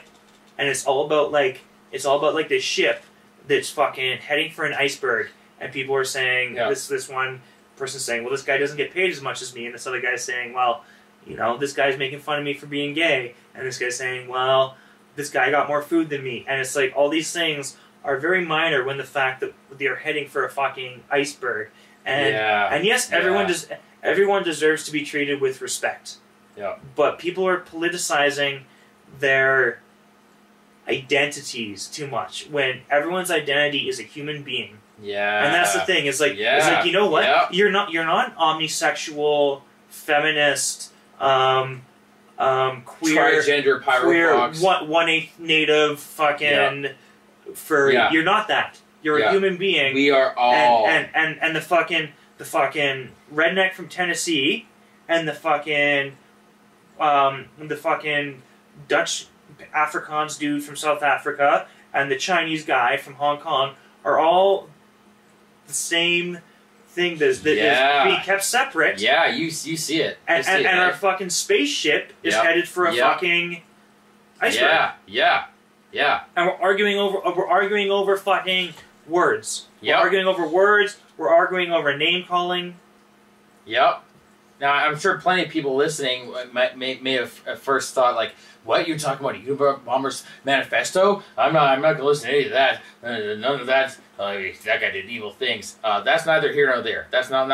and it's all about like this ship that's fucking heading for an iceberg, and people are saying this one person's saying, well, this guy doesn't get paid as much as me, and this other guy's saying, well, you know, this guy's making fun of me for being gay, and this guy's saying, well, this guy got more food than me, and it's like all these things are very minor when the fact that they're heading for a fucking iceberg, and yes, everyone deserves to be treated with respect. Yeah. But people are politicizing their identities too much when everyone's identity is a human being. Yeah. And that's the thing. It's like you know what? Yeah. You're not an omnisexual, feminist, queer, transgender, queer, 1/8 native, fucking furry. Yeah. You're not that. You're a human being. We are all. And the fucking redneck from Tennessee, and the fucking Dutch Afrikaans dude from South Africa, and the Chinese guy from Hong Kong are all the same thing that's being kept separate. Yeah, you see it. And our fucking spaceship is headed for a fucking iceberg. Yeah. And we're arguing over fucking words. Yep. We're arguing over words. We're arguing over name calling. Yep. Now, I'm sure plenty of people listening may have at first thought, like, what, you're talking about a Unabomber's manifesto? I'm not going to listen to any of that. None of that. That guy did evil things. That's neither here nor there. That's the thing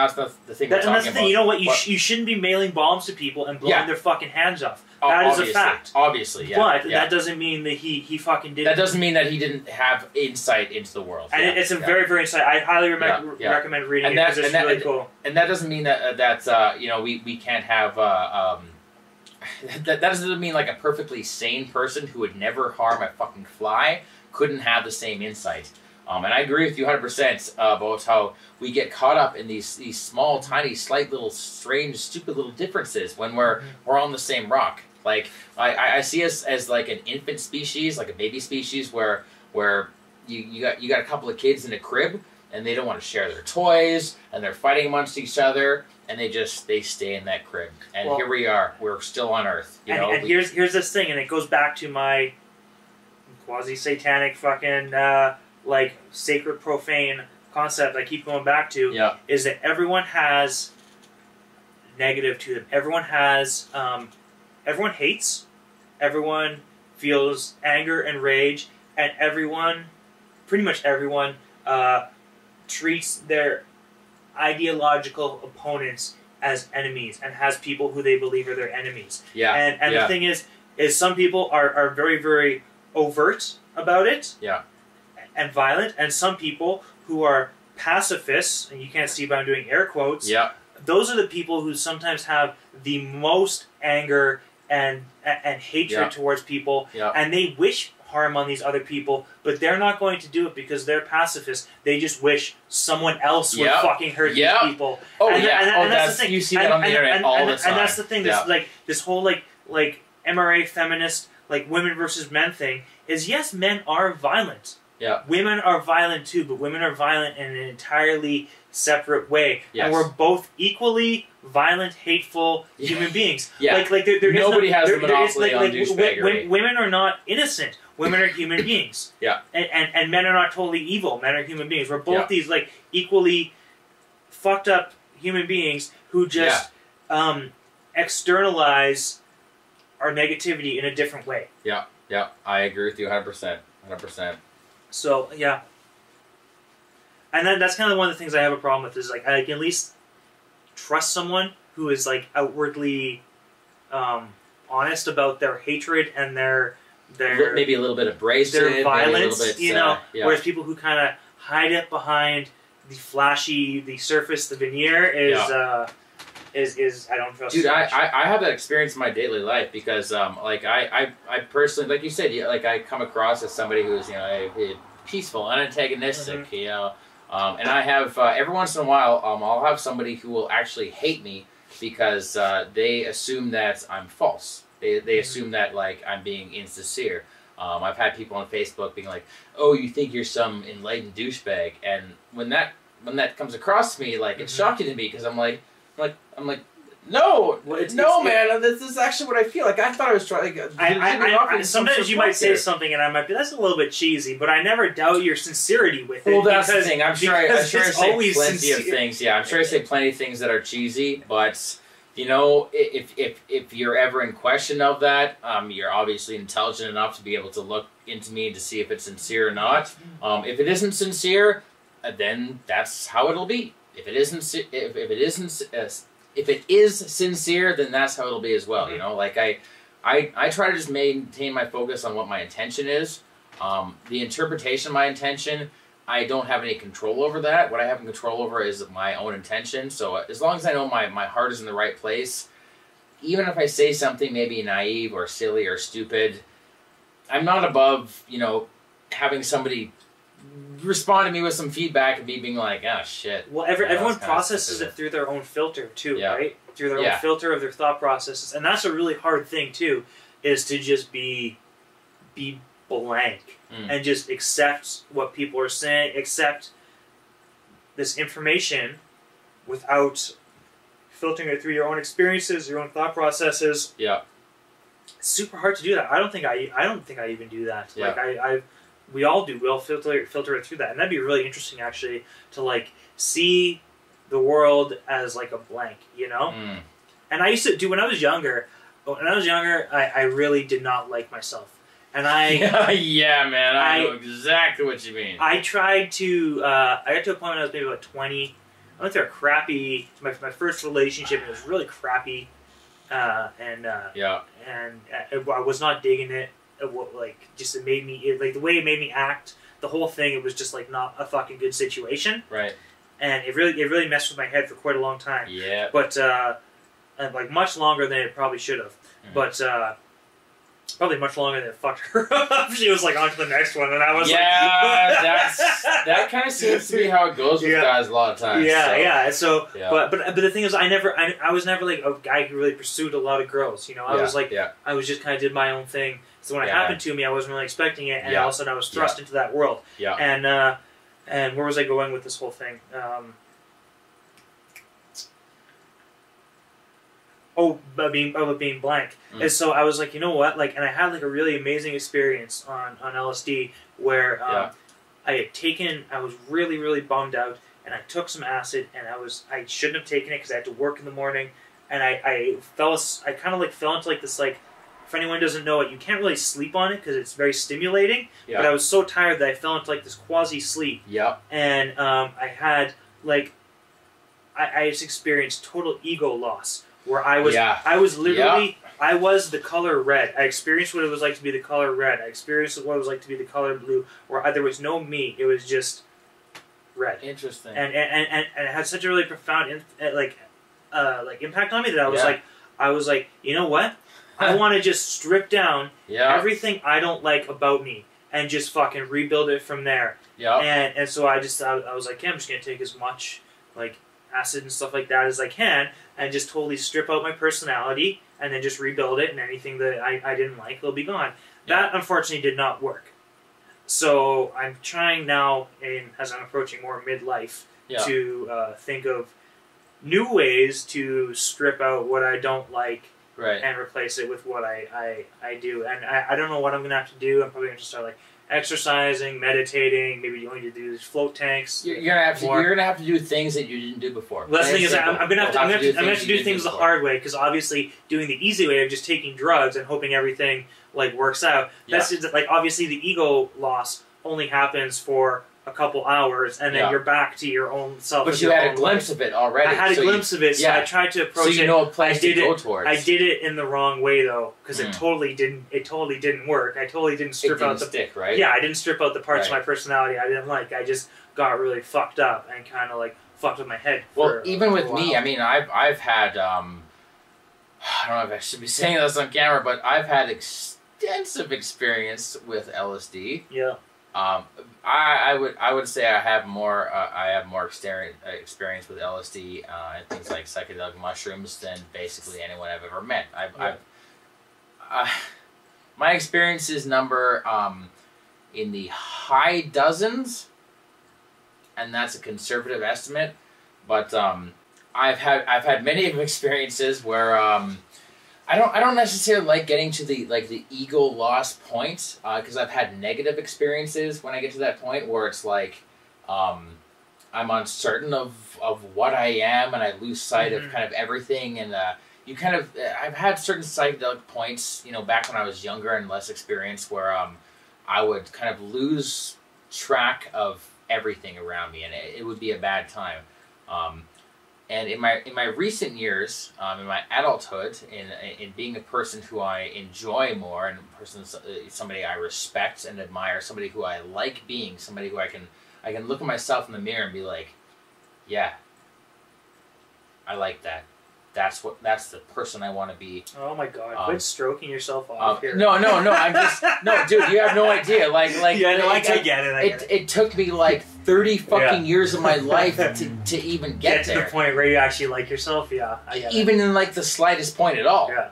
we're talking that's the thing. about. You know what? You shouldn't be mailing bombs to people and blowing their fucking hands off. That is a fact. Obviously, yeah. But that doesn't mean that he fucking didn't. That doesn't mean that he didn't have insight into the world. And it's a very, very insight. I highly recommend reading it because it's really cool. And that doesn't mean that you know, we can't have that doesn't mean like a perfectly sane person who would never harm a fucking fly couldn't have the same insight. And I agree with you 100% about how we get caught up in these small, tiny, slight little, strange, stupid little differences when we're on the same rock. Like I see us as like an infant species, like a baby species, where you got a couple of kids in a crib and they don't want to share their toys and they're fighting amongst each other and they stay in that crib. And here we are, we're still on Earth. And here's this thing, and it goes back to my quasi-satanic fucking like sacred profane concept I keep going back to, is that everyone has negative to them. Everyone has everyone hates, everyone feels anger and rage, and pretty much everyone treats their ideological opponents as enemies and has people who they believe are their enemies. And the thing is some people are very, very overt about it and violent, and some people who are pacifists, and you can't see but I'm doing air quotes, those are the people who sometimes have the most anger and hatred towards people, and they wish harm on these other people, but they're not going to do it because they're pacifists. They just wish someone else would fucking hurt these people. And that's the thing. You see that on the internet all the time. And that's the thing. This whole like MRA feminist, like women versus men thing is, yes, men are violent. Women are violent too, but women are violent in an entirely separate way. And we're both equally violent, hateful human beings. Nobody has the monopoly on douchebaggery. Women are not innocent. Women are human beings. And men are not totally evil. Men are human beings. We're both these like equally fucked up human beings who just externalize our negativity in a different way. I agree with you 100%. 100%. So, and then that's kind of one of the things I have a problem with is like I can at least trust someone who is like outwardly honest about their hatred and their maybe a little bit abrasive, their violence, bit, you know. Whereas people who kind of hide it behind the flashy, the surface, the veneer is I don't trust. Dude, I have that experience in my daily life because like I personally, like you said, like I come across as somebody who's peaceful, unantagonistic, you know, and I have every once in a while I'll have somebody who will actually hate me because they assume that I'm false. They assume that like I'm being insincere. I've had people on Facebook being like, "Oh, you think you're some enlightened douchebag," and when that comes across to me, like it's shocking to me because I'm like, no, no, man, this is actually what I feel. Like I thought I was trying. Like, sometimes you might say something, and I might be that's a little bit cheesy, but I never doubt your sincerity with it. Well, that's the thing. I'm sure I say plenty of things. Yeah, I'm sure I say plenty of things that are cheesy, but. You know, if you're ever in question of that, you're obviously intelligent enough to be able to look into me to see if it's sincere or not. If it isn't sincere, then that's how it'll be. If it is sincere, then that's how it'll be as well. You know, like I try to just maintain my focus on what my intention is. The interpretation of my intention, I don't have any control over that. What I have control over is my own intention. So as long as I know my heart is in the right place, even if I say something maybe naive or silly or stupid, I'm not above, you know, having somebody respond to me with some feedback and me being like, oh, shit. Well, everyone processes it through their own filter, too, right? Through their own filter of their thought processes. And that's a really hard thing, too, is to just be blank and just accept what people are saying, accept this information without filtering it through your own experiences, your own thought processes. Yeah, it's super hard to do that. I don't think I even do that. Yeah. Like we all do. We all filter it through that, and that'd be really interesting actually to like see the world as like a blank, you know. And I used to do when I was younger. When I was younger, I really did not like myself. And yeah, man, I know exactly what you mean. I tried to, I got to a point when I was maybe about 20. I went through a crappy, my first relationship, it was really crappy. And I was not digging it. It made me, like the way it made me act, the whole thing, it was just like not a fucking good situation. Right. And it really messed with my head for quite a long time. Yeah. But, like much longer than it probably should have. But, probably much longer than it fucked her up. She was like, on to the next one, and I was like... Yeah, that kind of seems to be how it goes with guys a lot of times. Yeah. So, but the thing is, I was never like a guy who really pursued a lot of girls, you know? I was like, I was just kind of did my own thing. So when it happened to me, I wasn't really expecting it, and all of a sudden I was thrust into that world. Yeah. And where was I going with this whole thing? About being blank. And so I was like, you know what? Like, and I had like a really amazing experience on LSD where I was really, really bummed out, and I took some acid, and I shouldn't have taken it because I had to work in the morning, and I kind of like fell into like this, like, if anyone doesn't know it, you can't really sleep on it because it's very stimulating, but I was so tired that I fell into like this quasi-sleep. And I had like, I just experienced total ego loss. Where I was literally, I was the color red. I experienced what it was like to be the color red. I experienced what it was like to be the color blue. Where there was no me, it was just red. Interesting. And it had such a really profound impact on me that I was like, you know what? I want to just strip down everything I don't like about me and just fucking rebuild it from there. And so I was like, yeah, I'm just gonna take as much like acid and stuff like that as I can, and just totally strip out my personality, and then just rebuild it, and anything that I didn't like will be gone. That, unfortunately, did not work. So I'm trying now, as I'm approaching more midlife, to think of new ways to strip out what I don't like and replace it with what I do. And I don't know what I'm going to have to do. I'm probably going to start like exercising, meditating, maybe you only need to do these float tanks. You're gonna have to do things that you didn't do before. Well, that's the thing is, I'm gonna have to do things the hard way, because obviously doing the easy way of just taking drugs and hoping everything like works out. That's like obviously the ego loss only happens for a couple hours, and then you're back to your own self. But you had a glimpse of it already. I had a glimpse of it, so I tried to approach it. So you know a place to go towards. I did it in the wrong way though, because it totally didn't work. I totally didn't strip out the stick, right? Yeah, I didn't strip out the parts of my personality I didn't like. I just got really fucked up and kind of like fucked with my head. Well, even with me, I mean, I've had I don't know if I should be saying this on camera, but I've had extensive experience with LSD. Yeah. I would say I have more experience with LSD and things like psychedelic mushrooms than basically anyone I've ever met. My experiences number in the high dozens, and that's a conservative estimate. But I've had many experiences where I don't necessarily like getting to the ego loss point, because I've had negative experiences when I get to that point where it's like I'm uncertain of what I am, and I lose sight of kind of everything, and I've had certain psychedelic points, back when I was younger and less experienced, where I would kind of lose track of everything around me, and it would be a bad time. And in my recent years, in my adulthood, in being a person who I enjoy more, and somebody I respect and admire, somebody who I like being, somebody who I can look at myself in the mirror and be like, yeah, I like that. That's the person I want to be. Oh my God! Quit stroking yourself off here. No. I'm just dude. You have no idea. I get it. It took me like 30 fucking years of my life to even get to there. The point where you actually like yourself. Yeah, I get even in like the slightest point at all. Yeah.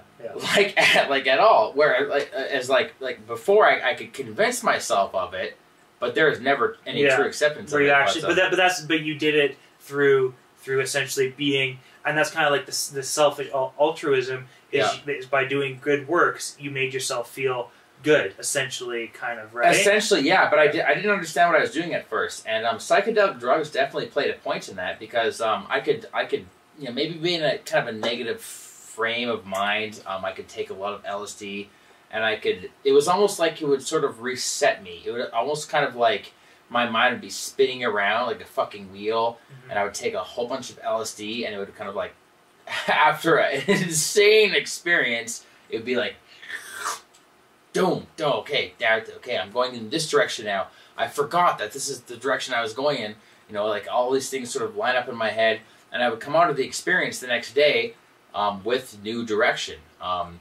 Like at all. Where like before I could convince myself of it, but there is never any true acceptance of it. But you did it through essentially being. And that's kind of like the selfish altruism is by doing good works, you made yourself feel good, essentially, kind of, right? Essentially, yeah, but I didn't understand what I was doing at first, and psychedelic drugs definitely played a point in that, because I could maybe be in a kind of a negative frame of mind. I could take a lot of LSD, and it was almost like it would sort of reset me. It would almost kind of like my mind would be spinning around like a fucking wheel, and I would take a whole bunch of LSD, and it would kind of like, after an insane experience, it would be like, okay, I'm going in this direction now. I forgot that this is the direction I was going in. Like all these things sort of line up in my head, and I would come out of the experience the next day with new direction. And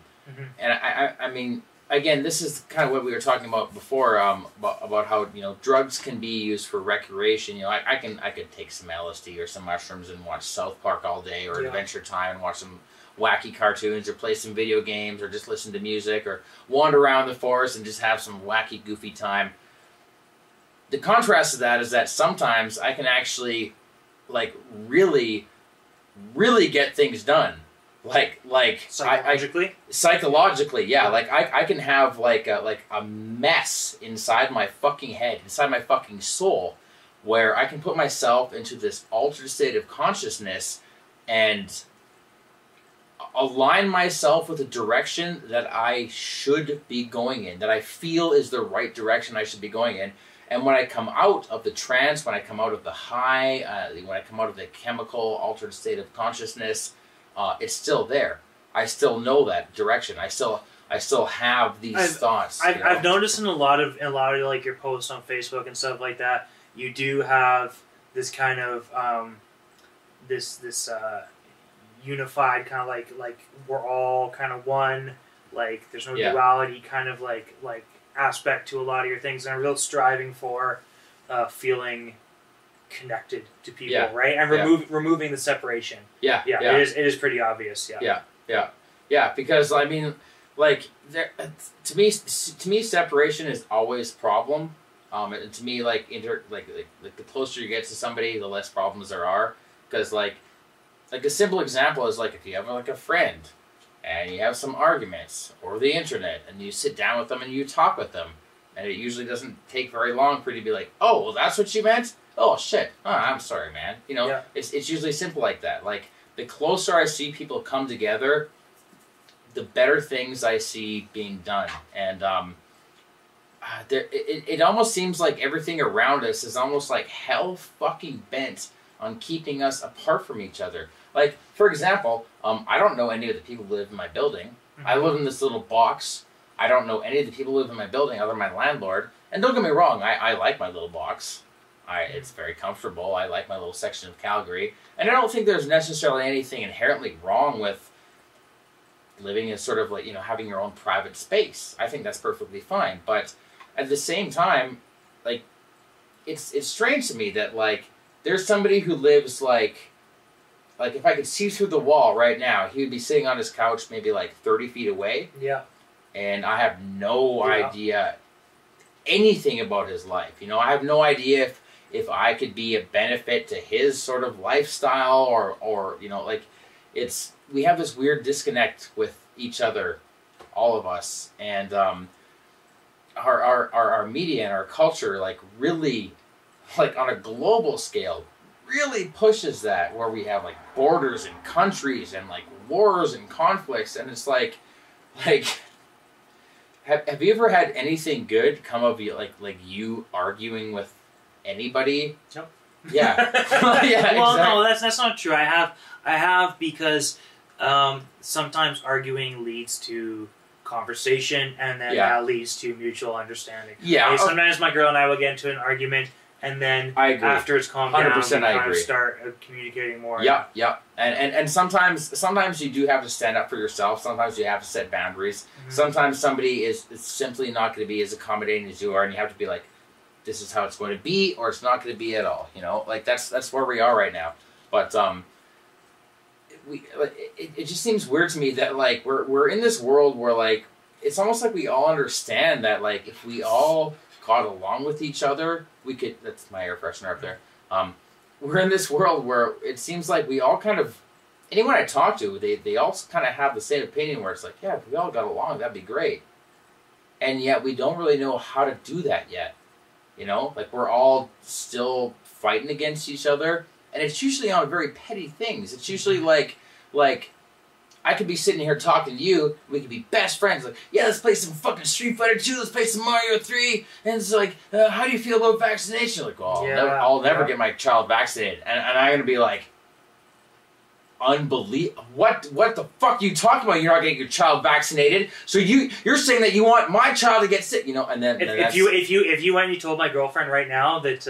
I mean, again, this is kind of what we were talking about before, about how drugs can be used for recreation. I could take some LSD or some mushrooms and watch South Park all day, or Adventure Time and watch some wacky cartoons, or play some video games, or just listen to music, or wander around the forest and just have some wacky, goofy time. The contrast to that is that sometimes I can actually really get things done. Psychologically, yeah. Like I can have like a mess inside my fucking head, inside my fucking soul, where I can put myself into this altered state of consciousness and align myself with a direction that I should be going in, that I feel is the right direction I should be going in. And when I come out of the trance, when I come out of the high, when I come out of the chemical altered state of consciousness, it's still there. I still know that direction. I still have these thoughts. I've noticed in a lot of like your posts on Facebook and stuff like that, you do have this kind of this unified kind of like we're all kind of one. Like there's no duality kind of like aspect to a lot of your things, and I'm real striving for feeling connected to people, right? And removing the separation. Yeah. It is pretty obvious. Yeah. Because I mean, like, to me, separation is always a problem. And to me, like the closer you get to somebody, the less problems there are. Because like a simple example is like if you have like a friend and you have some arguments over the internet, and you sit down with them and you talk with them, and it usually doesn't take very long for you to be like, oh, well, that's what you meant? Oh, shit. Oh, I'm sorry, man. It's usually simple like that. Like, the closer I see people come together, the better things I see being done. And it almost seems like everything around us is almost like hell fucking bent on keeping us apart from each other. Like, for example, I don't know any of the people who live in my building. I live in this little box. I don't know any of the people who live in my building other than my landlord. And don't get me wrong, I like my little box. It's very comfortable. I like my little section of Calgary. And I don't think there's necessarily anything inherently wrong with living in sort of having your own private space. I think that's perfectly fine. But at the same time, it's strange to me that like there's somebody who lives like if I could see through the wall right now, he would be sitting on his couch maybe like 30 feet away. Yeah. And I have no idea anything about his life. You know, I have no idea if I could be a benefit to his sort of lifestyle or you know, like we have this weird disconnect with each other, all of us, and our media and our culture like really like on a global scale really pushes that, where we have like borders and countries and like wars and conflicts, and it's like have you ever had anything good come of you like you arguing with anybody? Nope. Yeah. Yeah. Well, exactly. no, that's not true. I have because sometimes arguing leads to conversation, and then that leads to mutual understanding. Yeah. Like, sometimes my girl and I will get into an argument, and then after it's calmed down, we kind of start communicating more. Yeah, yeah. And sometimes you do have to stand up for yourself. Sometimes you have to set boundaries. Mm-hmm. Sometimes somebody is simply not going to be as accommodating as you are, and you have to be like, this is how it's going to be, or it's not going to be at all. You know, like that's where we are right now. But it just seems weird to me that like we're in this world where like it's almost like we all understand that like if we all got along with each other, we could. That's my air freshener up there. We're in this world where it seems like we all kind of, anyone I talk to, they all kind of have the same opinion where it's like, yeah, if we all got along, that'd be great. And yet we don't really know how to do that yet. You know, like we're all still fighting against each other, and it's usually on very petty things. It's usually like I could be sitting here talking to you, we could be best friends, like, yeah, let's play some fucking Street Fighter 2, let's play some Mario 3, and it's like, how do you feel about vaccination? Like, well, I'll never get my child vaccinated, and I'm going to be like, unbelievable, what the fuck are you talking about? You're not getting your child vaccinated, so you're saying that you want my child to get sick, you know, and then... If you went and you told my girlfriend right now that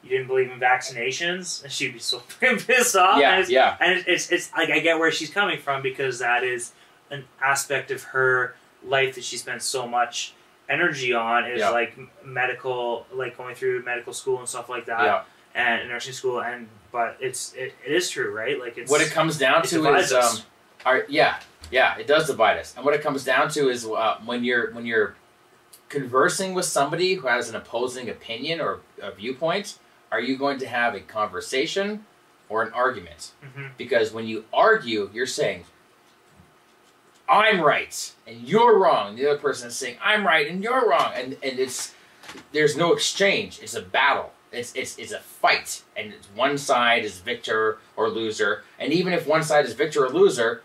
you didn't believe in vaccinations, she'd be so freaking pissed off. Yeah, and it's like I get where she's coming from, because that is an aspect of her life that she spends so much energy on, is like medical, like going through medical school and stuff like that, and nursing school. But it is true, right? Like it's what it comes down to is it does divide us. And what it comes down to is when you're conversing with somebody who has an opposing opinion or a viewpoint, are you going to have a conversation or an argument? Mm-hmm. Because when you argue, you're saying, I'm right and you're wrong. The other person is saying, I'm right and you're wrong. And there's no exchange. It's a battle. It's a fight. And one side is victor or loser. And even if one side is victor or loser,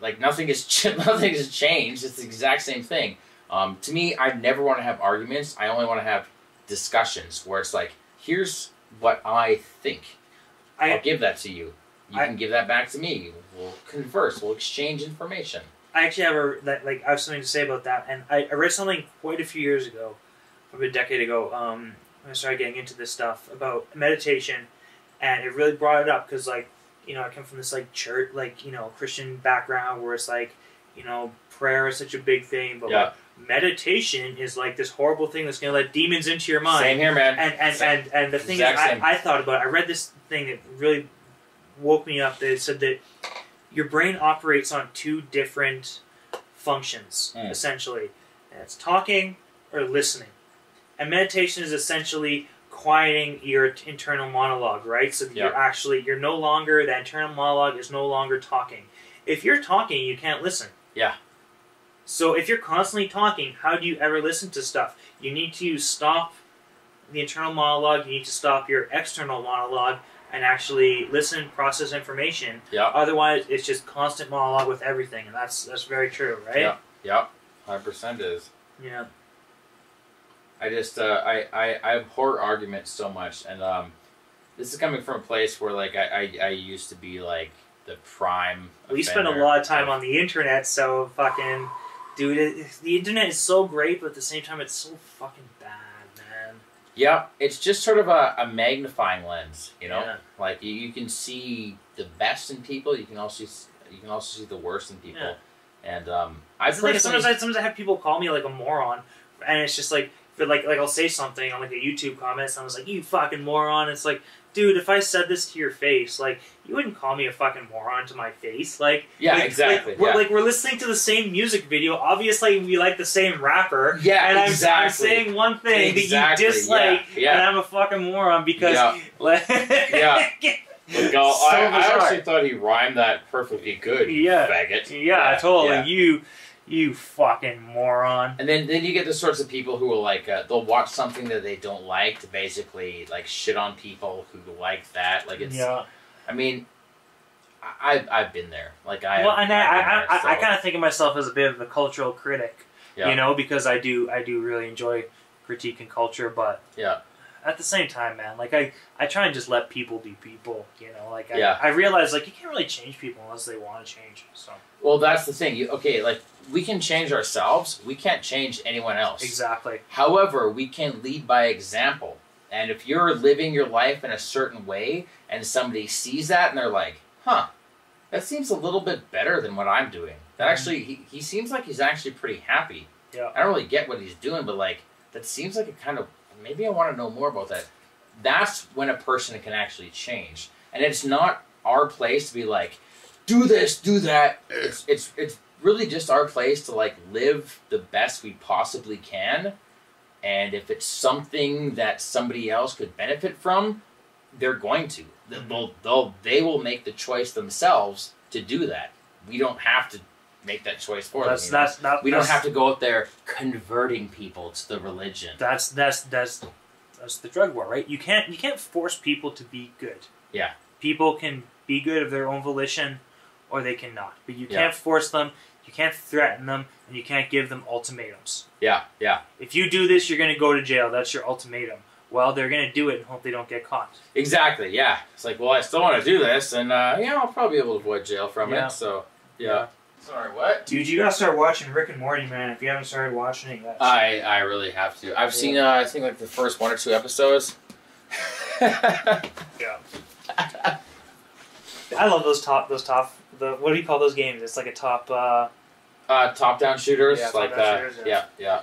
like nothing has changed. It's the exact same thing. To me, I never want to have arguments. I only want to have discussions where it's like, here's what I think. I'll give that to you. You can give that back to me. We'll converse. We'll exchange information. I actually I have something to say about that. And I read something quite a few years ago, probably a decade ago, when I started getting into this stuff about meditation, and it really brought it up because, like, you know, I come from this like church, like, you know, Christian background where it's like, you know, prayer is such a big thing, but like, meditation is like this horrible thing that's going to let demons into your mind. Same here, man. And the thing is, I thought about it. I read this thing that really woke me up. That said that your brain operates on two different functions, essentially. And it's talking or listening. And meditation is essentially quieting your internal monologue, right? So that you're no longer, that internal monologue is no longer talking. If you're talking, you can't listen. Yeah. So if you're constantly talking, how do you ever listen to stuff? You need to stop the internal monologue, you need to stop your external monologue, and actually listen, process information. Yeah. Otherwise, it's just constant monologue with everything, and that's very true, right? Yeah. Yeah. 100% is. Yeah. I just I abhor arguments so much, and this is coming from a place where like I used to be like the prime. We spend a lot of time on the internet, so fucking. Dude, the internet is so great, but at the same time, it's so fucking bad, man. Yeah, it's just sort of a magnifying lens, you know. Yeah. Like you can see the best in people, you can also see the worst in people, and sometimes I have people call me like a moron, and it's just like but like I'll say something on like a YouTube comment, and someone's like, "You fucking moron!" It's like, dude, if I said this to your face, like, you wouldn't call me a fucking moron to my face, like, yeah, like, exactly. Like we're listening to the same music video. Obviously, we like the same rapper. Yeah, and exactly. I'm saying one thing that you dislike, and I'm a fucking moron because, like, yeah. Like, I actually thought he rhymed that perfectly good. Yeah, faggot. Yeah, totally. You fucking moron. And then you get the sorts of people who will like they'll watch something that they don't like to basically like shit on people who like that. Like it's. Yeah. I mean, I've been there. Like I. Well, and I kind of think of myself as a bit of a cultural critic. Yeah. You know, because I do really enjoy critiquing culture, but yeah. At the same time, man, like I try and just let people be people, you know. Like I realize like you can't really change people unless they want to change. So. Well, that's the thing. Like we can change ourselves. We can't change anyone else. Exactly. However, we can lead by example. And if you're living your life in a certain way, and somebody sees that and they're like, "Huh, that seems a little bit better than what I'm doing." That actually, he seems like he's actually pretty happy. Yeah. I don't really get what he's doing, but like that seems like a kind of. Maybe I want to know more about that. That's when a person can actually change. And it's not our place to be like, do this, do that. It's really just our place to like live the best we possibly can. And if it's something that somebody else could benefit from, they're going to. They will make the choice themselves to do that. We don't have to make that choice for them. We don't have to go out there converting people to the religion. That's the drug war, right? You can't force people to be good. Yeah. People can be good of their own volition, or they cannot. But you can't force them. You can't threaten them, and you can't give them ultimatums. Yeah. Yeah. If you do this, you're going to go to jail. That's your ultimatum. Well, they're going to do it and hope they don't get caught. Exactly. Yeah. It's like, well, I still want to do this, and I'll probably be able to avoid jail from it. So yeah. Sorry, what? Dude, you gotta start watching Rick and Morty, man. If you haven't started watching it yet. I really have to. I've seen, I think, like the first 1 or 2 episodes. Yeah. I love those top, what do you call those games? It's like a top-down shooters. Yeah, like top-down shooters, yeah.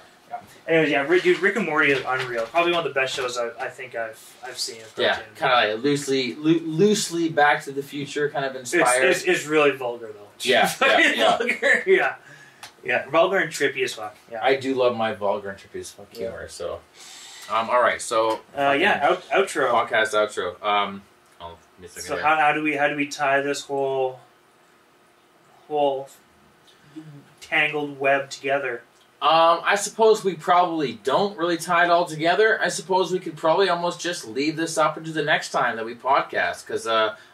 Anyways, yeah, dude, Rick and Morty is unreal. Probably one of the best shows I think I've seen. Yeah, kind of like loosely Back to the Future kind of inspired. It's really vulgar, though. Yeah. Vulgar. Yeah, vulgar and trippy as fuck. Yeah. I do love my vulgar and trippy as fuck humor. So, all right. So, outro. Podcast outro. So how do we tie this whole tangled web together? I suppose we probably don't really tie it all together. I suppose we could probably almost just leave this up into the next time that we podcast, because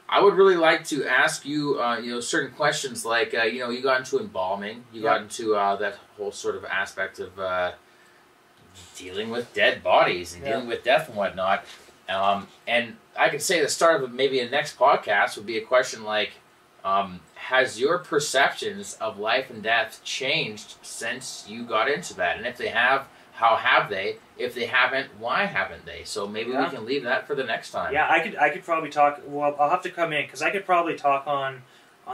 I would really like to ask you, certain questions like, you got into embalming, you got into that whole sort of aspect of dealing with dead bodies and dealing with death and whatnot. And I could say the start of maybe a next podcast would be a question like, has your perceptions of life and death changed since you got into that? And if they have, how have they? If they haven't, why haven't they? So maybe we can leave that for the next time. Yeah, I could probably talk. Well, I'll have to come in because I could probably talk on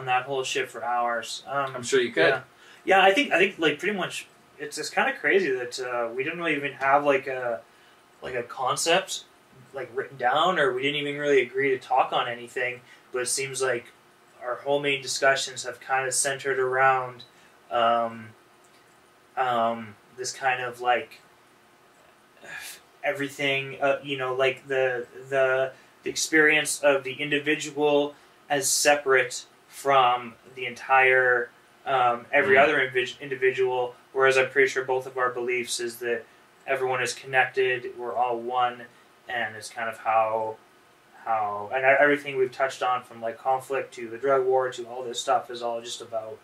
that whole shit for hours. I'm sure you could. Yeah, I think like pretty much it's kind of crazy that we didn't really even have like a concept like written down, or we didn't even really agree to talk on anything. But it seems like our whole main discussions have kind of centered around this kind of like everything, like the experience of the individual as separate from the entire every other individual. Whereas I'm pretty sure both of our beliefs is that everyone is connected, we're all one, and it's kind of how and everything we've touched on, from like conflict to the drug war to all this stuff, is all just about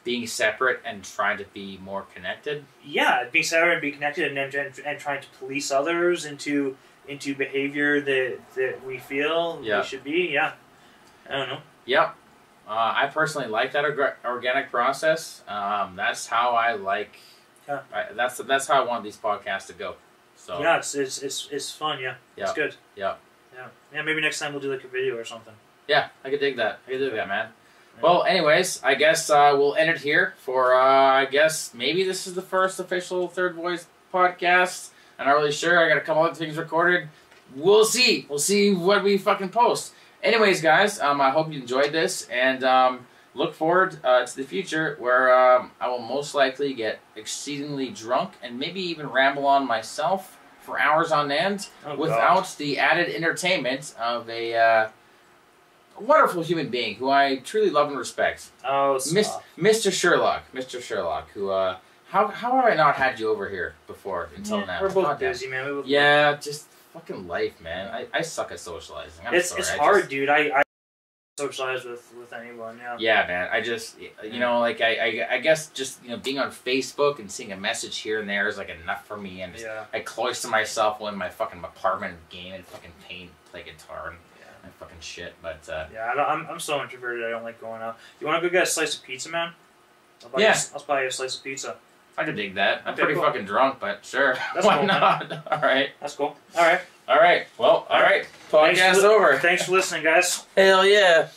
being separate and trying to be more connected. Yeah, being separate and being connected, and trying to police others into behavior that we feel we should be. Yeah, I don't know. Yep. I personally like that organic process. That's how I like. Yeah. That's how I want these podcasts to go. So yeah, it's fun. Yeah, it's good. Yeah. Yeah. Maybe next time we'll do like a video or something. Yeah, I could dig that. Man. Yeah. Well, anyways, I guess we'll end it here for. I guess maybe this is the first official Third Voice podcast. I'm not really sure. I got a couple other things recorded. We'll see. We'll see what we fucking post. Anyways, guys, I hope you enjoyed this, and look forward to the future where I will most likely get exceedingly drunk and maybe even ramble on myself for hours on end without the added entertainment of a wonderful human being who I truly love and respect. Oh, Mr. Sherlock. Mr. Sherlock, who, how have I not had you over here before until now? We're both busy, man. Yeah, just fucking life, man. I suck at socializing. It's hard, dude. I socialize with anyone, yeah. Yeah, man. I just, you know, like, I guess just, you know, being on Facebook and seeing a message here and there is, like, enough for me. And just, I cloister myself in my fucking apartment game and fucking paint, play guitar, and fucking shit. But, yeah, I'm so introverted, I don't like going out. You want to go get a slice of pizza, man? I'll buy you a slice of pizza. I could dig that. I'm pretty fucking drunk, but sure. Why not? Man. All right. That's cool. All right. All right. Well, all right. Podcast over. Thanks for listening, guys. Hell yeah.